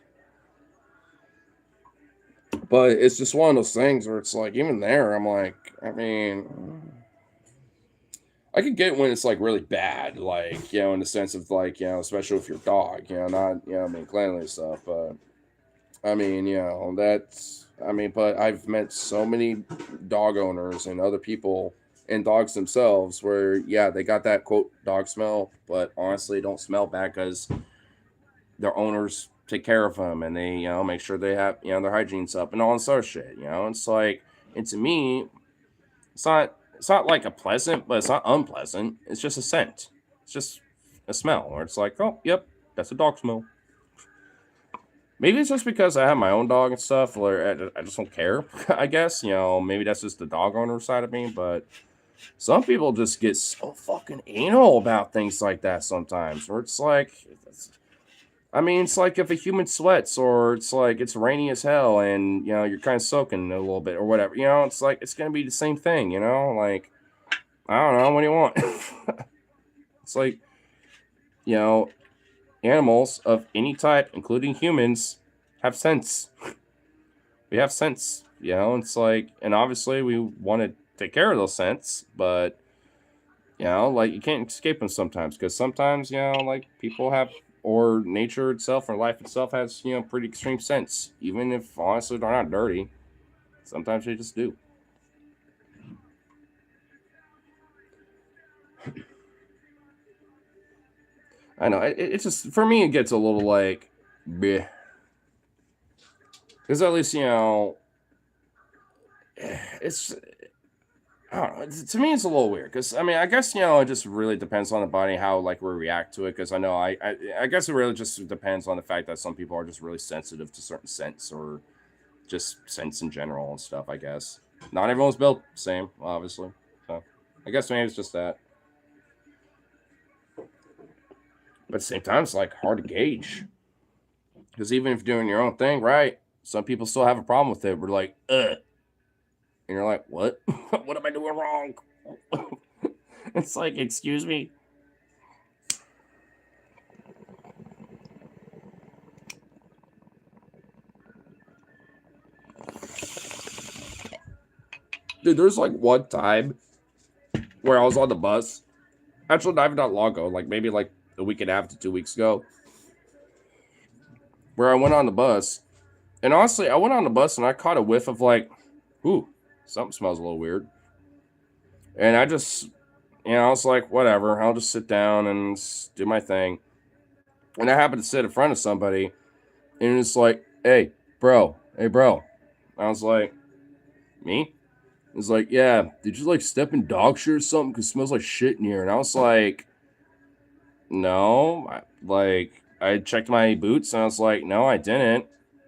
But it's just one of those things where it's like, even there, I'm like, I mean, I could get when it's like really bad, like in the sense of like especially with your dog, not I mean cleanliness stuff, but I mean that's I mean, but I've met so many dog owners and other people and dogs themselves where they got that quote dog smell, but honestly don't smell bad because their owners take care of them and they make sure they have their hygiene's up and all this other shit. It's like, and to me it's not like a pleasant, but it's not unpleasant. It's just a scent. It's just a smell where it's like, oh, yep, that's a dog smell. Maybe it's just because I have my own dog and stuff, where I just don't care. I guess maybe that's just the dog owner side of me. But some people just get so fucking anal about things like that sometimes, where it's like, I mean, it's like if a human sweats, or it's like it's rainy as hell, and you're kind of soaking a little bit or whatever. It's like it's gonna be the same thing. Like, I don't know. What do you want? It's like, you know, animals of any type, including humans, have sense. We have sense. It's like, and obviously we want to take care of those sense, but like you can't escape them sometimes, because sometimes like people have, or nature itself or life itself has pretty extreme sense, even if honestly they're not dirty. Sometimes they just do. I know it's just, for me it gets a little like, bleh. Because at least it's, I don't know. To me, it's a little weird because I mean, I guess it just really depends on the body, how like we react to it. Because I know I guess it really just depends on the fact that some people are just really sensitive to certain scents, or just scents in general and stuff. I guess not everyone's built the same, obviously. So I guess maybe it's just that. But at the same time, it's like hard to gauge, because even if you're doing your own thing, right? Some people still have a problem with it. We're like, ugh. And you're like, what? What am I doing wrong? It's like, excuse me. Dude, there's like one time where I was on the bus. Actually, not even that long ago, like maybe like a week and a half to 2 weeks ago, where I went on the bus. And honestly, I went on the bus and I caught a whiff of like, ooh, something smells a little weird. And I just, I was like, whatever, I'll just sit down and do my thing. And I happened to sit in front of somebody, and it's like, hey, bro. I was like, me? It's like, yeah, did you like step in dog shit or something? Because it smells like shit in here. And I was like, no, like, I checked my boots and I was like, no, I didn't.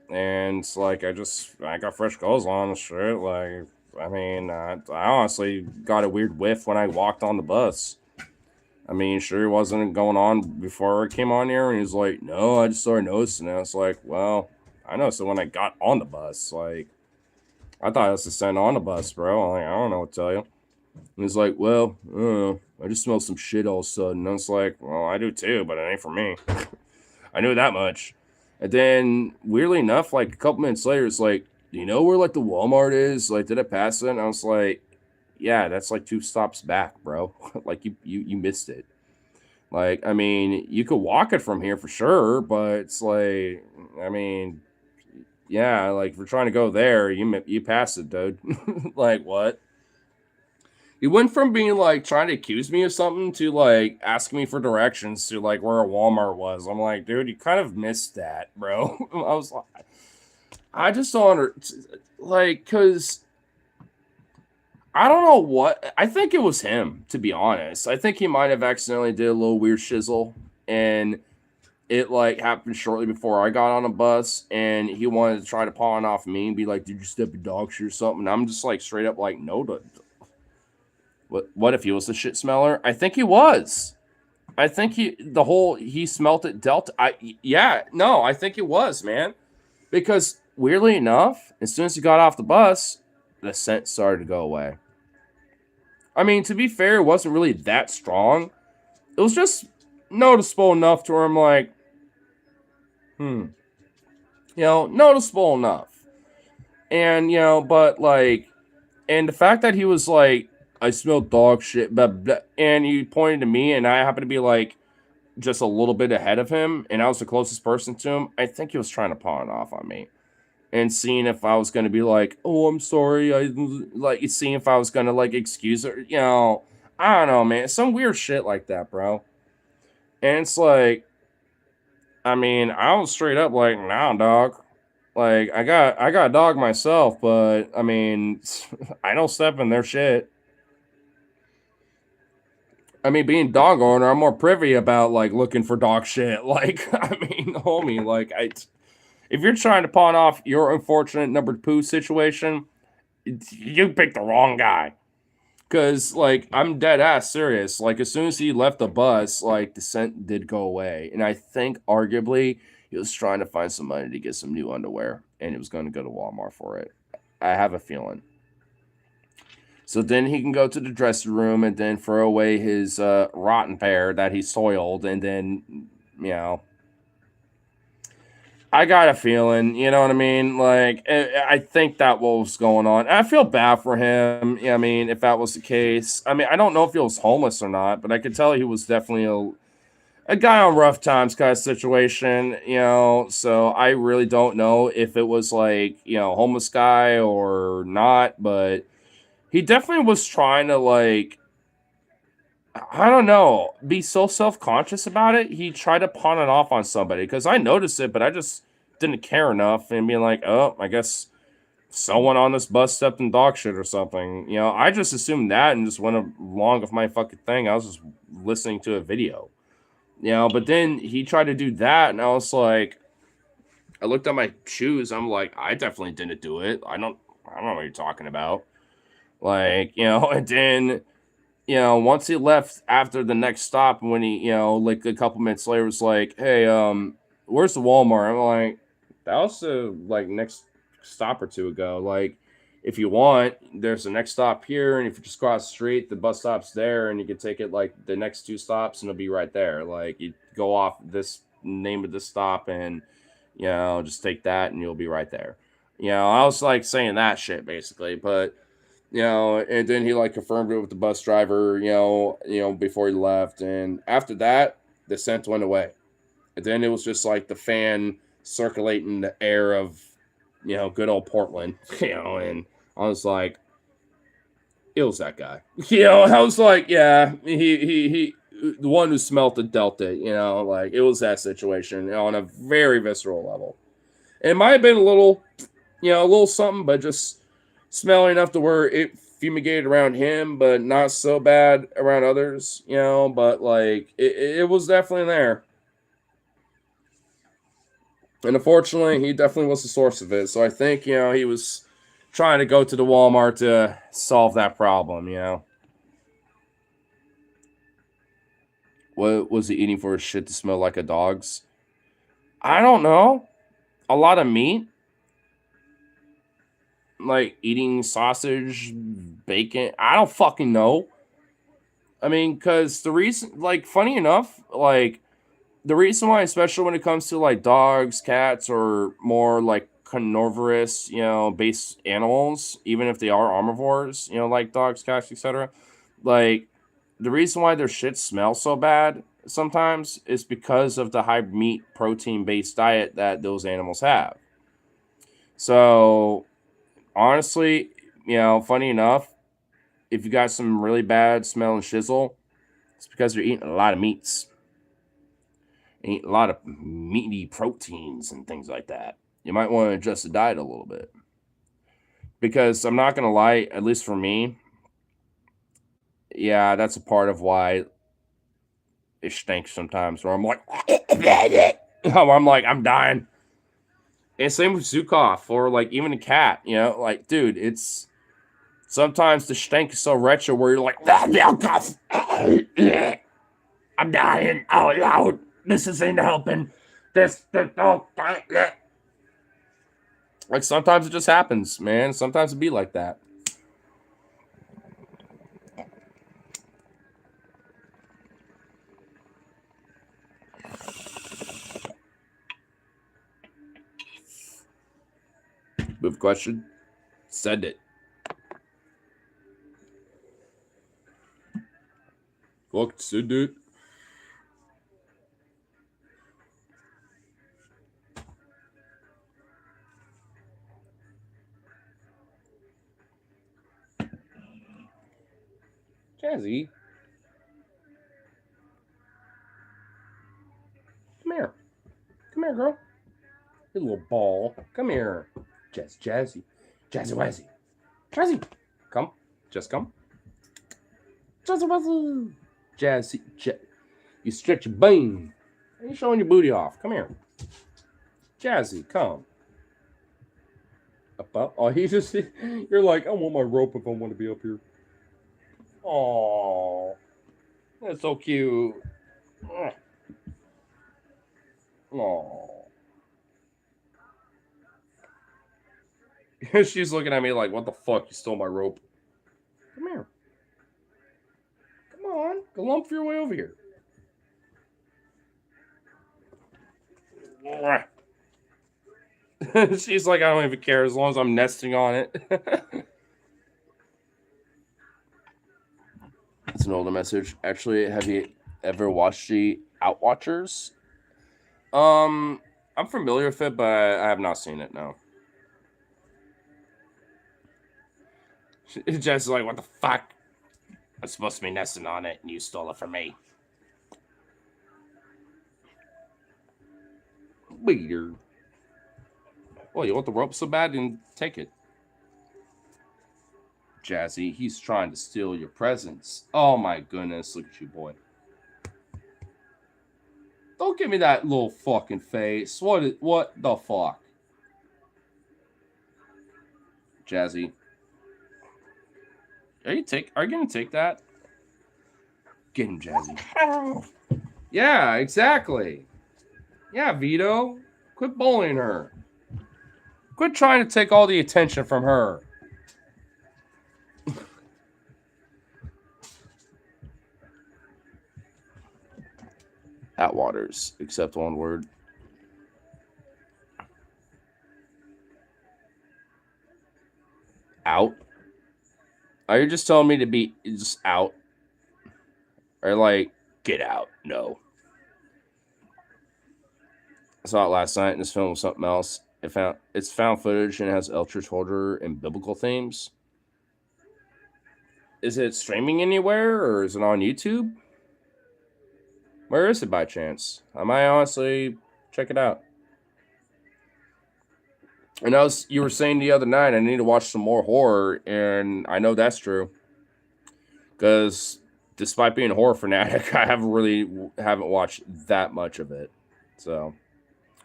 And it's like I got fresh clothes on and shit. Like, I mean, I honestly got a weird whiff when I walked on the bus. I mean, sure, it wasn't going on before I came on here, and he's like, no, I just started noticing it. I was like, well, I noticed it when I got on the bus. Like, I thought I was just sitting on the bus, bro. I'm like, I don't know what to tell you. And he's like, well, I don't know. I just smell some shit all of a sudden. And I was like, well, I do too, but it ain't for me. I knew that much. And then, weirdly enough, like a couple minutes later, it's like, do you know where like the Walmart is? Like, did I pass it? And I was like, yeah, that's like 2 stops back, bro. Like you missed it. Like, I mean, you could walk it from here for sure, but it's like, I mean, yeah, like if we're trying to go there, you passed it, dude. Like what? You went from being like trying to accuse me of something to like asking me for directions to like where a Walmart was. I'm like, dude, you kind of missed that, bro. I was like, I just don't like, cause I don't know what. I think it was him, to be honest. I think he might have accidentally did a little weird shizzle, and it like happened shortly before I got on a bus, and he wanted to try to pawn off me and be like, "Did you step your dog shit or something?" And I'm just like straight up like, "No, what if he was the shit smeller?" I think he was. I think he smelt it Delta. Yeah, no, I think it was, man. Because weirdly enough, as soon as he got off the bus, the scent started to go away. I mean, to be fair, it wasn't really that strong. It was just noticeable enough to where I'm like, noticeable enough. And, but like, and the fact that he was like, I smell dog shit, and he pointed to me, and I happened to be like just a little bit ahead of him, and I was the closest person to him. I think he was trying to pawn it off on me and seeing if I was going to be like, oh, I'm sorry. I like seeing if I was going to like excuse it, I don't know, man. Some weird shit like that, bro. And it's like, I mean, I was straight up like, nah, dog. Like, I got a dog myself, but I mean, I don't step in their shit. I mean, being dog owner, I'm more privy about like looking for dog shit. Like, I mean, homie, like, if you're trying to pawn off your unfortunate number two situation, you picked the wrong guy. Cause like I'm dead ass serious. Like as soon as he left the bus, like the scent did go away, and I think arguably he was trying to find some money to get some new underwear, and he was going to go to Walmart for it. I have a feeling. So then he can go to the dressing room and then throw away his rotten pair that he soiled, and then you know I got a feeling, you know what I mean? Like, I think that what was going on. I feel bad for him. I mean, if that was the case, I mean, I don't know if he was homeless or not, but I could tell he was definitely a guy on rough times kind of situation, So I really don't know if it was like, homeless guy or not, but he definitely was trying to like, I don't know, be so self-conscious about it. He tried to pawn it off on somebody because I noticed it, but I just didn't care enough and being like, oh, I guess someone on this bus stepped in dog shit or something. I just assumed that and just went along with my fucking thing. I was just listening to a video, but then he tried to do that, and I was like, I looked at my shoes. I'm like, I definitely didn't do it. I don't know what you're talking about. Like, and then once he left after the next stop, when he, like a couple minutes later was like, hey, where's the Walmart? I'm like, that was the like next stop or two ago. Like, if you want, there's the next stop here, and if you just cross the street, the bus stop's there, and you can take it like the next 2 stops, and it'll be right there. Like, you go off this name of this stop, and just take that, and you'll be right there. I was like saying that shit basically, but and then he like confirmed it with the bus driver, before he left. And after that, the scent went away. And then it was just like the fan circulating the air of, good old Portland, and I was like, it was that guy. I was like, yeah, he the one who smelt the Delta, like it was that situation on a very visceral level. And it might have been a little something, but just smelling enough to where it fumigated around him, but not so bad around others, but like it was definitely there. And unfortunately, he definitely was the source of it. So I think, he was trying to go to the Walmart to solve that problem. What was he eating for his shit to smell like a dog's? I don't know. A lot of meat? Like eating sausage, bacon? I don't fucking know. I mean, because the reason, like, funny enough, like, the reason why, especially when it comes to like dogs, cats, or more like carnivorous, based animals, even if they are omnivores, like dogs, cats, etc. Like the reason why their shit smells so bad sometimes is because of the high meat protein based diet that those animals have. So honestly, funny enough, if you got some really bad smelling shizzle, it's because you're eating a lot of meats. Eat a lot of meaty proteins and things like that. You might want to adjust the diet a little bit. Because I'm not going to lie, at least for me, yeah, that's a part of why it stinks sometimes. Where I'm like, I'm dying. And same with Zukov or like even a cat, like, dude, it's sometimes the stink is so wretched where you're like, I'm dying. Oh, no, this isn't helping. Oh, like sometimes it just happens, man. Sometimes it be like that. Move question. Send it. Fuck, send it. Jazzy. Come here. Come here, girl. You little ball. Come here. Jazzy. Jazzy Wazzy. Jazzy. Come. Just come. Jazzy Wazzy. Jazzy. You stretch your bone. You showing your booty off. Come here. Jazzy, come. Up. Oh, he just. You're like, I want my rope if I want to be up here. Oh, that's so cute. Oh. She's looking at me like, what the fuck? You stole my rope. Come here. Come on. Galump your way over here. She's like, I don't even care as long as I'm nesting on it. It's an older message. Actually, have you ever watched the Outwatchers? I'm familiar with it, but I have not seen it. No. Jess is like, what the fuck? I'm supposed to be nesting on it, and you stole it from me. Weird. Well, you want the rope so bad, then take it. Jazzy, he's trying to steal your presents. Oh my goodness, look at you, boy. Don't give me that little fucking face. What the fuck? Jazzy. Are you gonna take that? Get him, Jazzy. Yeah, exactly. Yeah, Vito. Quit bullying her. Quit trying to take all the attention from her. Atwaters, except one word. Out? Are you just telling me to be just out? Or like, get out? No. I saw it last night, and this film was something else. It's found footage and it has eldritch horror and biblical themes. Is it streaming anywhere or is it on YouTube? Where is it by chance? I might honestly check it out. I know you were saying the other night I need to watch some more horror, and I know that's true. Because despite being a horror fanatic, I haven't watched that much of it. So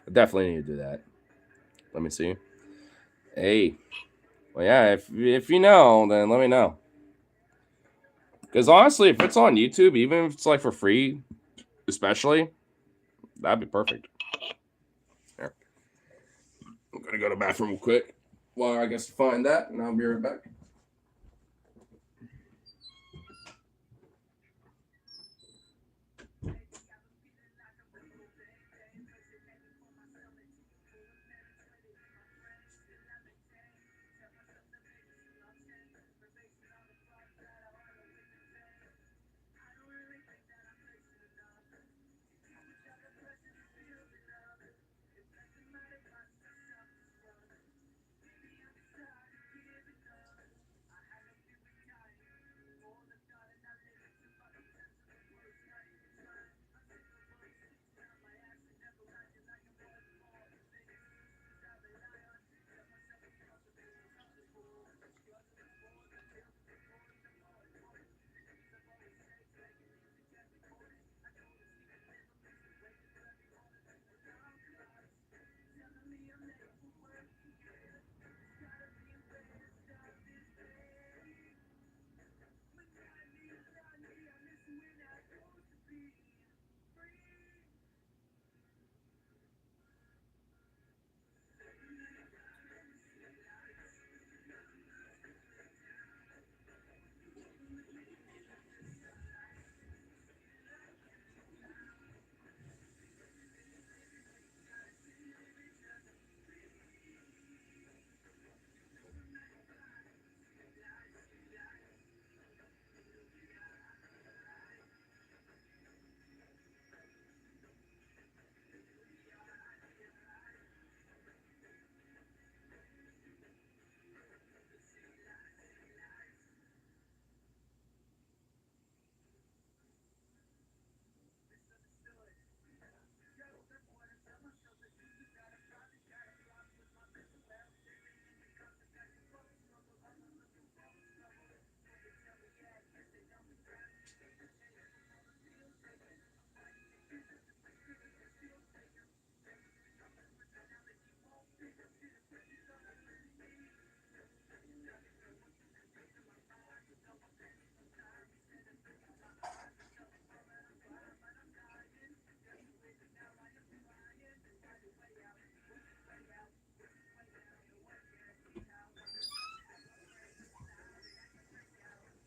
I definitely need to do that. Let me see. Hey, well, yeah. If you know, then let me know. Because honestly, if it's on YouTube, even if it's like for free, especially, that'd be perfect. Here. I'm gonna go to the bathroom real quick. Well, I guess to find that, and I'll be right back.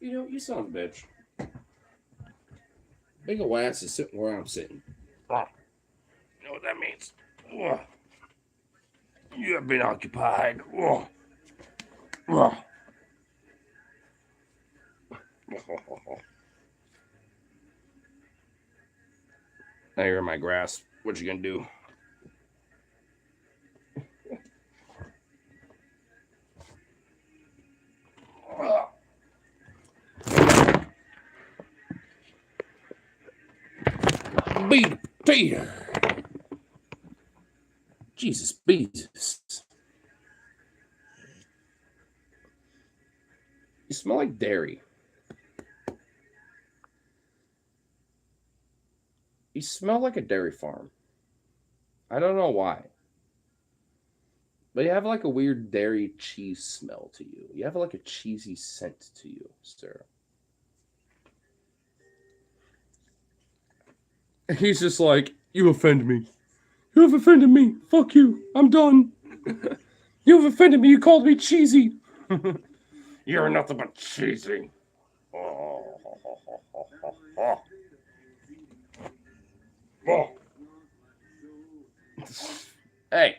You son of a bitch. Big ol' ass is sitting where I'm sitting. You know what that means? Ugh. You have been occupied. Ugh. Ugh. Now you're in my grass. What you gonna do? Beat Peter. Jesus, Jesus. You smell like dairy. You smell like a dairy farm. I don't know why. But you have like a weird dairy cheese smell to you. You have like a cheesy scent to you, sir. He's just like, you offend me. You have offended me. Fuck you. I'm done. You have offended me. You called me cheesy. You're nothing but cheesy. Oh. Oh. Hey.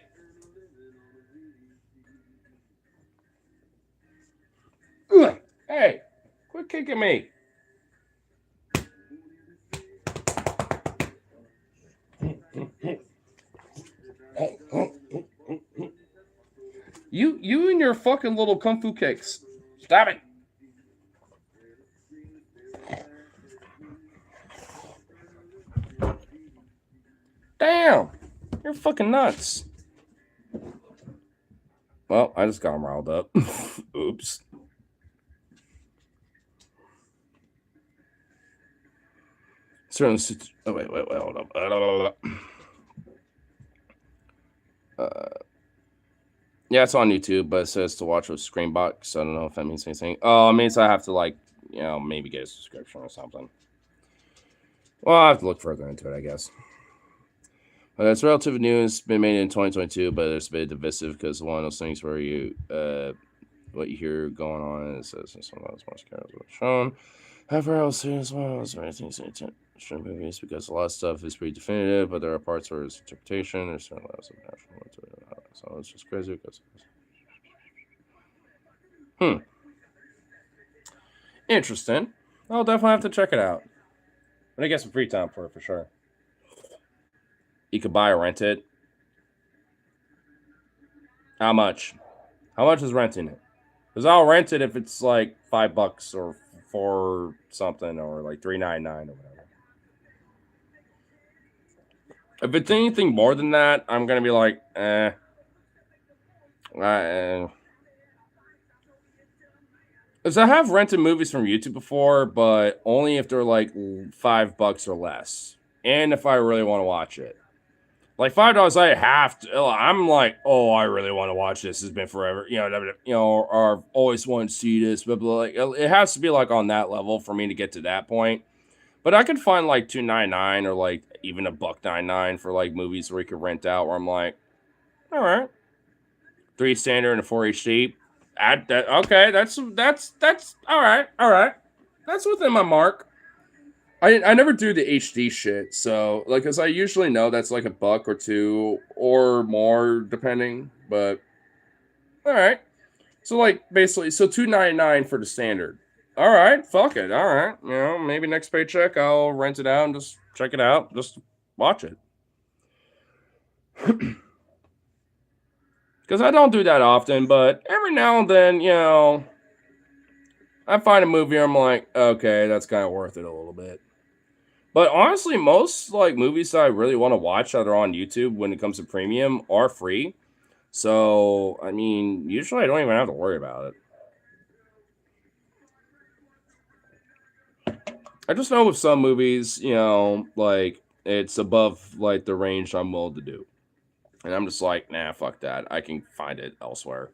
Hey. Quit kicking me. You and your fucking little kung fu kicks. Stop it. Damn. You're fucking nuts. Well, I just got him riled up. Oops. Oh, wait, hold up. Yeah, it's on YouTube, but it says to watch with Screenbox. I don't know if that means anything. Oh, it means I have to like, maybe get a subscription or something. Well, I have to look further into it, I guess. But it's relative news, been made in 2022, but it's a bit divisive because one of those things where you, what you hear going on, it says some of those most cameras were shown. However, I will say as well as anything stream movies because a lot of stuff is pretty definitive, but there are parts where it's interpretation. There's certain levels of natural. So it's just crazy because. Interesting. I'll definitely have to check it out. But I get some free time for it for sure. You could buy or rent it. How much? How much is renting it? Because I'll rent it if it's like $5 or $4 something or like $3.99 or whatever. If it's anything more than that, I'm gonna be like, Because I have rented movies from YouTube before, but only if they're like $5 or less, and if I really want to watch it. Like $5, I have to. I'm like, oh, I really want to watch this. It's been forever, or I've always wanted to see this. But like, it has to be like on that level for me to get to that point. But I could find like $2.99 or like even $1.99 for like movies where you could rent out. Where I'm like, all right, 3 standard and a 4 HD. Add that. Okay, that's all right. All right, that's within my mark. I never do the HD shit, so like, cause I usually know that's like $1 or $2 or more depending. But all right, so like basically, so $2.99 for the standard. All right, fuck it. All right, maybe next paycheck I'll rent it out and just check it out, just watch it. Because I don't do that often, but every now and then, I find a movie I'm like, okay, that's kind of worth it a little bit. But honestly, most like movies that I really want to watch that are on YouTube when it comes to premium are free. So I mean, usually I don't even have to worry about it. I just know with some movies, like it's above like the range I'm willing to do. And I'm just like, nah, fuck that. I can find it elsewhere.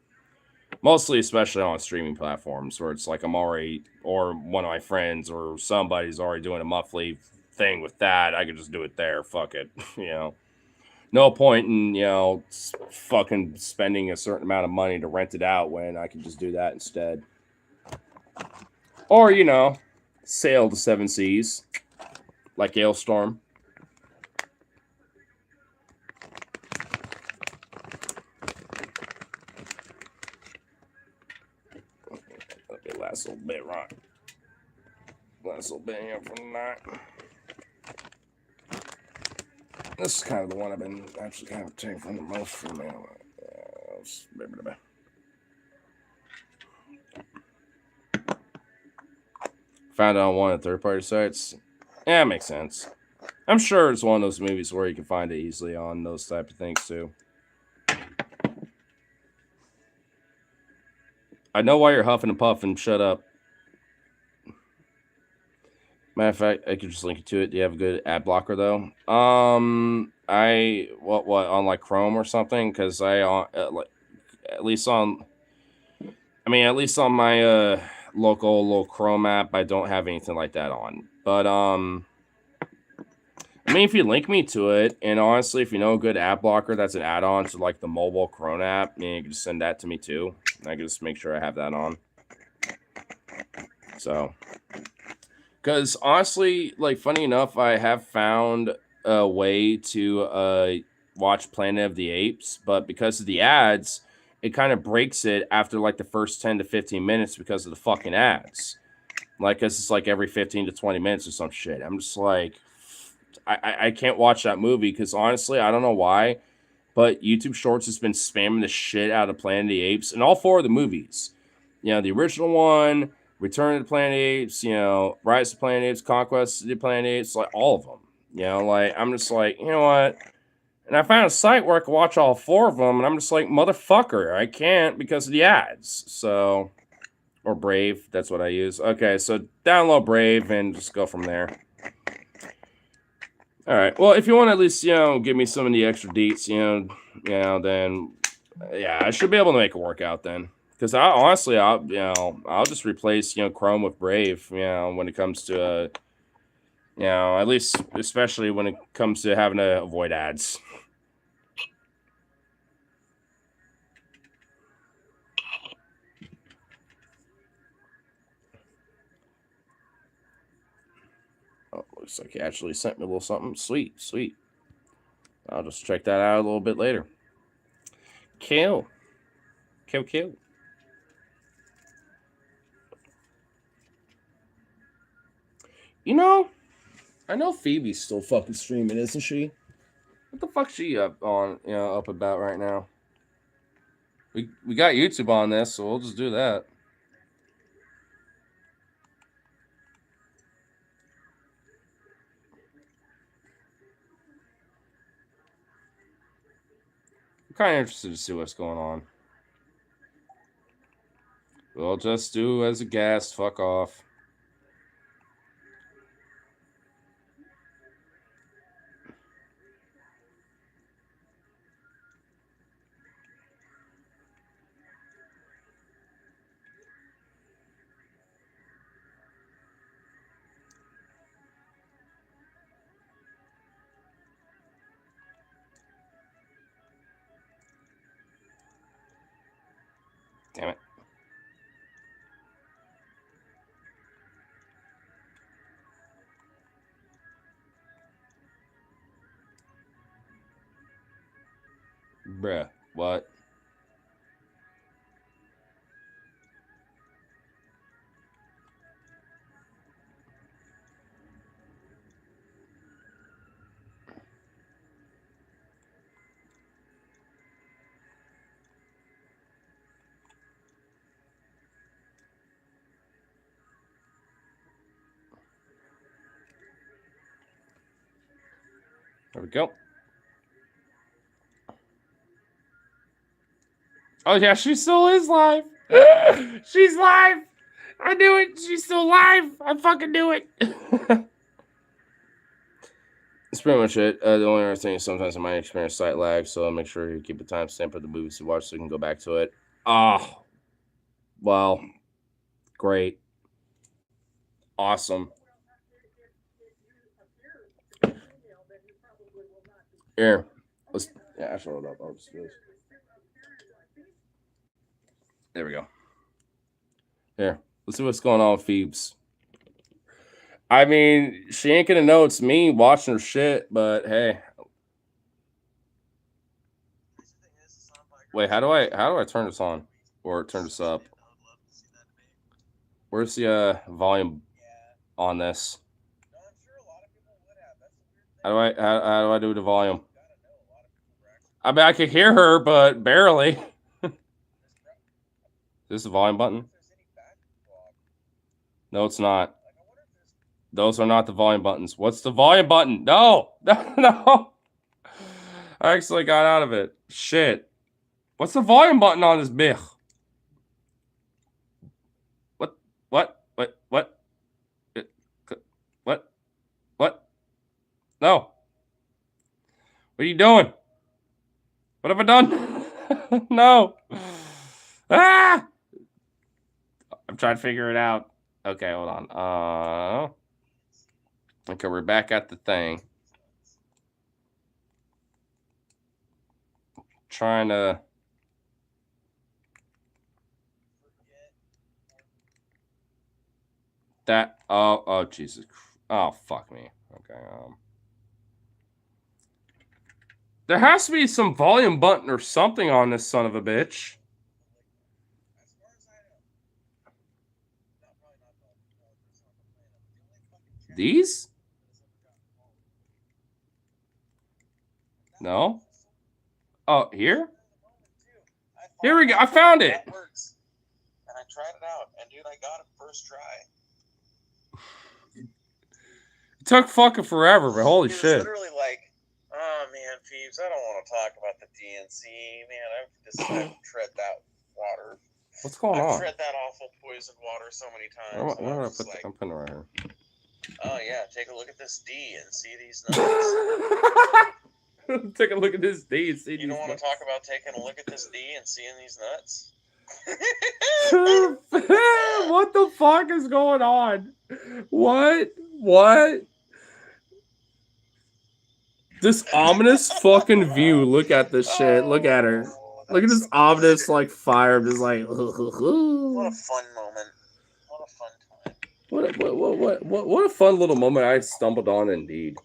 Mostly, especially on streaming platforms where it's like I'm already, or one of my friends or somebody's already doing a monthly thing with that. I could just do it there. Fuck it. No point in, fucking spending a certain amount of money to rent it out when I can just do that instead. Or, sail the 7 seas like Hailstorm. Last little bit, right? Last little bit here for the night. This is kind of the one I've been actually kind of taking from the most for me. Found it on one of the third-party sites. Yeah, it makes sense. I'm sure it's one of those movies where you can find it easily on those type of things too. I know why you're huffing and puffing. Shut up. Matter of fact, I could just link it to it. Do you have a good ad blocker though? What on like Chrome or something? Because like at least on my local little Chrome app, I don't have anything like that on. But if you link me to it, and honestly, if you know a good ad blocker that's an add-on to like the mobile Chrome app, you can just send that to me too. I can just make sure I have that on. So, because honestly, like funny enough, I have found a way to watch Planet of the Apes, but because of the ads, it kind of breaks it after like the first 10 to 15 minutes because of the fucking ads. Like, cause it's like every 15 to 20 minutes or some shit. I'm just like, I can't watch that movie because honestly, I don't know why, but YouTube Shorts has been spamming the shit out of Planet of the Apes and all 4 of the movies. The original one, Return of the Planet of the Apes, Rise of the Planet of the Apes, Conquest of the Planet of the Apes, like all of them. Like I'm just like, you know what? And I found a site where I could watch all 4 of them, and I'm just like, motherfucker, I can't because of the ads. So, or Brave, that's what I use. Okay, so download Brave and just go from there. All right. Well, if you want to at least, give me some of the extra deets, then Yeah, I should be able to make it work out then. Because I'll just replace Chrome with Brave. When it comes to at least especially when it comes to having to avoid ads. Oh, looks like he actually sent me a little something. Sweet, sweet. I'll just check that out a little bit later. Kill. I know Phoebe's still fucking streaming, isn't she? What the fuck's she up about right now? We got YouTube on this, so we'll just do that. I'm kind of interested to see what's going on. We'll just do as a guest. Fuck off. Damn it. Bruh, what? There we go. Oh yeah, she still is live. She's live. I knew it. She's still live. I fucking knew it. That's pretty much it. The only other thing is sometimes I might experience slight lag, so I'll make sure you keep a timestamp of the movies you watch so you can go back to it. Oh, well, great. Awesome. Here, I showed it up. I'll just do this. There we go. Here, let's see what's going on with Phoebes. I mean, she ain't gonna know it's me watching her shit, but hey. Wait, how do I turn this on or turn this up? Where's the volume on this? How do I do the volume? I mean, I can hear her, but barely. Is this the volume button? No, it's not. Those are not the volume buttons. What's the volume button? No. No. I actually got out of it. Shit. What's the volume button on this bitch? What? No. What are you doing? What have I done? No. Ah! I'm trying to figure it out. Okay, hold on. Okay, we're back at the thing. Trying to. That. Oh, Jesus. Oh, fuck me. Okay. There has to be some volume button or something on this son of a bitch. These? No. Oh, here? Here we go. I found it. And I tried it out, and dude, I got it first try. It took fucking forever, but holy shit. It's literally like, oh man, Phoebes, I don't want to talk about the DNC, man. I've tread that water. What's going on? I've tread that awful poisoned water so many times. Where do I put I'm putting it right here. Oh yeah, take a look at this D and see these numbers. Take a look at this D and see You don't these want to talk about taking a look at this D and seeing these nuts? What the fuck is going on? What? This ominous fucking view. Look at this shit. Look at her. Look at this ominous like fire. Just like What a fun moment. What a fun time. what a fun little moment I stumbled on indeed.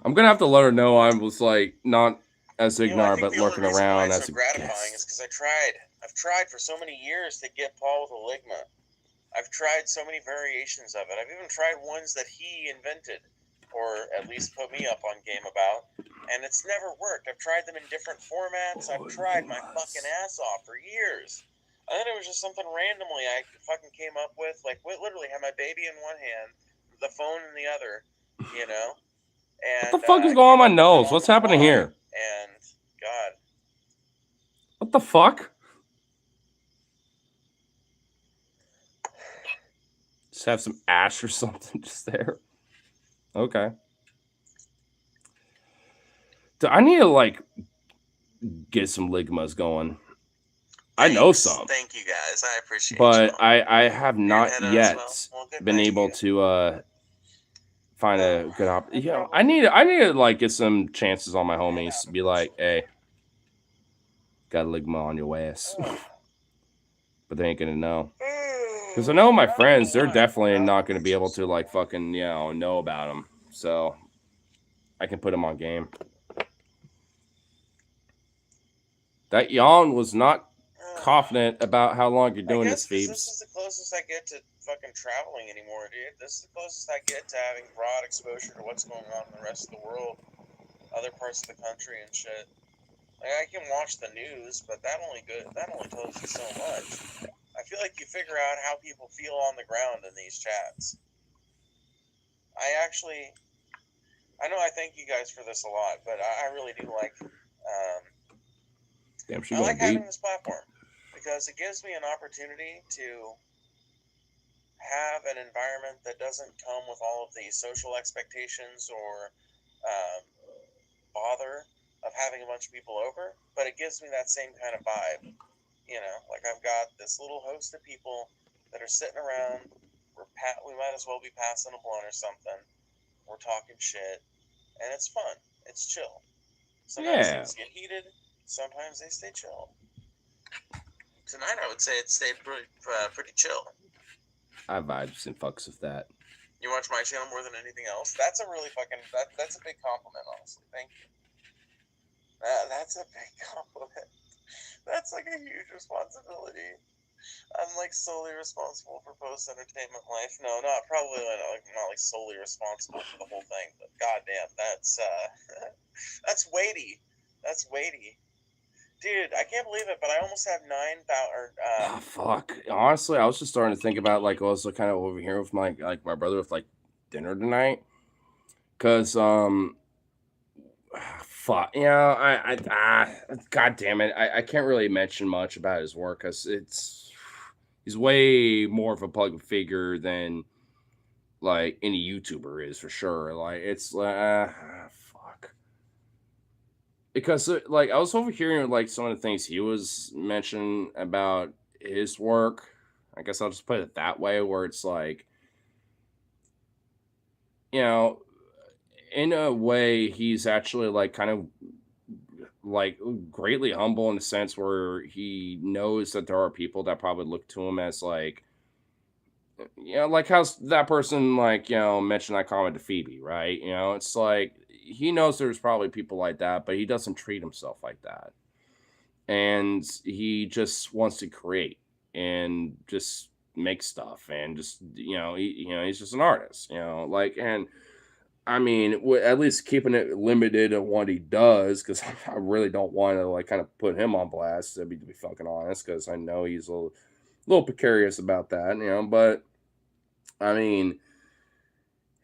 I'm gonna have to let her know I was like not as ignorant but lurking around as so a gratifying is guest. because I've tried for so many years to get Paul with a ligma. I've tried so many variations of it. I've even tried ones that he invented, or at least put me up on game about, and it's never worked. I've tried them in different formats. I've tried my fucking ass off for years. And then it was just something randomly I fucking came up with. Like, literally had my baby in one hand, the phone in the other, you know? And, What the fuck is going on my nose? What's happening here? And, God. What the fuck? Just have some ash or something just there. Okay. I need to like get some ligmas going. I know some. Thank you guys. I appreciate but you. I have not yet been able to to find a good you know, I need to like get some chances on my homies to be like, hey, got a ligma on your ass. But they ain't gonna know. Because I know my friends, they're definitely not gonna be able to like fucking, you know about them. So I can put them on game. That yawn was not confident about how long you're doing this, Phoebes. This is the closest I get to fucking traveling anymore, dude. This is the closest I get to having broad exposure to what's going on in the rest of the world, other parts of the country and shit. Like, I can watch the news, but that only tells you so much. I feel like you figure out how people feel on the ground in these chats. I know I thank you guys for this a lot, but I really do like Damn, I like having this platform because it gives me an opportunity to have an environment that doesn't come with all of the social expectations or bother of having a bunch of people over, but it gives me that same kind of vibe. You know, like I've got this little host of people that are sitting around. We might as well be passing a blunt or something. We're talking shit, and it's fun. It's chill. Sometimes things get heated. Sometimes they stay chill. Tonight, I would say it stayed pretty chill. I vibes and fucks with that. You watch my channel more than anything else. That's a really fucking that's a big compliment, honestly. Thank you. That's a big compliment. That's like a huge responsibility. I'm like solely responsible for Post Entertainment Life. No, not like solely responsible for the whole thing. But goddamn, that's weighty. That's weighty. Dude, I can't believe it, but I almost have 9,000. Fuck. Honestly, I was just starting to think about like also kind of over here with my brother with like dinner tonight, cause fuck, you know, god damn it, I can't really mention much about his work because he's way more of a public figure than like any YouTuber is for sure. Like it's fuck. Because like I was overhearing like some of the things he was mentioning about his work. I guess I'll just put it that way, where it's like, you know, in a way, he's actually like kind of like greatly humble in the sense where he knows that there are people that probably look to him as like, you know, like how's that person like, you know, mentioned that comment to Phoebe, right? You know, it's like he knows there's probably people like that, but he doesn't treat himself like that. And he just wants to create and just make stuff and just, you know, he's just an artist, you know, like, and I mean, at least keeping it limited to what he does, because I really don't want to like kind of put him on blast, to be fucking honest, because I know he's a little precarious about that, you know, but I mean,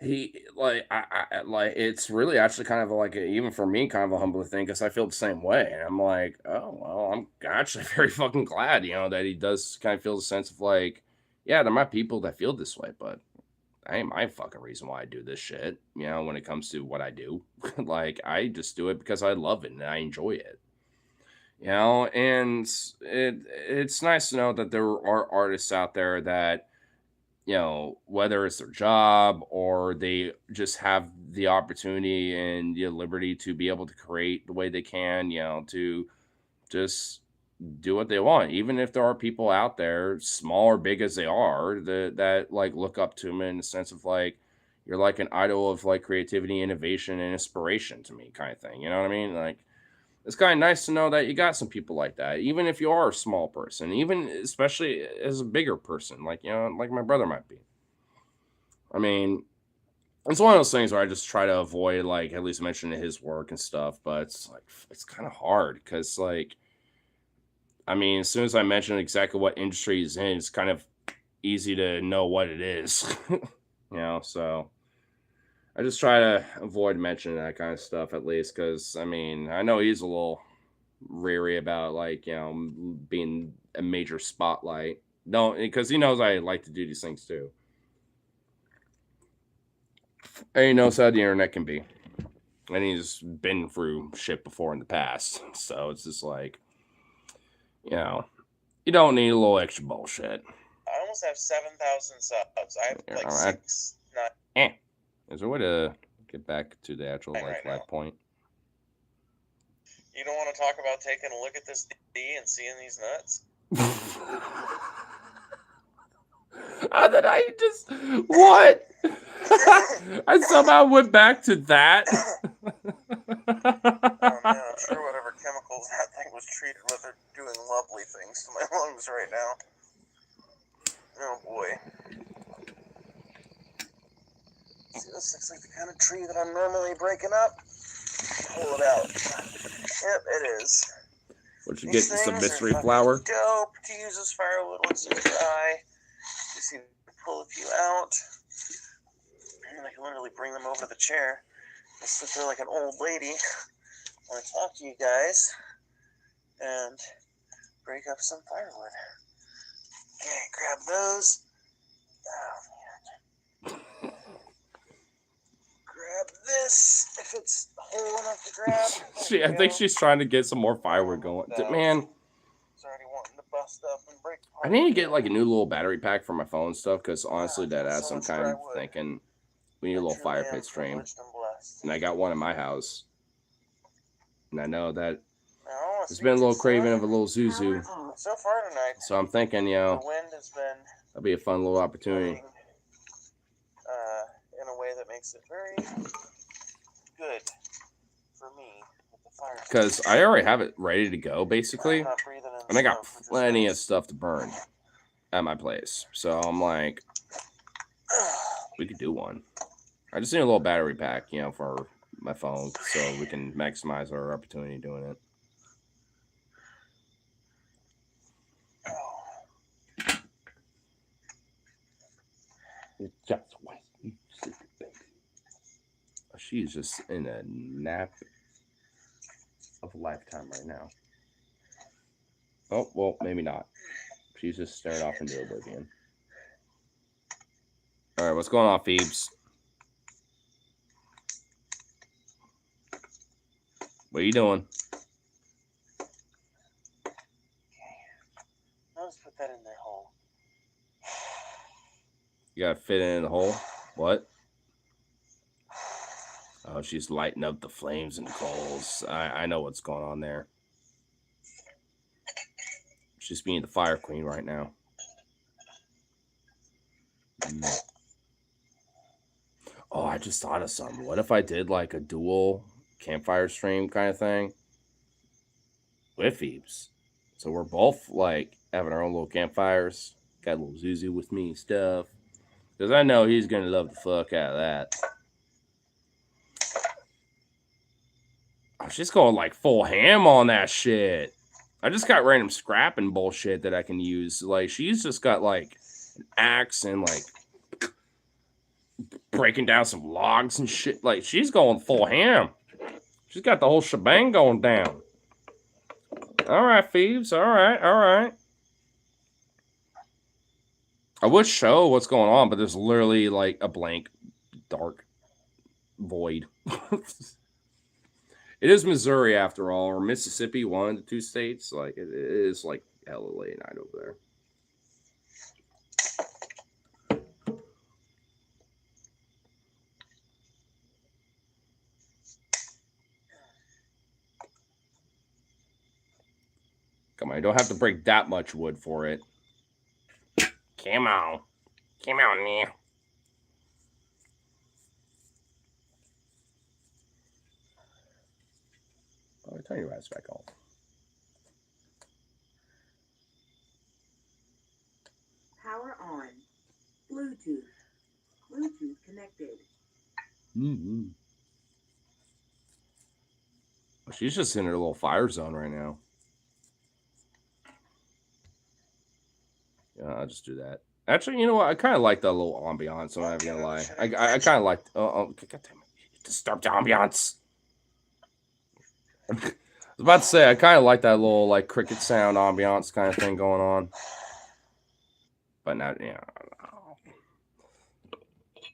he like I like it's really actually kind of like even for me kind of a humbling thing because I feel the same way. And I'm like, oh well, I'm actually very fucking glad, you know, that he does kind of feel the sense of like, yeah, there might be people that feel this way, but that ain't my fucking reason why I do this shit. You know, when it comes to what I do, like I just do it because I love it and I enjoy it. You know, and it's nice to know that there are artists out there that, you know, whether it's their job or they just have the opportunity and the liberty to be able to create the way they can, you know, to just do what they want, even if there are people out there, small or big as they are, that like look up to them in the sense of like you're like an idol of like creativity, innovation, and inspiration to me, kind of thing. You know what I mean? Like it's kind of nice to know that you got some people like that, even if you are a small person, even especially as a bigger person, like you know, like my brother might be. I mean, it's one of those things where I just try to avoid like at least mentioning his work and stuff, but it's like it's kind of hard because like I mean, as soon as I mention exactly what industry he's in, it's kind of easy to know what it is. You know, so I just try to avoid mentioning that kind of stuff at least because I mean, I know he's a little reary about like, you know, being a major spotlight. No, because he knows I like to do these things too. And he knows how the internet can be. And he's been through shit before in the past. So it's just like, you know, you don't need a little extra bullshit. I almost have 7,000 subs. I have Yeah, like all right. 6. Not Is there a way to get back to the actual like Right life now. point? You don't want to talk about taking a look at this D and seeing these nuts? How did I just what? I somehow went back to that. Oh man, I'm sure whatever chemicals that thing was treated with are doing lovely things to my lungs right now. Oh boy. See, this looks like the kind of tree that I'm normally breaking up. Pull it out. Yep, it is. Would you These get some things are mystery fucking flower? dope to use as firewood once they dry. Just need to pull a few out. And I can literally bring them over the chair. I sit there like an old lady when I talk to you guys and break up some firewood. Okay, grab those. Oh, man. Grab this if it's whole enough to grab. I think she's trying to get some more firewood going. Man, It's already wanting to bust up and break I apart. need to get like a new little battery pack for my phone and stuff because honestly, that ass, I'm kind of thinking we need a little fire pit stream. And I got one in my house. And I know that there's been a little craving of a little Zuzu. So far tonight, So I'm thinking, you know, the wind has been that'd be a fun little opportunity. blowing, in a way that makes it very good for me with the fire. Because I already have it ready to go, basically. I'm not breathing in And I got smoke, which is plenty of nice. stuff to burn at my place. So I'm like, we could do one. I just need a little battery pack, you know, for my phone so we can maximize our opportunity doing it. Just wait, you stupid baby. She's just in a nap of a lifetime right now. Oh, well, maybe not. She's just staring off into oblivion. All right, what's going on, Phoebes? What are you doing? I'll just put that in their hole. You gotta fit it in the hole. What? Oh, she's lighting up the flames and coals. I know what's going on there. She's being the fire queen right now. Oh, I just thought of something. What if I did like a dual campfire stream kind of thing with Phoebes? So we're both like having our own little campfires. Got a little Zuzu with me and stuff. Because I know he's going to love the fuck out of that. Oh, she's going like full ham on that shit. I just got random scrapping bullshit that I can use. Like, she's just got like an axe and like breaking down some logs and shit. Like, she's going full ham. She's got the whole shebang going down. All right, Phoebes. All right. I would show what's going on, but there's literally like a blank, dark void. It is Missouri after all, or Mississippi, one of the two states. Like it is like hella late night over there. Come on, you don't have to break that much wood for it. Come on. Come on, man. Oh, turn your ass back on. Power on. Bluetooth. Bluetooth connected. Mm-hmm. She's just in her little fire zone right now. Yeah, I'll just do that. Actually, you know what? I kind of like that little ambiance. I'm not even gonna lie. I kind of like. Oh, God damn it! You disturb the ambiance. I was about to say I kind of like that little like cricket sound ambiance kind of thing going on. But now, yeah.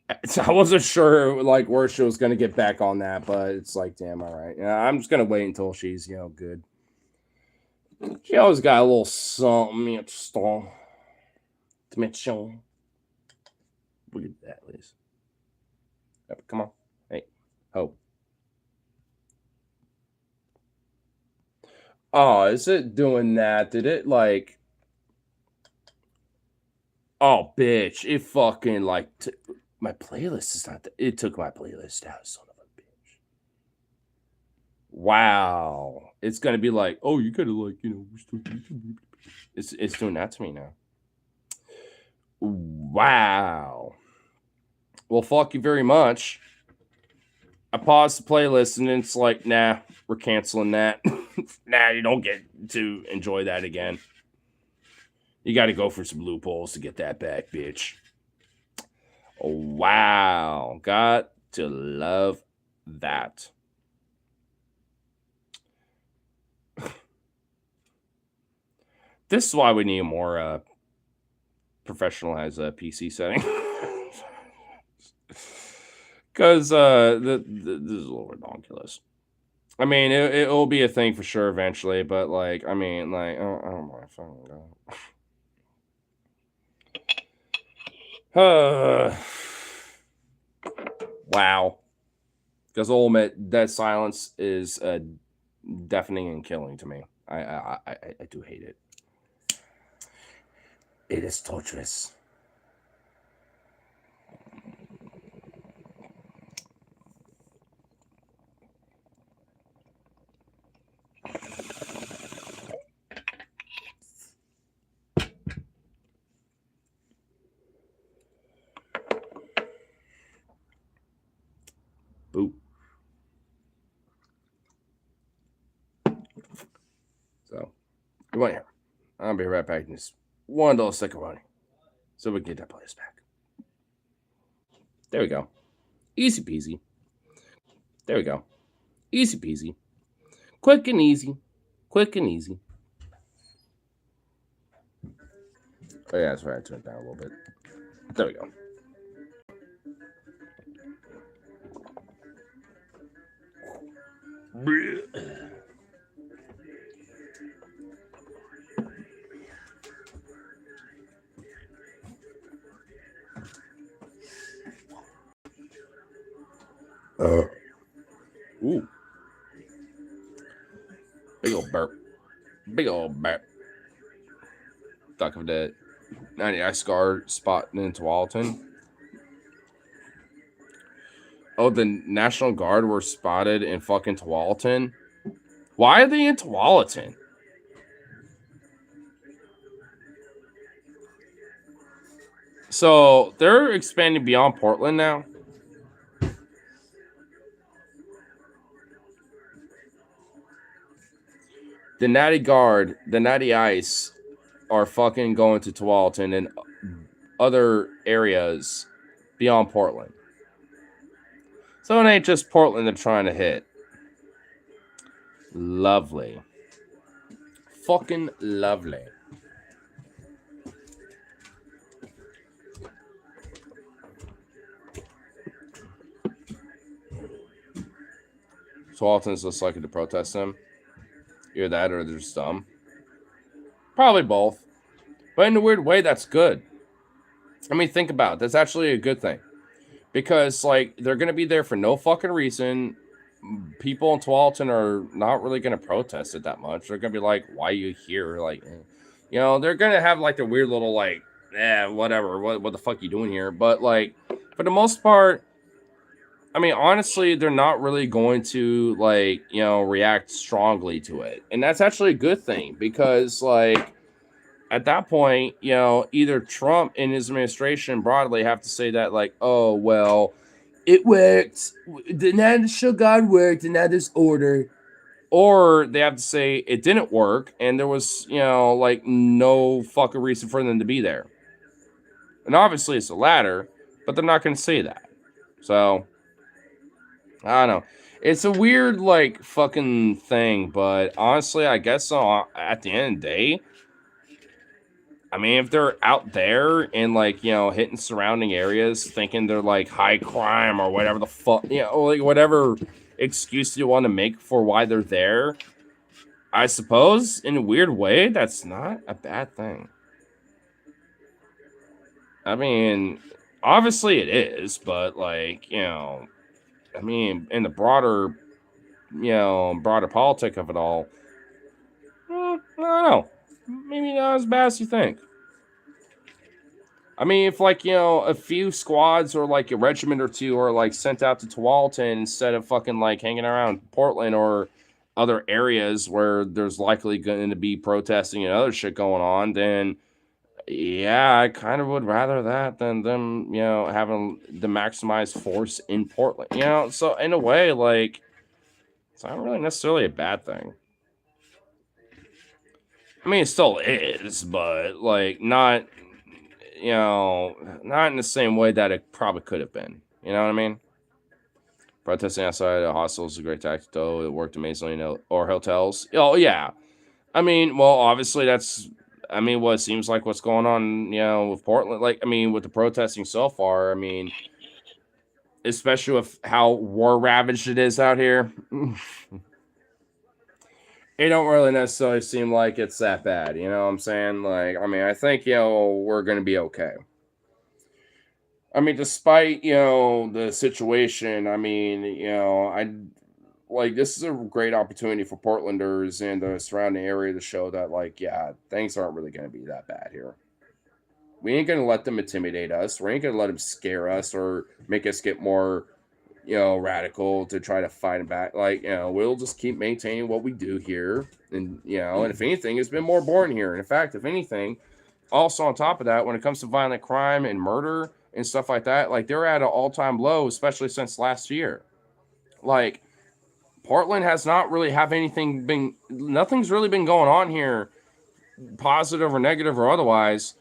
I wasn't sure like where she was gonna get back on that, but it's like, damn, all right. Yeah, I'm just gonna wait until she's good. She always got a little something interesting to mention. We can do that, please. Yep, come on, hey, ho. Oh, is it doing that? Did it like? Oh, bitch! It fucking like my playlist is not. It took my playlist out, son of a bitch. Wow, it's gonna be like, oh, you gotta like, it's doing that to me now. Wow. Well, fuck you very much. I paused the playlist and it's like, nah, we're canceling that. Nah, you don't get to enjoy that again. You got to go for some loopholes to get that back, bitch. Oh, wow. Got to love that. This is why we need a more professionalized PC setting. Because this is a little ridiculous. I mean, it will be a thing for sure eventually, but like, I mean, like, oh my fucking god. Wow. Because ultimate that silence is deafening and killing to me. I do hate it. It is torturous. Boo. So, come on here. I'll be right back in this $1 second running. So we can get that place back. There we go. Easy peasy. There we go. Easy peasy. Quick and easy. Quick and easy. Oh, yeah, that's right. I turned it down a little bit. There we go. Ooh. Big old burp. Big old burp. Talk of that 90 Ice Guard spotting in Tualatin. Oh, the National Guard were spotted in fucking Tualatin. Why are they in Tualatin? So they're expanding beyond Portland now. The Natty Guard, the Natty Ice are fucking going to Tualatin and other areas beyond Portland. So it ain't just Portland they're trying to hit. Lovely. Fucking lovely. Tualatin's less likely to protest them. Either that or they're just dumb. Probably both. But in a weird way, that's good. I mean, think about it. That's actually a good thing. Because, like, they're going to be there for no fucking reason. People in Tualatin are not really going to protest it that much. They're going to be like, why are you here? Like, you know, they're going to have, like, the weird little, like, whatever. What the fuck you doing here? But, like, for the most part, I mean, honestly, they're not really going to, like, you know, react strongly to it. And that's actually a good thing because, like, at that point, you know, either Trump and his administration broadly have to say that, like, oh, well, it worked. The National Guard worked, and now there's order. Or they have to say it didn't work, and there was, you know, like, no fucking reason for them to be there. And obviously it's the latter, but they're not going to say that. So, I don't know. It's a weird, like, fucking thing, but honestly, I guess at the end of the day, I mean, if they're out there and, like, you know, hitting surrounding areas thinking they're, like, high crime or whatever the fuck, you know, like, whatever excuse you want to make for why they're there, I suppose, in a weird way, that's not a bad thing. I mean, obviously it is, but, like, you know, I mean, in the broader, you know, broader politic of it all, I don't know. Maybe not as bad as you think. I mean, if, like, you know, a few squads or, like, a regiment or two are, like, sent out to Tualatin instead of fucking, like, hanging around Portland or other areas where there's likely going to be protesting and other shit going on, then, yeah, I kind of would rather that than them, you know, having the maximized force in Portland. You know, so in a way, like, it's not really necessarily a bad thing. I mean, it still is, but, like, not, you know, not in the same way that it probably could have been. You know what I mean? Protesting outside of hostels is a great tactic, though. It worked amazingly, you know, or hotels. Oh, yeah. I mean, well, obviously that's, I mean, what it seems like what's going on, you know, with Portland. Like, I mean, with the protesting so far, I mean, especially with how war-ravaged it is out here. It don't really necessarily seem like it's that bad, you know what I'm saying? Like, I mean, I think, you know, we're going to be okay. I mean, despite, you know, the situation, I mean, you know, like, this is a great opportunity for Portlanders and the surrounding area to show that, like, yeah, things aren't really going to be that bad here. We ain't going to let them intimidate us. We ain't going to let them scare us or make us get more, you know, radical to try to fight back. Like, you know, we'll just keep maintaining what we do here. And, you know, and if anything, it's been more boring here. And in fact, if anything, also on top of that, when it comes to violent crime and murder and stuff like that, like, they're at an all-time low, especially since last year. Like, Portland has not really have anything been, nothing's really been going on here, positive or negative or otherwise,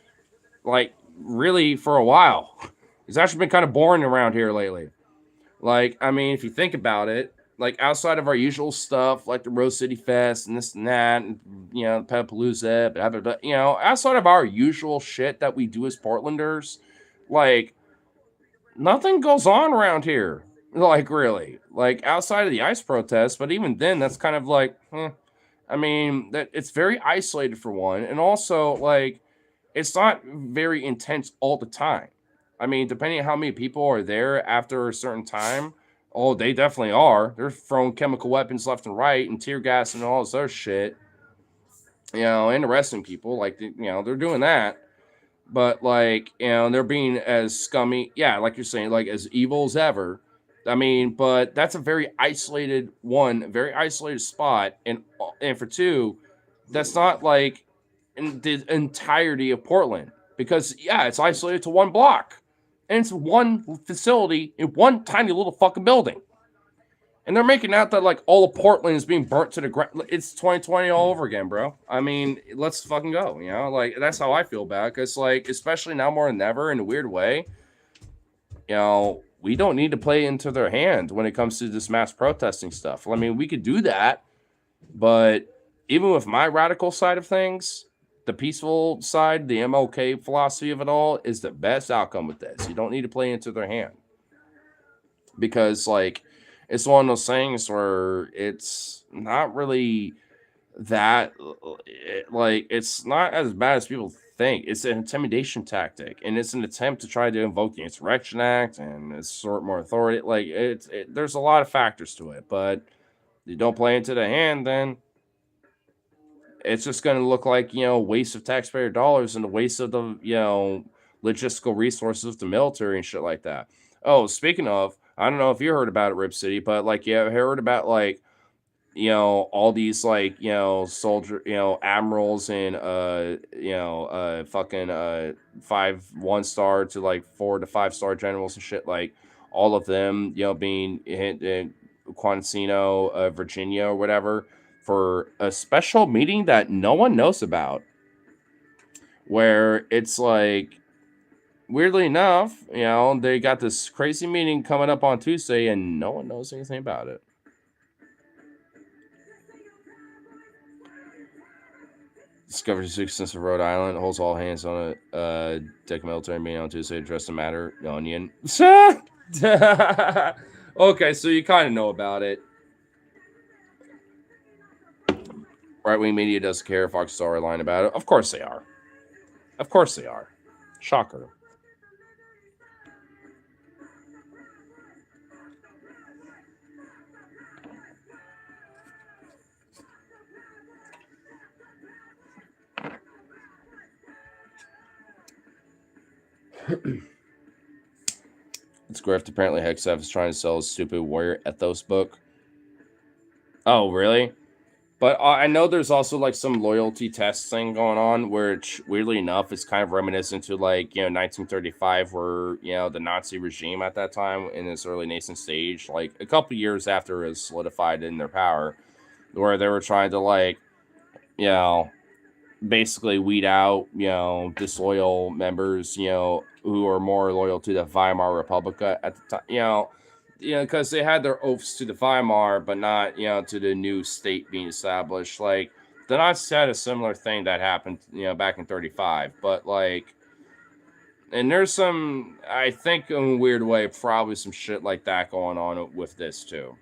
like, really for a while. It's actually been kind of boring around here lately. Like, I mean, if you think about it, like, outside of our usual stuff, like the Rose City Fest and this and that, and, you know, Pedapalooza, blah, blah, blah, you know, outside of our usual shit that we do as Portlanders, like, nothing goes on around here. Like, really. Like, outside of the ICE protests, but even then, that's kind of like, I mean, that it's very isolated for one, and also, like, it's not very intense all the time. I mean, depending on how many people are there after a certain time, oh, they definitely are. They're throwing chemical weapons left and right and tear gas and all this other shit. You know, and arresting people. Like, you know, they're doing that. But, like, you know, they're being as scummy. Yeah, like you're saying, like, as evil as ever. I mean, but that's a very isolated very isolated spot. And for two, that's not, like, in the entirety of Portland. Because, yeah, it's isolated to one block. And it's one facility in one tiny little fucking building. And they're making out that, like, all of Portland is being burnt to the ground. It's 2020 all over again, bro. I mean, let's fucking go, you know? Like, that's how I feel about it. Because, like, especially now more than ever, in a weird way, you know, we don't need to play into their hand when it comes to this mass protesting stuff. I mean, we could do that. But even with my radical side of things, the peaceful side, the MLK philosophy of it all is the best outcome with this. You don't need to play into their hand. Because, like, it's one of those things where it's not really that like it's not as bad as people think. It's an intimidation tactic, and it's an attempt to try to invoke the Insurrection Act and assert more authority. Like there's a lot of factors to it, but you don't play into the hand, then it's just going to look like waste of taxpayer dollars and a waste of the logistical resources of the military and shit like that. Oh, speaking of, I don't know if you heard about it, Rip City, but like you heard about like all these like soldier admirals and fucking 5 1-star to like 4 to 5-star generals and shit, like all of them being hit in Quancino, Virginia or whatever, for a special meeting that no one knows about, where it's like, weirdly enough, they got this crazy meeting coming up on Tuesday and no one knows anything about it. Discovered his existence of Rhode Island, holds all hands on a deck military meeting on Tuesday, address the matter, the Onion. Okay, so you kind of know about it. Right-wing media doesn't care. Fox is already lying about it. Of course they are. Of course they are. Shocker. It's grift. Apparently, Hexef is trying to sell his stupid Warrior Ethos book. Oh, really? But I know there's also like some loyalty test thing going on where it's, weirdly enough, it's kind of reminiscent to like 1935, where the Nazi regime at that time in its early nascent stage, like a couple years after it was solidified in their power, where they were trying to like basically weed out disloyal members who are more loyal to the Weimar Republic at the time, because they had their oaths to the Weimar, but not, to the new state being established. Like, the Nazis had a similar thing that happened, back in 35. But, like, and there's some, I think, in a weird way, probably some shit like that going on with this, too.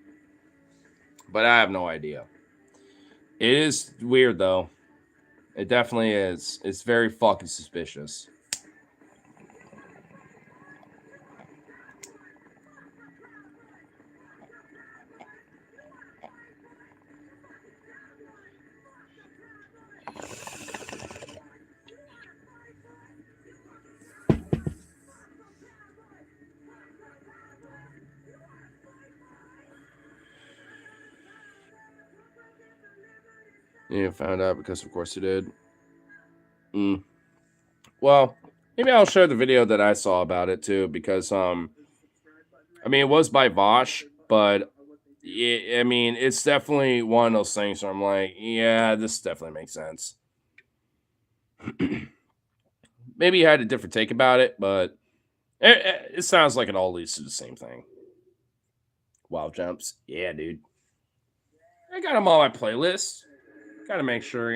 But I have no idea. It is weird, though. It definitely is. It's very fucking suspicious. You found out because, of course, you did. Well, maybe I'll share the video that I saw about it too, because I mean, it was by Vosh, but I mean, it's definitely one of those things where I'm like, yeah, this definitely makes sense. Maybe you had a different take about it, but it sounds like it all leads to the same thing. Wild jumps, yeah, dude. I got them on my playlist. Gotta make sure,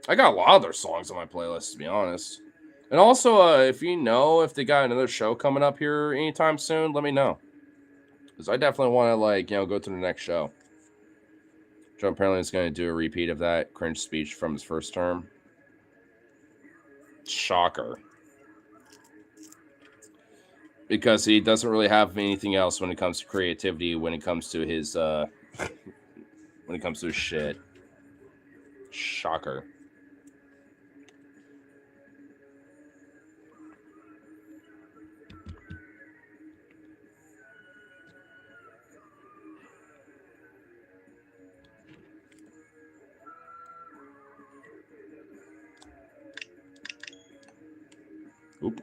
I got a lot of their songs on my playlist, to be honest. And also, if you know if they got another show coming up here anytime soon, let me know. Because I definitely want to, like, go to the next show. Joe apparently is going to do a repeat of that cringe speech from his first term. Shocker. Because he doesn't really have anything else when it comes to creativity, when it comes to his, when it comes to his shit. Shocker. Oop.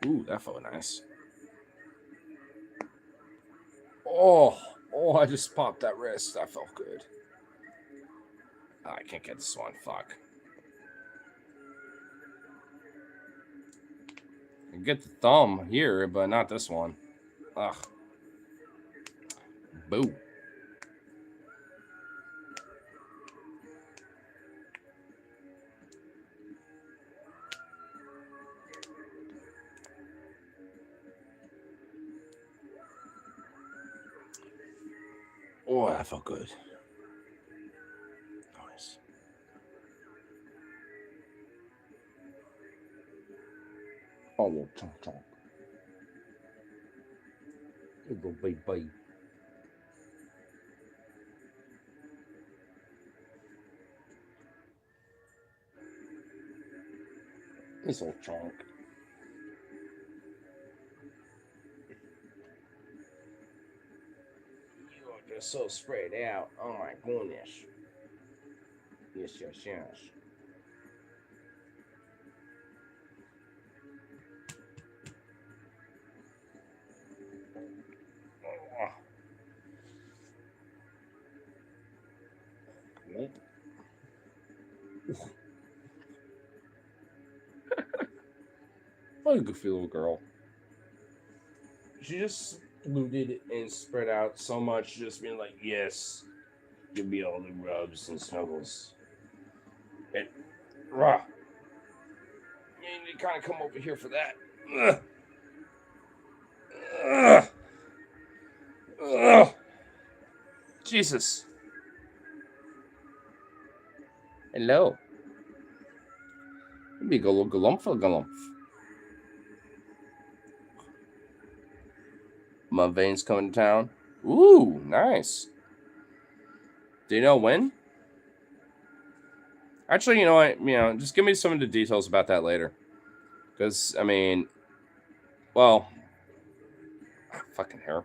Ooh, that felt nice. Oh, I just popped that wrist. That felt good. Oh, I can't get this one. Fuck. I get the thumb here, but not this one. Ugh. Boo. Oh, that felt good. Nice. Oh, well, chomp, chomp. Little baby. This little chunk. You are just so spread out. Oh my goodness. Yes, yes, yes. Oh. Nope. What a goofy little girl. She just looted and spread out so much, just being like, yes, give me all the rubs and snuggles. And, rah. You need to kind of come over here for that. Ugh. Ugh. Ugh. Jesus. Hello. Big old galumph. My veins coming to town. Ooh, nice. Do you know when? Actually, you know what? Just give me some of the details about that later. Because, I mean, well, fucking hair.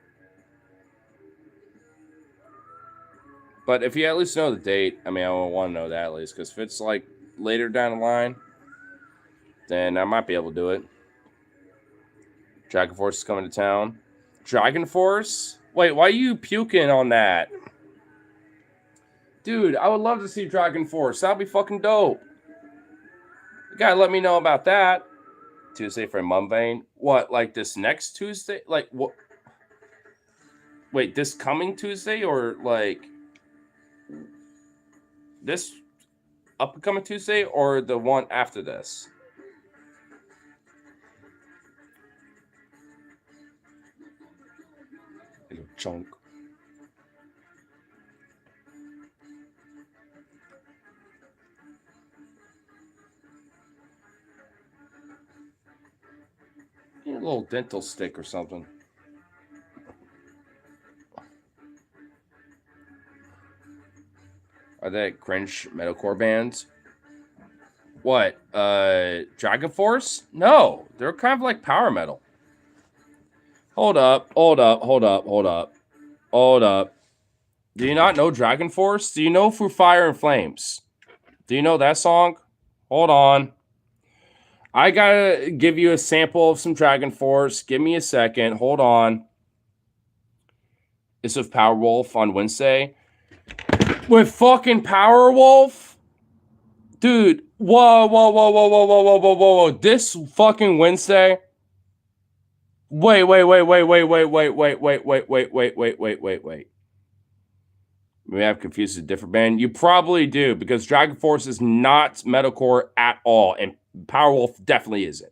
But if you at least know the date, I mean, I want to know that at least. Because if it's like later down the line, then I might be able to do it. Dragon Force is coming to town. Dragon Force? Wait, why are you puking on that? Dude, I would love to see Dragon Force. That'd be fucking dope. You gotta let me know about that. Tuesday for Mumvane. What, like this next Tuesday? Like, what? Wait, this coming Tuesday or like this upcoming Tuesday or the one after this? Little chunk. Get a little dental stick or something. Are they cringe metalcore bands? What? Dragon Force? No, they're kind of like power metal. Hold up. Do you not know Dragon Force? Do you know For Fire and Flames? Do you know that song? Hold on. I gotta give you a sample of some Dragon Force. Give me a second. Hold on. It's with Powerwolf on Wednesday. With fucking Powerwolf? Dude, whoa. This fucking Wednesday? Wait. Maybe I've confused a different band. You probably do, because Dragon Force is not metalcore at all, and Powerwolf definitely isn't.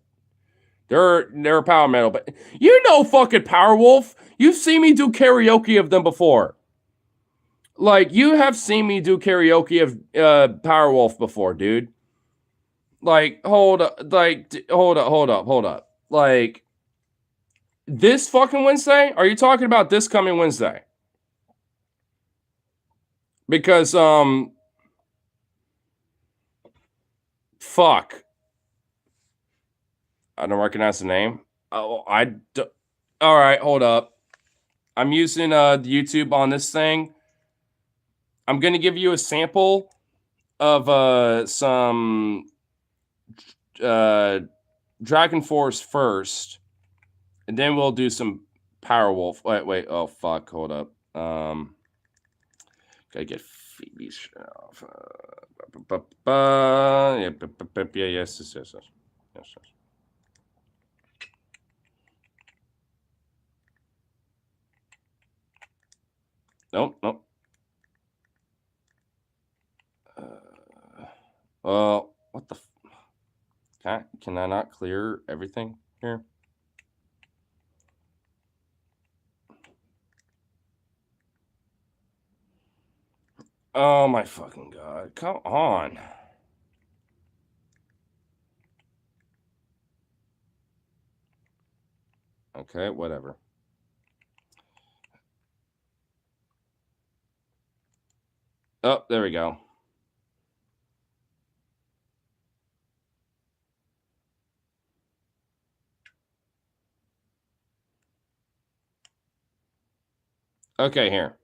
They're power metal, but you know fucking Powerwolf. You've seen me do karaoke of them before. Like, you have seen me do karaoke of Powerwolf before, dude. Like, hold up. Like, this fucking Wednesday? Are you talking about this coming Wednesday? Because, fuck. I don't recognize the name. Oh, all right, hold up. I'm using YouTube on this thing. I'm going to give you a sample of some Dragon Force first, and then we'll do some Powerwolf. Wait. Oh, fuck. Hold up. Gotta get Phoebe's shit off. Yes. Nope. Nope. What the? Can I not clear everything here? Oh my fucking god! Come on. Okay, whatever. Oh, there we go. Okay, here.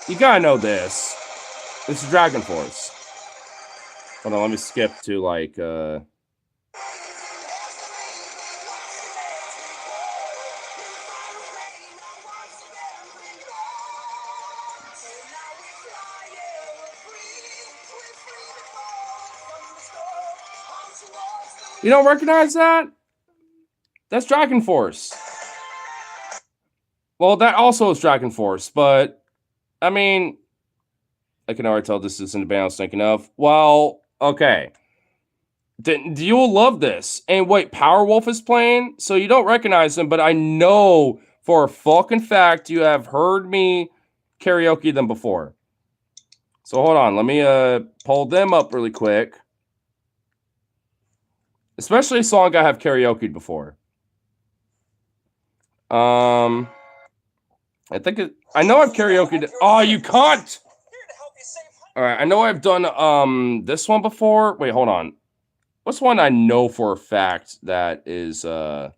You gotta know this. This is Dragon Force. Hold on, let me skip to like You don't recognize that? That's Dragon Force. Well, that also is Dragon Force, but I mean, I can already tell this isn't the band I was thinking of. Well, okay. You'll love this. And wait, Powerwolf is playing, so you don't recognize him, but I know for a fucking fact you have heard me karaoke them before. So hold on, let me pull them up really quick. Especially a song I have karaokeed before. I think I know I've karaokeed. Oh, you can't. All right, I know I've done this one before. Wait, hold on. What's one I know for a fact that is Ooh.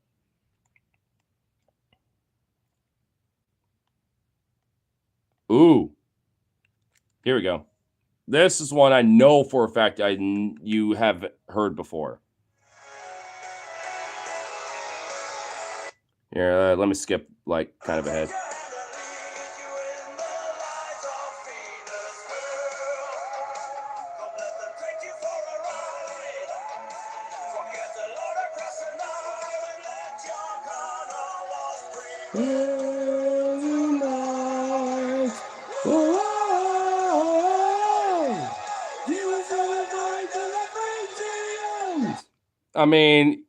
Here we go. This is one I know for a fact you have heard before. Here, let me skip like kind of ahead. I mean,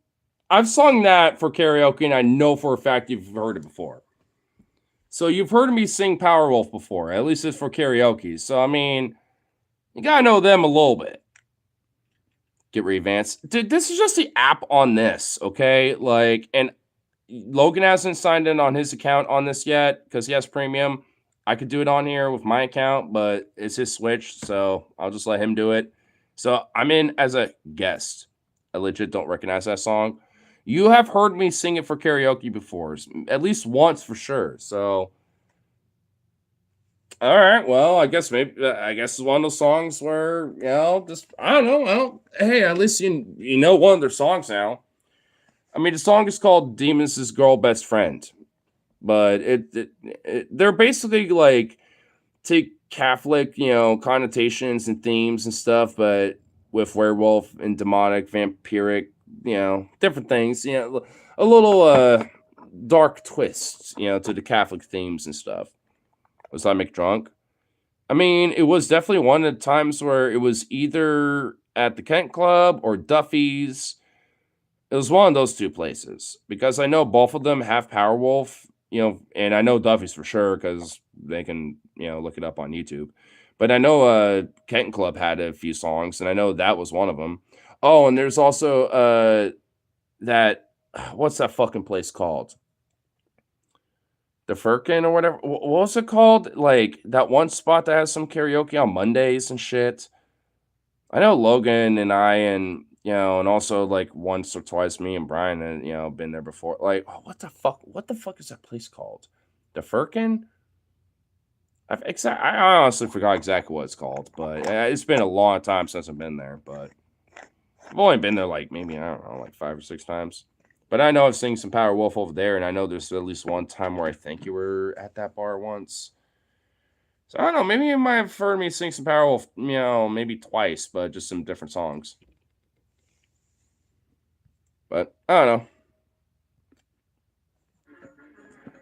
I've sung that for karaoke, and I know for a fact you've heard it before. So you've heard me sing Powerwolf before, at least it's for karaoke. So, I mean, you gotta know them a little bit. Get revanced. Dude, this is just the app on this, okay? Like, and Logan hasn't signed in on his account on this yet because he has premium. I could do it on here with my account, but it's his Switch, so I'll just let him do it. So I'm in as a guest. I legit don't recognize that song. You have heard me sing it for karaoke before, at least once for sure. So, all right, well, I guess it's one of those songs where just I don't know. Well, hey, at least you know one of their songs now. I mean, the song is called "Demons' Girl Best Friend," but they're basically like take Catholic, connotations and themes and stuff, but with werewolf and demonic, vampiric, different things, a little dark twists, to the Catholic themes and stuff. Was I McDrunk? I mean, it was definitely one of the times where it was either at the Kent Club or Duffy's. It was one of those two places because I know both of them have Powerwolf, and I know Duffy's for sure because they can, look it up on YouTube. But I know Kenton Club had a few songs, and I know that was one of them. Oh, and there's also what's that fucking place called? The Firkin or whatever. What was it called? Like that one spot that has some karaoke on Mondays and shit. I know Logan and I and and also like once or twice me and Brian and been there before. Like, what the fuck is that place called? The Firkin? I honestly forgot exactly what it's called, but it's been a long time since I've been there. But I've only been there like maybe, I don't know, like 5 or 6 times. But I know I've seen some Powerwolf over there, and I know there's at least one time where I think you were at that bar once. So I don't know. Maybe you might have heard me sing some Powerwolf, maybe twice, but just some different songs. But I don't know.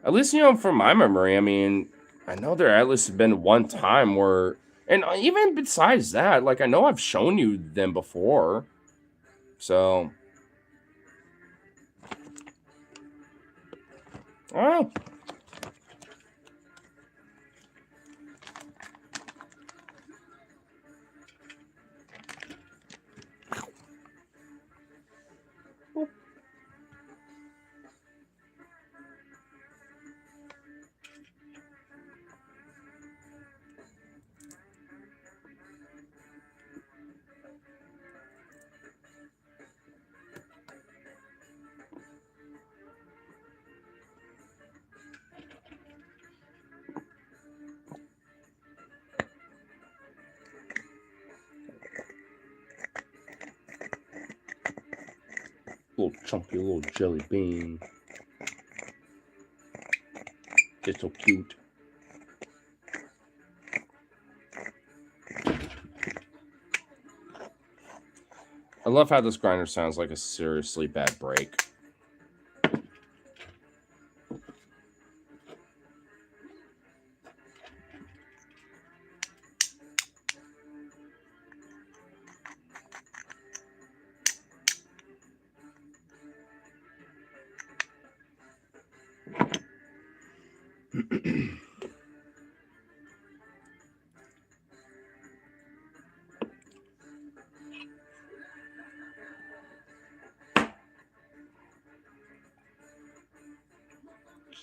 At least, from my memory, I mean, I know there at least has been one time where, and even besides that, like, I know I've shown you them before. So, I don't know. Little chunky little jelly bean. Just so cute. I love how this grinder sounds like a seriously bad break.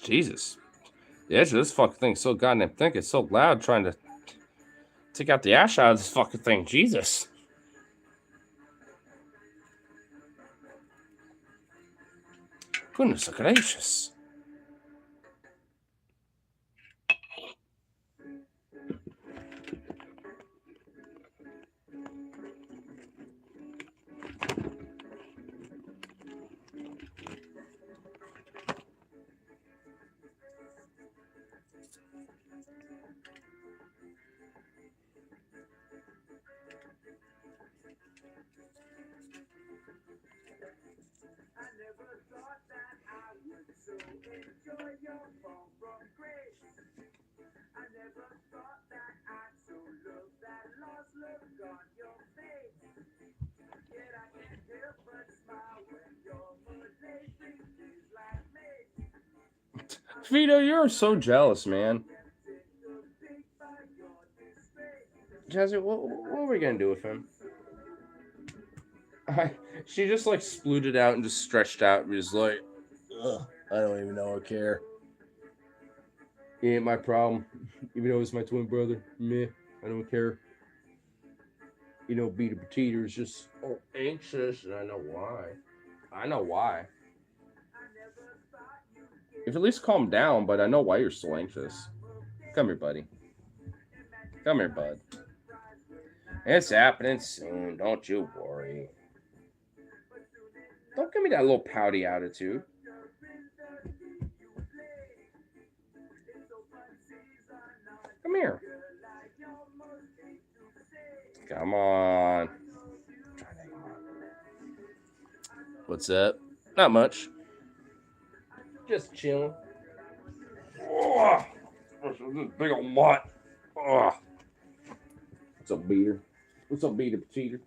Jesus. The edge of this fucking thing is so goddamn thick. It's so loud trying to take out the ash out of this fucking thing. Jesus. Goodness gracious. Vito, you're so jealous, man. Jazzy, what are we gonna do with him? She just like splooted out and just stretched out and was like, ugh, I don't even know or care. He ain't my problem. Even though he's my twin brother. Meh, I don't care. Peter Petiter is just anxious, and I know why. If at least calm down, but I know why you're so anxious. Come here, buddy. Come here, bud. It's happening soon. Don't you worry. Don't give me that little pouty attitude. Come here. Come on. What's up? Not much. Just chilling. Oh, this big old mutt. Oh. What's up, Beater? What's up, Beater Petiter?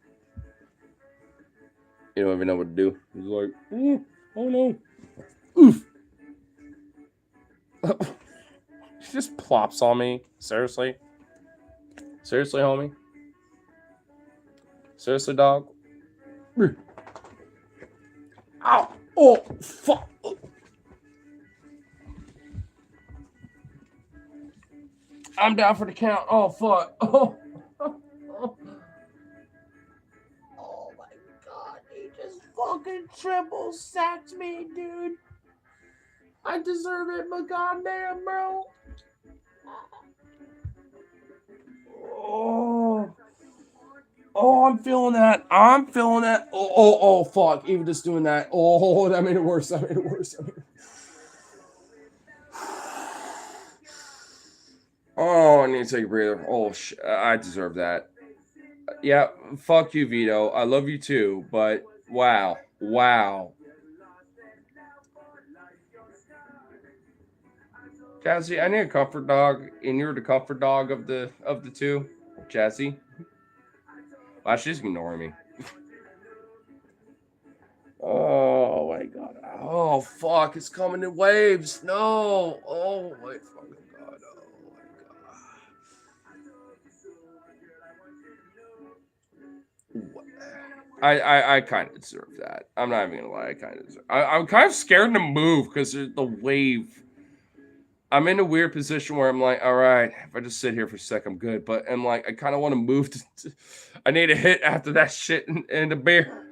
You don't even know what to do. He's like, oh no. Oof. She just plops on me. Seriously? Seriously, homie? Seriously, dog? Ow! Oh, fuck! I'm down for the count. Oh, fuck. Oh. Oh my god, he just fucking triple sacked me, dude. I deserve it, but goddamn, bro. Oh, I'm feeling that. Oh, fuck. Even just doing that. Oh, that made it worse. Oh, I need to take a breather. Oh, I deserve that. Yeah, fuck you, Vito. I love you too, but wow. Jazzy, I need a comfort dog, and you're the comfort dog of the two. Jazzy. Wow, she's ignoring me. Oh my god. Oh fuck, it's coming in waves. No. Oh my fucking god. Oh my god. I kind of deserve that. I'm not even gonna lie. I kind of deserve. I'm kind of scared to move because the wave. I'm in a weird position where I'm like, all right, if I just sit here for a sec, I'm good. But I'm like, I kind of want to move. I need a hit after that shit and the beer.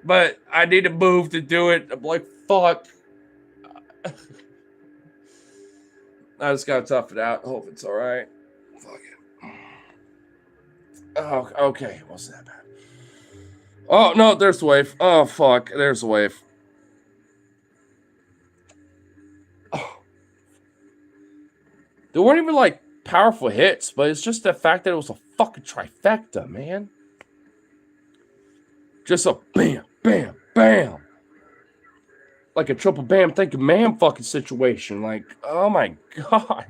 But I need to move to do it. I'm like, fuck. I just gotta tough it out. Hope it's all right. Fuck it. Oh, okay. Wasn't that bad. Oh, no, there's the wave. Oh, fuck. There's the wave. Oh. There weren't even, like, powerful hits, but it's just the fact that it was a fucking trifecta, man. Just a bam, bam, bam. Like a triple bam, think of man fucking situation. Like, oh my god.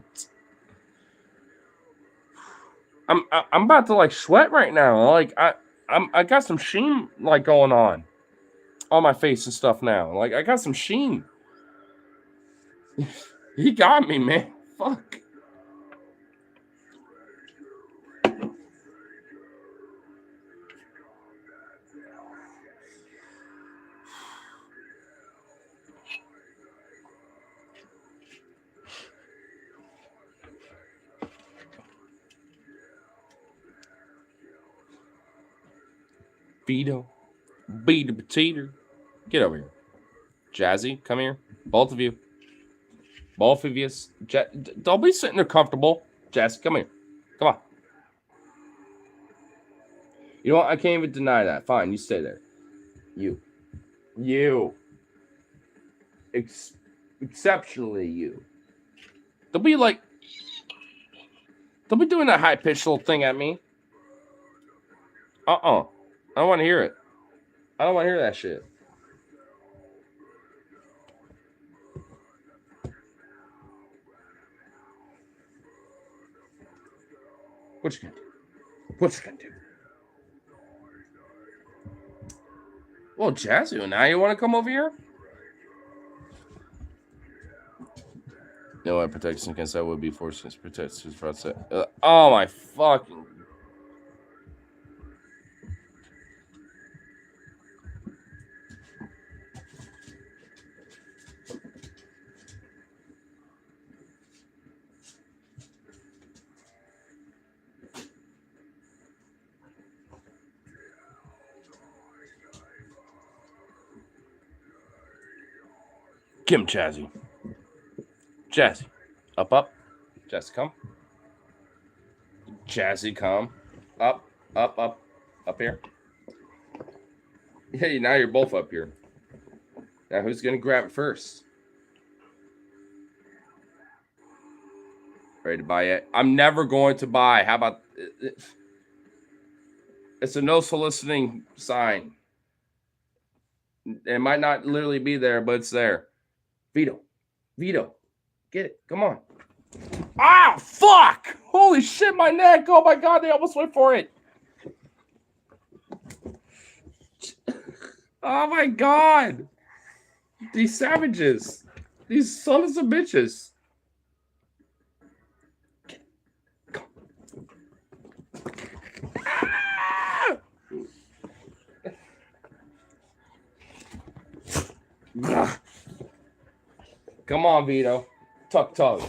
I'm about to like sweat right now. Like I got some sheen like going on my face and stuff now. Like I got some sheen. He got me, man. Fuck. Vito, beat the potato. Get over here. Jazzy, come here. Both of you. Both of you. Don't be sitting there comfortable. Jazzy, come here. Come on. You know what? I can't even deny that. Fine, you stay there. You. Exceptionally you. Don't be like... Don't be doing that high-pitched little thing at me. I don't want to hear it. I don't want to hear that shit. What you gonna do? What you gonna do? Well, Jazzy, now you want to come over here? No, protection against that would be forced against protection front set. Oh my fucking. Kim Jazzy. Jazzy. Up. Jazzy, come. Jazzy, come. Up here. Hey, now you're both up here. Now who's going to grab it first? Ready to buy it? I'm never going to buy. How about... It's a no soliciting sign. It might not literally be there, but it's there. Vito. Get it. Come on. Ah, fuck! Holy shit, my neck. Oh my god, they almost went for it. Oh my god. These savages. These sons of bitches. Ah! Come on, Vito. Tug. Tug.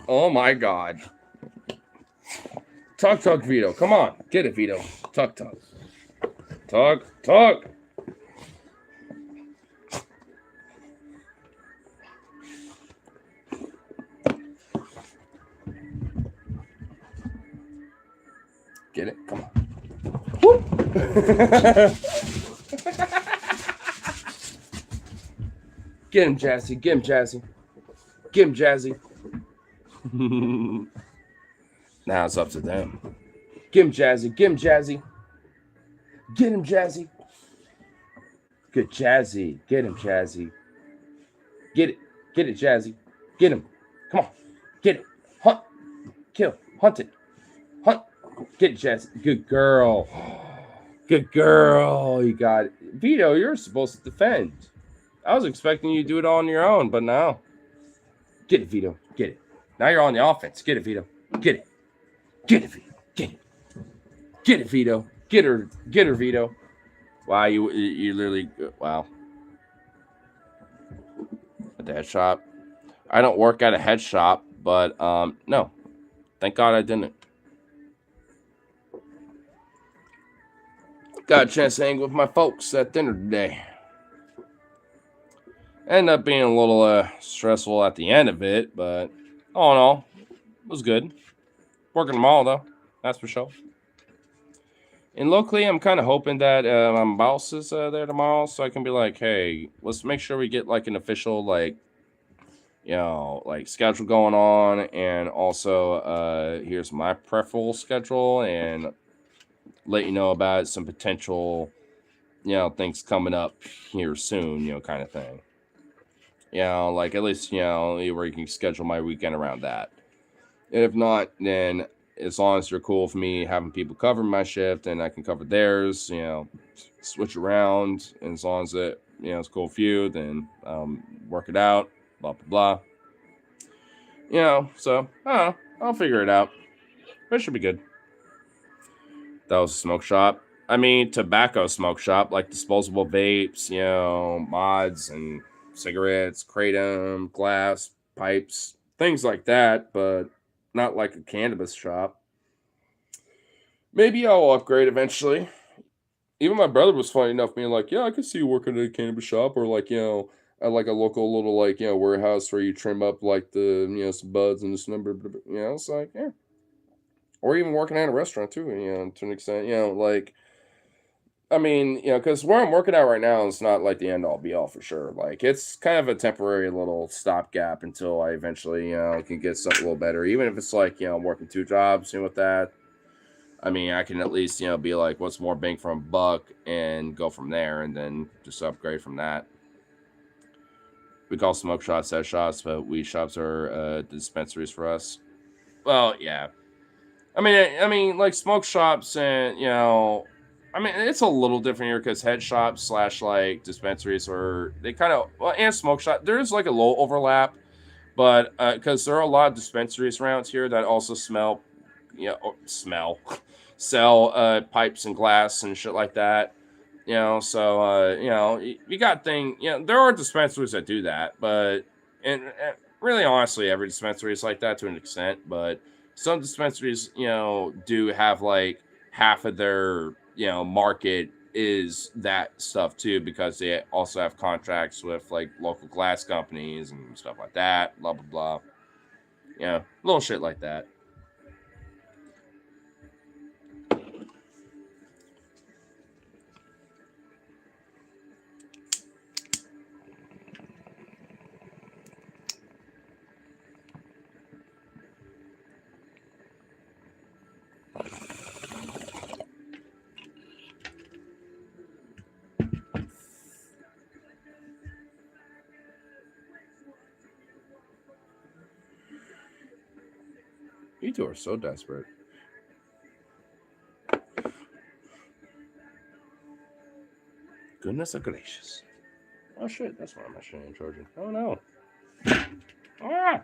Oh my god. Tug, Vito. Come on. Get it, Vito. Tug. Tug. Get it? Come on. Whoop. Get him, Jazzy. Get him, Jazzy. Get him, Jazzy. Now it's up to them. Get him, Jazzy. Get him, Jazzy. Get him, Jazzy. Good, Jazzy. Get him, Jazzy. Get it. Get it, Jazzy. Get him. Come on. Get it. Hunt. Kill. Hunt it. Hunt. Get it, Jazzy. Good girl. Good girl. You got it. Vito, you're supposed to defend. I was expecting you to do it all on your own, but no. Get it, Vito. Get it. Now you're on the offense. Get it, Vito. Get it. Get it, Vito. Get it. Get it, Vito. Get her. Get her, Vito. Wow, you literally, wow. At the head shop. I don't work at a head shop, but no. Thank God I didn't. Got a chance to hang with my folks at dinner today. Ended up being a little stressful at the end of it, but all in all, it was good. Working them all, though. That's for sure. And locally, I'm kind of hoping that my boss is there tomorrow, so I can be like, hey, let's make sure we get like an official, like, you know, like schedule going on, and also here's my preferable schedule, and let you know about some potential, you know, things coming up here soon, you know, kind of thing. You know, like at least, you know, where you can schedule my weekend around that. And if not, then as long as you're cool with me having people cover my shift and I can cover theirs, you know, switch around. And as long as it, you know, it's cool with you, then work it out, blah, blah, blah. You know, so I don't know. I'll figure it out. But it should be good. That was a smoke shop. I mean, tobacco smoke shop, like disposable vapes, you know, mods and cigarettes, kratom, glass, pipes, things like that, but not like a cannabis shop. Maybe I'll upgrade eventually. Even my brother was funny enough being like, yeah, I could see you working at a cannabis shop, or like, you know, at like a local little like, you know, warehouse where you trim up like the, you know, some buds and this number, you know, it's like, yeah. Or even working at a restaurant too, you know, to an extent, you know, like, I mean, you know, because where I'm working at right now is not like the end all be all for sure. Like, it's kind of a temporary little stopgap until I eventually, you know, can get something a little better. Even if it's like, you know, I'm working 2 jobs, you know, with that. I mean, I can at least, you know, be like, what's more bang for a buck, and go from there, and then just upgrade from that. We call smoke shops head shops, but weed shops are dispensaries for us. Well, yeah. I mean, like smoke shops, and you know, I mean, it's a little different here because head shops / like dispensaries are, they kind of, well, and smoke shop, there's like a low overlap, but because there are a lot of dispensaries around here that also sell pipes and glass and shit like that. You know, so you know, you got thing. You know, there are dispensaries that do that, but and really, honestly, every dispensary is like that to an extent. But some dispensaries, you know, do have like half of their, you know, market is that stuff too, because they also have contracts with like local glass companies and stuff like that. Blah blah blah. You know, little shit like that. You two are so desperate. Goodness gracious. Oh shit, that's why I'm not showing charging. Oh no. Ah!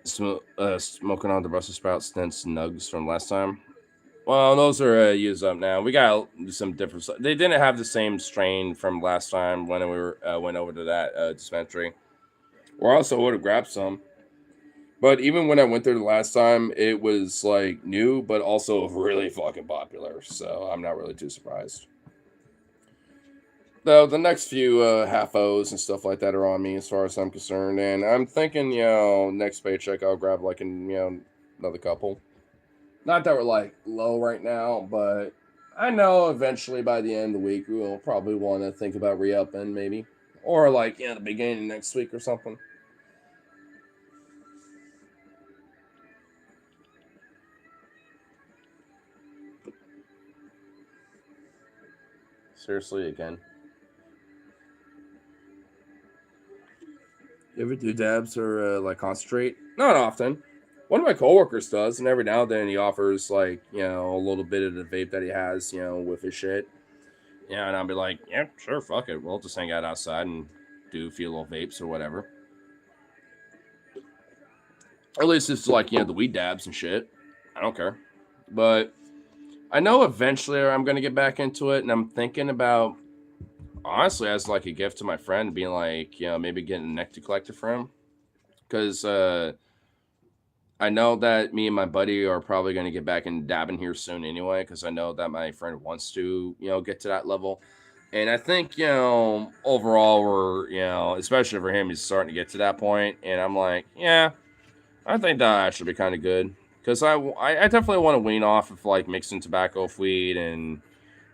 Smoking on the Brussels sprout stints nugs from last time. Well, those are used up now. We got some different stuff. They didn't have the same strain from last time when we were went over to that dispensary. Or I also would have grabbed some. But even when I went there the last time, it was like new, but also really fucking popular. So I'm not really too surprised. Though the next few half O's and stuff like that are on me as far as I'm concerned. And I'm thinking, you know, next paycheck I'll grab like you know, another couple. Not that we're like low right now, but I know eventually by the end of the week we'll probably want to think about re-upping maybe, or like the beginning of next week or something. Seriously, again. You ever do dabs or like concentrate? Not often. One of my coworkers does, and every now and then he offers like a little bit of the vape that he has with his shit. Yeah, and I'll be like, yeah, sure, fuck it. We'll just hang out outside and do a few little vapes or whatever. At least it's like the weed dabs and shit. I don't care, but I know eventually I'm gonna get back into it, and I'm thinking about honestly as like a gift to my friend, being like maybe getting a Nectar collector for him, because I know that me and my buddy are probably going to get back in dabbing here soon anyway, because I know that my friend wants to, get to that level. And I think, overall, we're, especially for him, he's starting to get to that point. And I'm like, yeah, I think that actually be kind of good. Because I definitely want to wean off of like mixing tobacco with weed and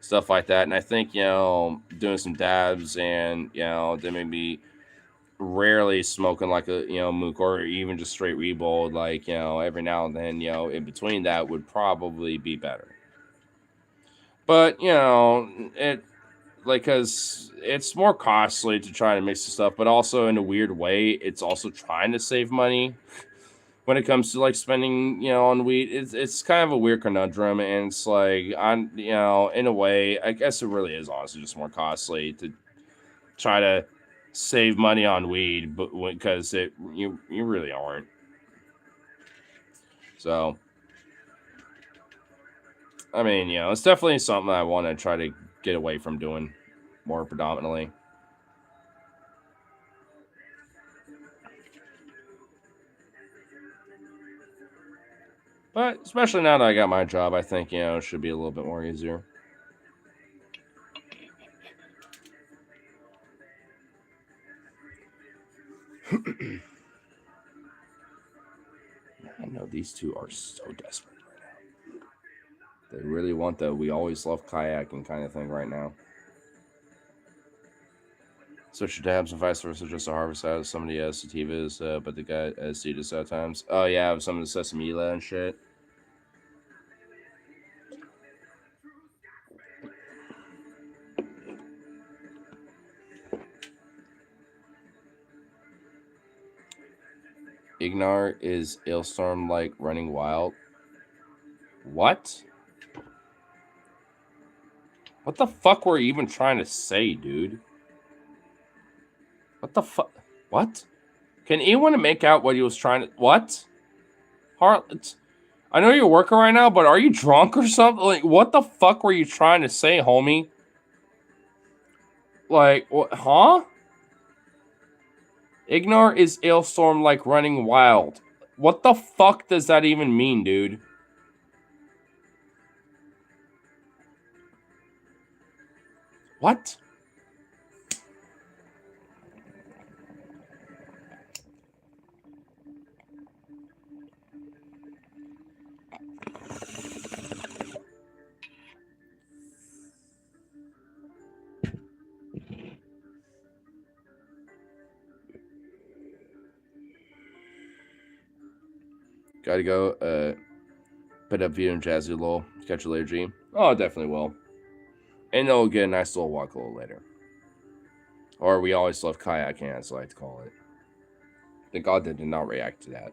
stuff like that. And I think, doing some dabs and, then maybe rarely smoking like a mook or even just straight rebold like every now and then in between that would probably be better, but it like because it's more costly to try to mix the stuff, but also in a weird way it's also trying to save money when it comes to like spending on weed. It's kind of a weird conundrum, and it's like on in a way I guess it really is honestly just more costly to try to save money on weed, but because you really aren't. So I mean, it's definitely something I want to try to get away from doing more predominantly. But especially now that I got my job, I think it should be a little bit more easier. I know these two are so desperate right now. They really want the we always love kayaking kind of thing right now. Switch your dabs and vice versa, just a harvest out. Somebody has sativas, but the guy has cetus at times. Oh yeah, some of the sesame and shit. Ignar is Ailstorm like running wild. What? What the fuck were you even trying to say, dude? What the fuck? What? Can anyone make out what he was trying to... What? I know you're working right now, but are you drunk or something? Like, what the fuck were you trying to say, homie? Like, what? Huh? Ignar is Ailstorm like running wild. What the fuck does that even mean, dude? What? Gotta go. Put up view and Jazzy lol. Catch you later, G. Oh, definitely will. And they'll get a nice little walk a little later. Or we always love kayaking, as I like to call it. The god did not react to that.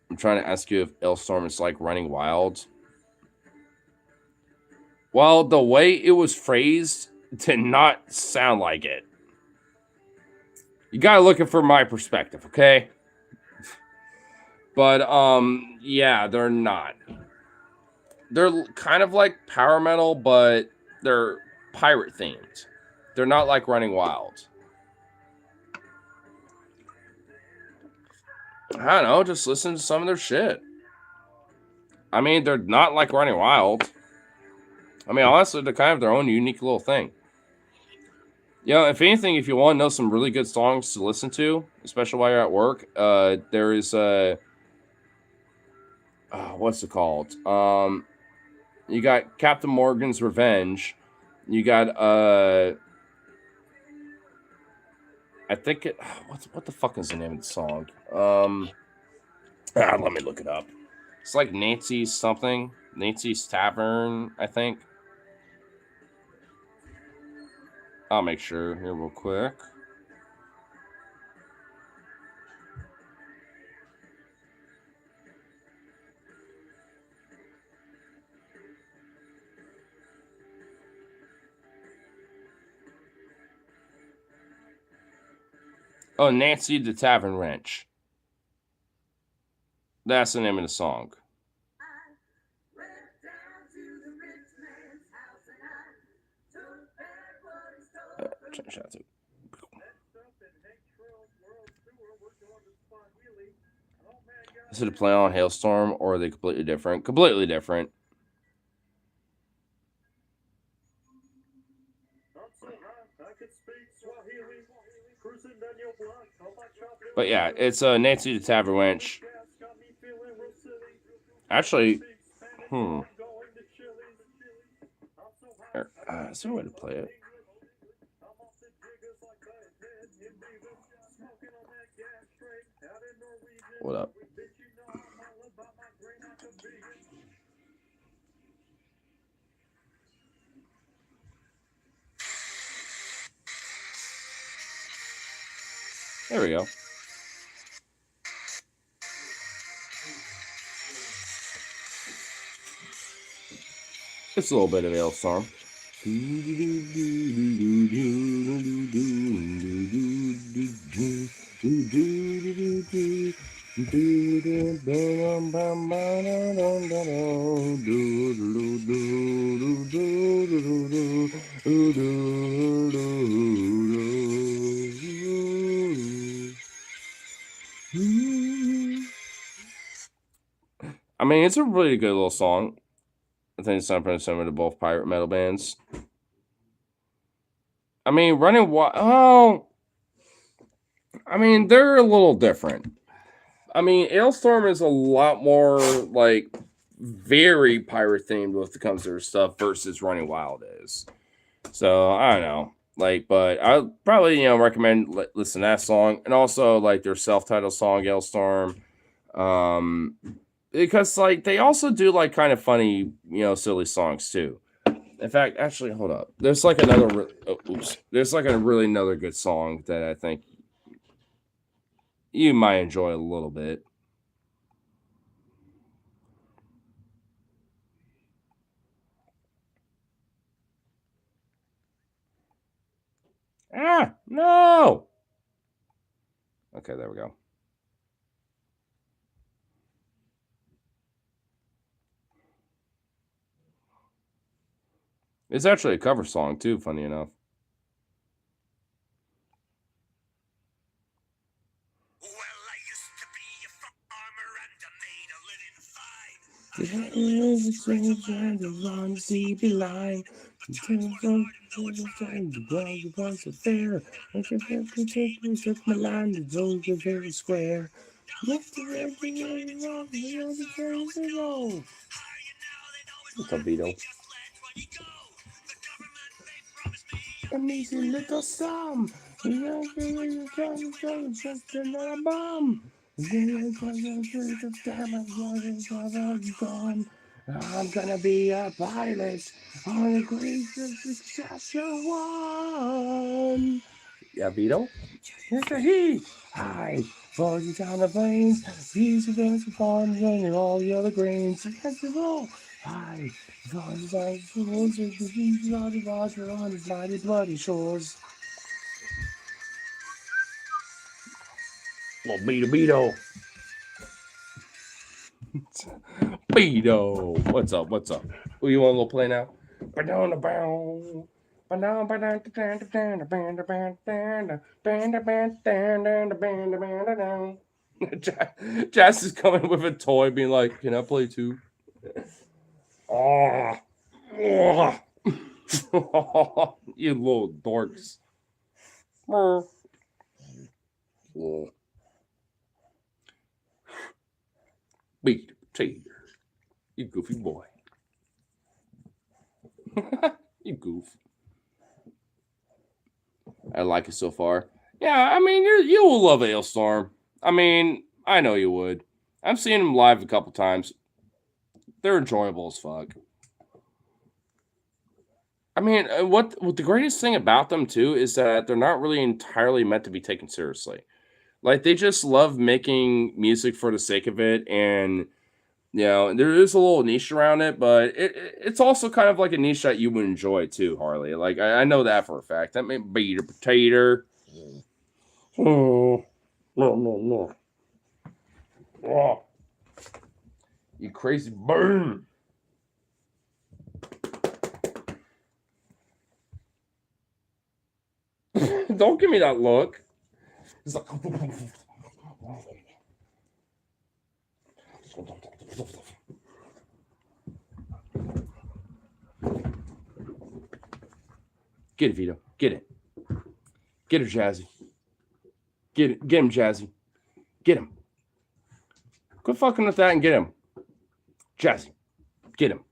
I'm trying to ask you if Ailstorm is like running wild. Well, the way it was phrased did not sound like it. You gotta look it from my perspective, okay? But yeah, they're not. They're kind of like power metal, but they're pirate themed. They're not like running wild. I don't know, just listen to some of their shit. I mean, they're not like running wild. I mean, honestly, they're kind of their own unique little thing. If anything, if you want to know some really good songs to listen to, especially while you're at work, there is what's it called? You got Captain Morgan's Revenge. You got I think it. What the fuck is the name of the song? Let me look it up. It's like Nancy's something. Nancy's Tavern, I think. I'll make sure here real quick. Oh, Nancy the Tavern Wrench. That's the name of the song. Shout out to. Is it a play on Hailstorm or are they completely different? Completely different. But yeah, it's Nancy the Tavern Wench. Actually, is there a way to play it? What up? There we go. It's a little bit of Hailstorm. I mean, it's a really good little song. I think it's pretty similar to both pirate metal bands. I mean, Running Wild. Oh, I mean, they're a little different. I mean, Hailstorm is a lot more like very pirate themed when it comes to their stuff versus Running Wild is. So I don't know, like, but I probably recommend listen to that song and also like their self-titled song Hailstorm, because like they also do like kind of funny silly songs too. In fact, actually, hold up. There's like another. There's like a really another good song that I think you might enjoy a little bit. No. Okay, there we go. It's actually a cover song too, funny enough. What's up, Vito? Amazing little sum. Just another bomb. I'm gonna be a pilot on the greatest Saskatchewan. Yeah, Vito? It's a he. Hi. Falling down the plains. These events are farms and all the other grains. Against the wall. Hi. Falling down the woods with the beach on the water on his mighty bloody shores. Well, Beto. Beto. What's up? What's up? Oh, you want a little play now? Jazz is coming with a toy, being like, "Can I play too?" Oh, you little dorks. Beat tears. You goofy boy. You goof. I like it so far. Yeah, I mean, you will love Ailstorm. I mean, I know you would. I've seen them live a couple times. They're enjoyable as fuck. I mean, what the greatest thing about them too is that they're not really entirely meant to be taken seriously. Like they just love making music for the sake of it, and there is a little niche around it, but it's also kind of like a niche that you would enjoy too, Harley. Like I know that for a fact. That may be your potato. Oh, no. Oh, you crazy bird. Don't give me that look. It's like get it, Vito. Get it. Get her, Jazzy. Get it. Get him, Jazzy. Get him. Quit fucking with that and get him. Jazzy. Get him.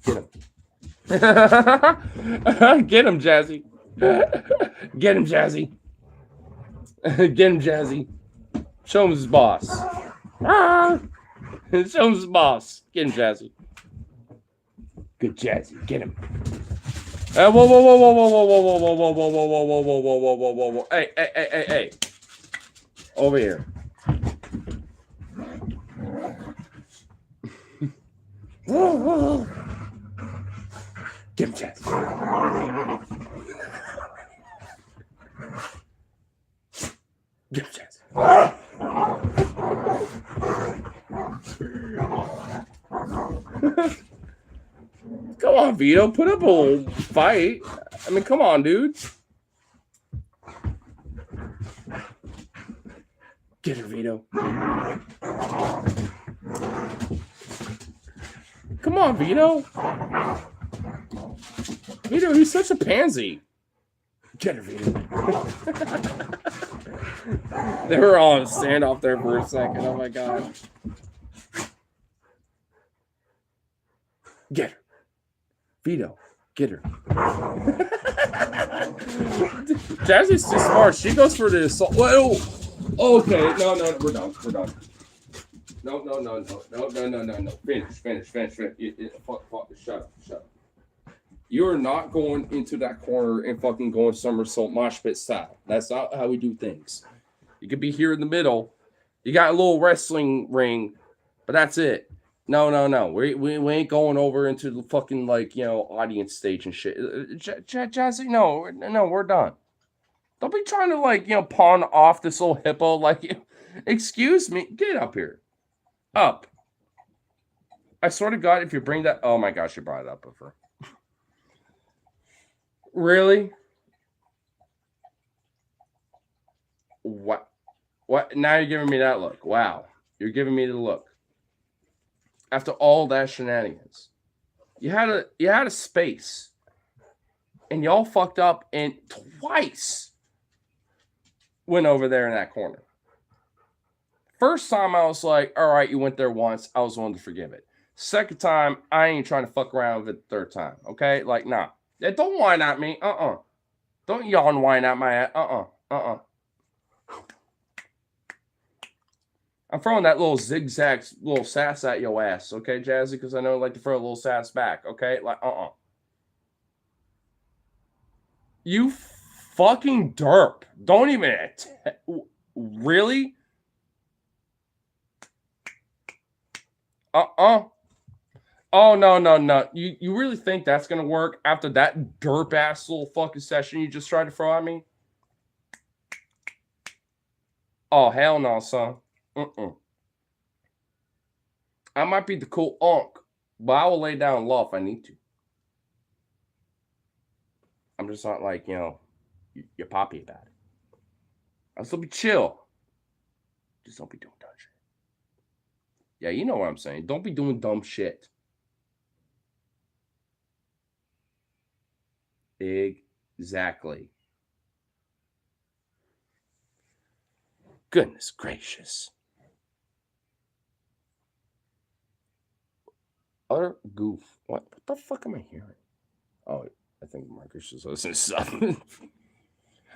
Get him. Get him, Jazzy. Get him, Jazzy. Get him, Jazzy. Show him his boss. Show him his boss. Get him, Jazzy. Good Jazzy. Get him. Whoa, whoa, whoa, whoa, whoa, whoa, whoa, whoa, whoa, whoa, whoa, whoa, whoa, whoa, whoa, whoa, whoa, whoa, whoa. Hey. Over here. Get him, Jazzy. Get him, Jazzy. Come on, Vito. Put up a little fight. I mean, come on, dude. Get her, Vito. Come on, Vito. Vito, he's such a pansy. Get her, Vito. They were all in a standoff there for a second. Oh, my God. Get her. Vito, get her. Jazzy's too smart. She goes for the assault. Whoa. Okay. No. We're done. No. Finish. Fuck. Shut up. You're not going into that corner and fucking going somersault mosh pit style. That's not how we do things. You could be here in the middle. You got a little wrestling ring, but that's it. No. We ain't going over into the fucking audience stage and shit. Jazzy, no, we're done. Don't be trying to pawn off this little hippo excuse me, get up here. Up. I swear to God, if you bring that, oh my gosh, you brought it up with her. Really? What? Now you're giving me that look. Wow. You're giving me the look. After all that shenanigans, you had a space, and y'all fucked up and twice went over there in that corner. First time I was like, all right, you went there once. I was willing to forgive it. Second time, I ain't trying to fuck around with it the third time. Okay? Nah. Yeah, don't whine at me. Don't yawn whine at my ass. I'm throwing that little zigzag, little sass at your ass, okay, Jazzy? Because I know I like to throw a little sass back, okay? You fucking derp. Don't even... Really? Oh, no. You really think that's going to work after that derp-ass little fucking session you just tried to throw at me? Oh, hell no, son. I might be the cool unk, but I will lay down law if I need to. I'm just not your poppy about it. I'll still be chill. Just don't be doing dumb shit. Yeah, you know what I'm saying. Don't be doing dumb shit. Exactly. Goodness gracious. Other goof. What the fuck am I hearing? Oh, I think Marcus is listening to something.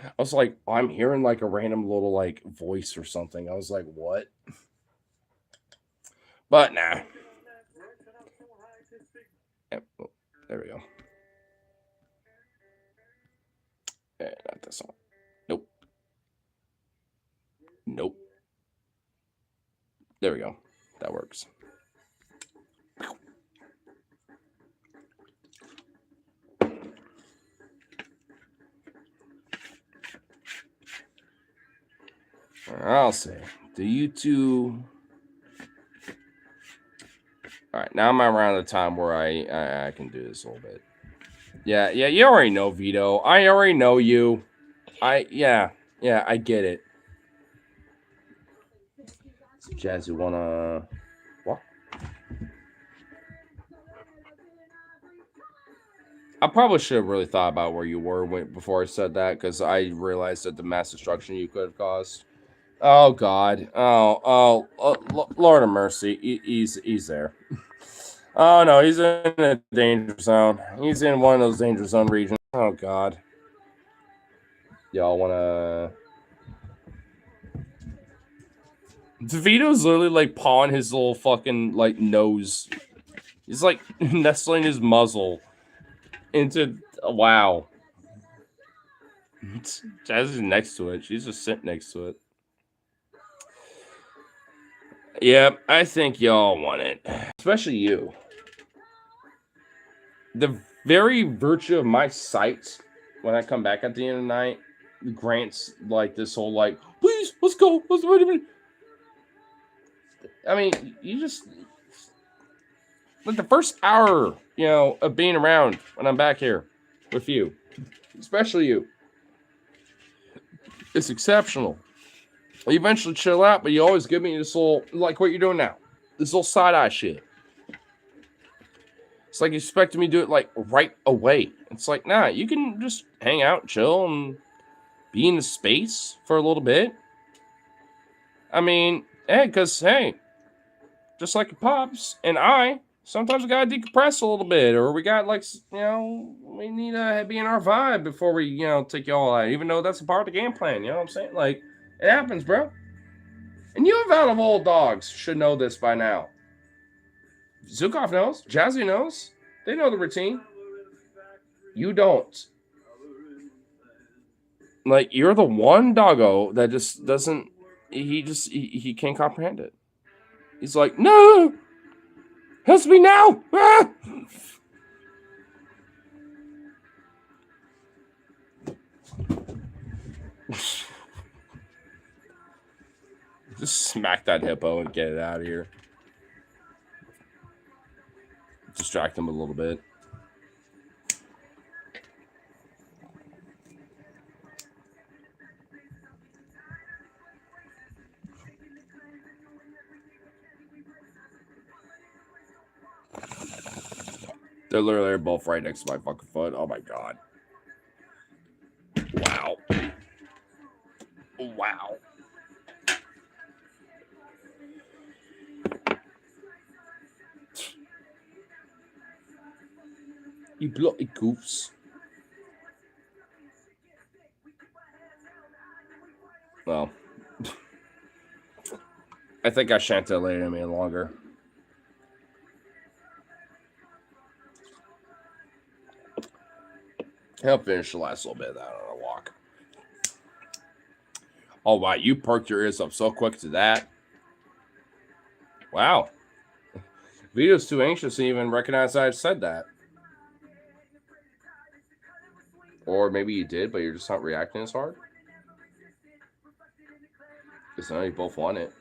I was like, I'm hearing like a random little like voice or something. I was like, what? But nah. Yep. Oh, there we go. Not this one. Nope. Nope. There we go. That works. I'll say, do you two? All right, now I'm around the time where I can do this a little bit. Yeah, you already know Vito. I already know you. Yeah, I get it. Jazz, you wanna what? I probably should have really thought about where you were before I said that, because I realized that the mass destruction you could have caused. Oh God. Lord of mercy. He's there. Oh no, he's in a danger zone. He's in one of those danger zone regions. Oh God. Y'all wanna? DeVito's literally like pawing his little fucking like nose. He's like nestling his muzzle into. Wow. Jazz is next to it. She's just sitting next to it. Yep, I think y'all want it, especially you. The very virtue of my sight when I come back at the end of the night grants like this whole like, please, let's go. Let's wait a minute. I mean, you just like the first hour, of being around when I'm back here with you, especially you. It's exceptional. You eventually chill out, but you always give me this little, like what you're doing now, this little side eye shit. It's like you expected me to do it like right away. It's like, nah, you can just hang out, chill, and be in the space for a little bit. I mean, because, just like your pops and I, sometimes we gotta decompress a little bit, or we got like, we need to be in our vibe before we, take y'all out, even though that's a part of the game plan, you know what I'm saying? Like, it happens, bro. And you out of old dogs should know this by now. Zukov knows. Jazzy knows. They know the routine. You don't. Like, you're the one doggo that just doesn't... He can't comprehend it. He's like, no! Help me now! Ah! Just smack that hippo and get it out of here. Distract him a little bit. They're literally both right next to my fucking foot. Oh my God. Wow. Wow. You bloody goofs. Well, I think I shan't delay him any longer. I'll finish the last little bit of that on a walk. Oh, wow. You perked your ears up so quick to that. Wow. Vito's too anxious to even recognize I said that. Or maybe you did, but you're just not reacting as hard. Because now you both want it.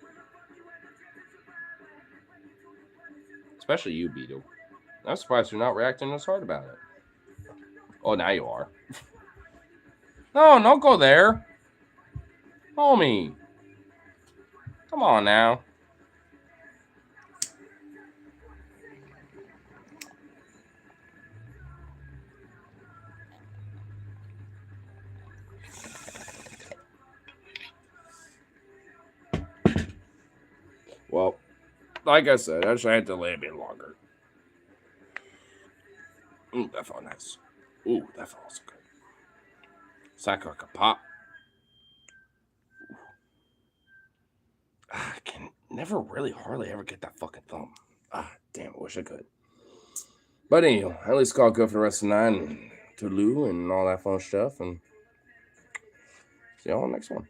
Especially you, Vito. I'm surprised you're not reacting as hard about it. Oh, now you are. No, don't go there. Homie. Come on now. Well, like I said, I just had to delay a bit longer. Ooh, that felt nice. Ooh, that felt also good. Sakura pop. I can never really hardly ever get that fucking thumb. Damn, I wish I could. But anyway, at least got good for the rest of the night and Toodaloo and all that fun stuff. And see y'all on the next one.